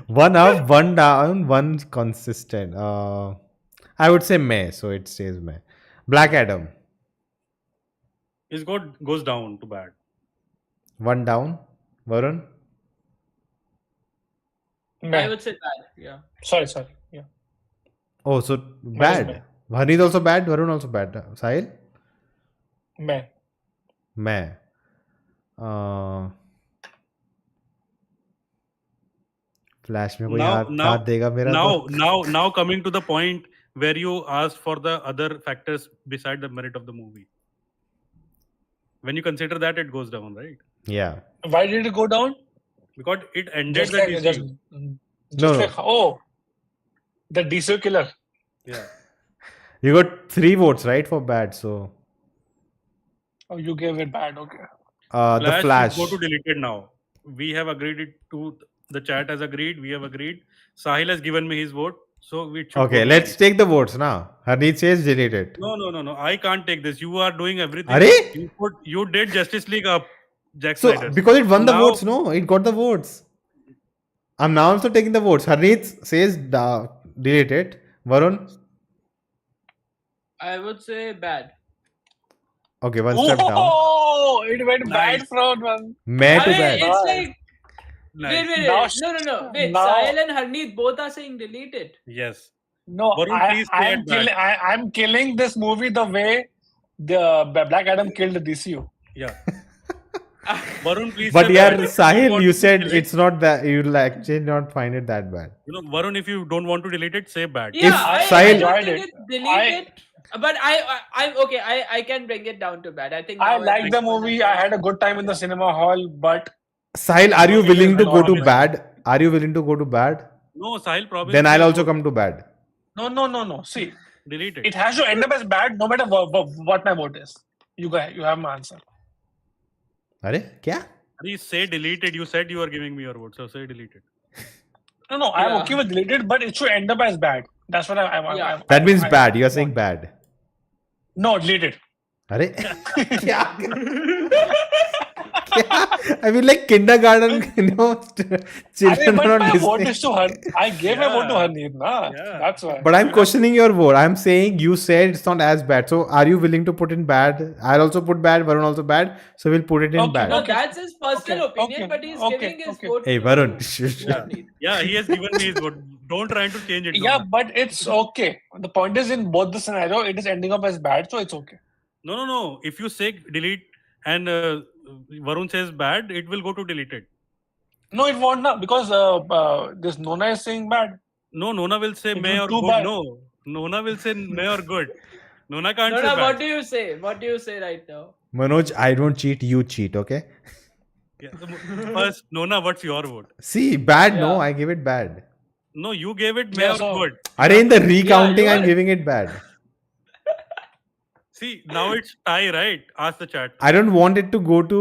One up, one down, one consistent. I would say meh, so it stays meh. Black Adam. His god goes down to bad. One down. Varun? I would say bad. Yeah. Sorry. Yeah. Oh, so bad. Harneet also bad, Varun also bad. Sahil? Meh. Flash में कोई हाथ देगा मेरा तो Now coming to the point where you asked for the other factors beside the merit of the movie. When you consider that, it goes down, right? Yeah. Why did it go down? Because it ended Just the like, DCU. just No. like, the DCEU killer. Yeah. You got 3 votes, right, for bad, so... Oh, you gave it bad. Okay. The Flash. Go to deleted now. We have agreed it to... The chat has agreed. We have agreed. Sahil has given me his vote. So we should Okay, go to let's delete. take the votes now. Harneet says delete it. No. I can't take this. You are doing everything. Arey? You did Justice League up, Zack So, Snyder. because it won the Now- votes, no? It got the votes. I'm now also taking the votes. Harneet says delete it. Varun? I would say bad. Okay, one step down. Oh, it went Nice. bad from one. Meh to I mean, bad. it's like Nice. wait. Now- No. Wait, now- Sahil and Harneet both are saying delete it. Yes. No, Varun, please stay at back. I'm killing this movie the way the Black Adam killed the DCU. Yeah. Varun, please. But say yeah, bad. If you don't Sahil, want you to said delete- it's not that you'll actually not find it that bad. Varun, if you don't want to delete it, say bad. Yeah, If I Sahil- don't enjoyed think it. it's deleted. But I'm okay. I can bring it down to bad. I think I now liked the everyone movie. has I had a good time in the cinema hall, but Sahil, are you it willing is to go not to amazing. bad? Are you willing to go to bad? No, Sahil promise. Then me I'll you also won't come to bad. no. See, delete it. it has to end up as bad, no matter what my vote is. You have my answer. Are? Kya? Please say deleted. You said you are giving me your vote, so say deleted. No. I'm Yeah. okay with deleted, but it should end up as bad. That's what Yeah. That means bad. You are want. saying bad. No, deleted. Are? Kya? I mean, like kindergarten, children But are not my vote listening. is to her. I gave my vote to Yeah. Harneet, na. Yeah. That's why. But I'm questioning your vote. I'm saying you said it's not as bad. So are you willing to put in bad? I'll also put bad. Varun also bad. So we'll put it in Okay, bad. No, okay. that's his personal Okay, opinion, okay, but he's okay, giving his okay. vote. Hey, to Varun. Harneet. Yeah, he has given me his vote. Don't try to change it. Yeah, Nolan. but it's okay. The point is, in both the scenario, it is ending up as bad, so it's okay. No. If you say delete and Varun says bad, it will go to deleted. No, it won't now because this Nona is saying bad. No, Nona will say It may was or too good. bad. No, Nona will say may or good. Nona can't No, say no, bad. what do you say? What do you say right now? Manoj, I don't cheat. You cheat, okay? Yeah. First, Nona, what's your vote? See, bad, no. Yeah. I give it bad. No, you gave it may Yeah, or so- good. Are in the recounting, you I'm are- giving it bad. See, now it's tie, right? Ask the chat. I don't want it to go to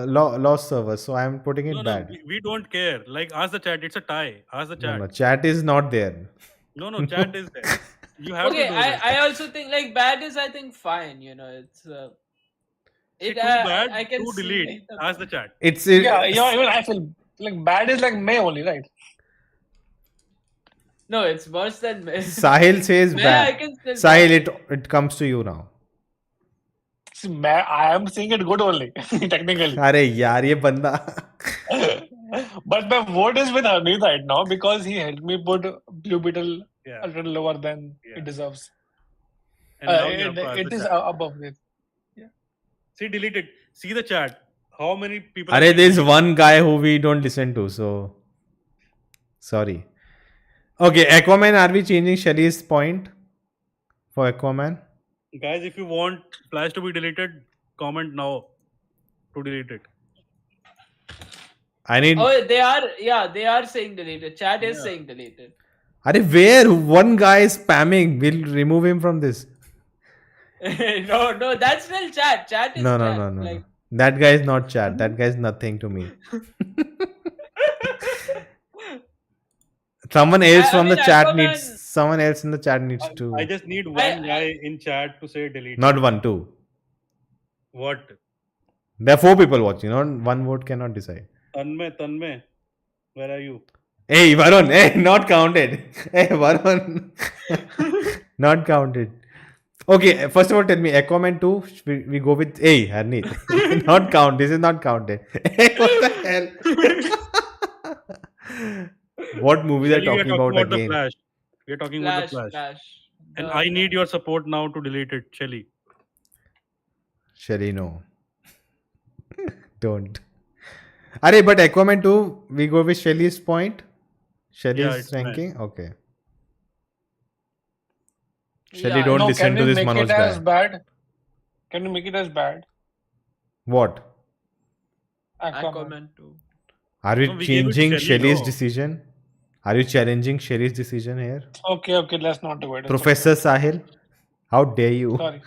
lost server, so I'm putting it No, bad. we don't care. Like, ask the chat. It's a tie. Ask the chat. No, chat is not there. No, chat is there. You have Okay, to do this. I also think like bad is I think fine. It's See, it too bad, I can to see delete. Ask the chat. It's Yeah, even I feel like bad is like May only, right? No, it's worse than me. Sahil says May I bad. can still Sahil, it comes to you now. See, I am seeing it good only, technically. अरे यार ये बंदा But my vote is with Harneet right now because he helped me put Blue Beetle Yeah. a little lower than Yeah. it deserves. And now you have to ask It the is chat. above it. See, delete it. See the chat. How many people? अरे there's one guy who we don't listen to, so sorry. Okay, Aquaman, are we changing Shelly's point for Aquaman? Guys, if you want Flash to be deleted, comment now to delete it. I need. Oh, they are saying deleted. Chat is Yeah. saying deleted. Are where one guy is spamming? We'll remove him from this. No, that's still chat. Chat is No. chat. Like, That guy is not chat. That guy is nothing to me. Someone else I from the mean, chat Aquaman- needs. Someone else in the chat needs to. I just need one guy in chat to say delete. Not one, two. What? There are 4 people watching. Not one vote cannot decide. Tanmay, where are you? Hey, Varun. Hey, not counted. Hey, Varun. Not counted. Okay, first of all, tell me, Aquaman 2, we go with. Hey, Harneet. Not count. This is not counted. Hey, what the hell? What movies are Shelly, we talking about the again? Flash. We are talking about the Flash, Flash. Flash. And The- I need your support now to delete it, Shelly. Shelly, no. Don't. Are, but Aquaman 2, we go with Shelly's point? Shelly's it's fine. ranking? Okay. Shelly, Yeah, don't No, listen can to we this make Manoj it as guy. bad? Can we make it as bad? What? Aquaman. Aquaman 2. Are we No, we gave it to changing Shelly, Shelly's no. decision? Are you challenging Shelly's decision here? Okay, let's not do it. It's Professor Sahil? How dare you? okay.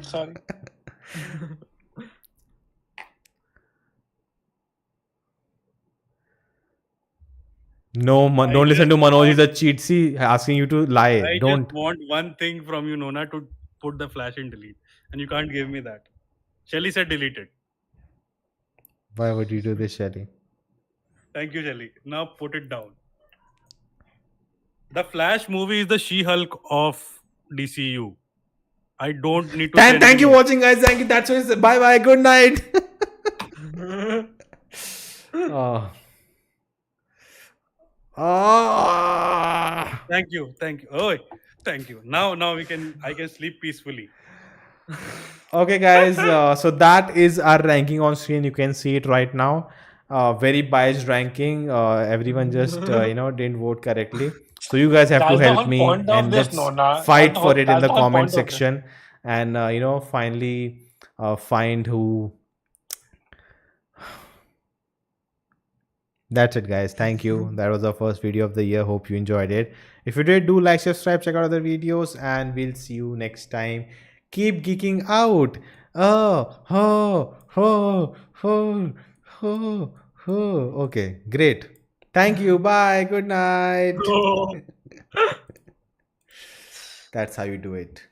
Sorry. No, I don't listen to just Manoj. He's want- a cheat. See, asking you to lie. I Don't. just want one thing from you, Nona, to put the Flash in delete. And you can't give me that. Shelly said delete it. Why would you do this, Shelly? Thank you, Shelly. Now put it down. The Flash movie is the She-Hulk of DCU. I don't need to. say Thank you anything for watching, guys. Thank you. That's what it's. Bye bye. Good night. Oh. Oh. Thank you. Oh, thank you. Now I can sleep peacefully. Okay, guys. So that is our ranking on screen. You can see it right now. Very biased ranking. Everyone just didn't vote correctly. So you guys have to That's the help whole me point of and this, let's Nona. fight for it in That's the the whole comment point of this. section, and finally find who. That's it, guys. Thank you. That was our first video of the year. Hope you enjoyed it. If you did, do like, subscribe, check out other videos, and we'll see you next time. Keep geeking out. Oh, oh, oh, oh, oh, oh. Okay, great. Thank you. Bye. Good night. Oh. That's how you do it.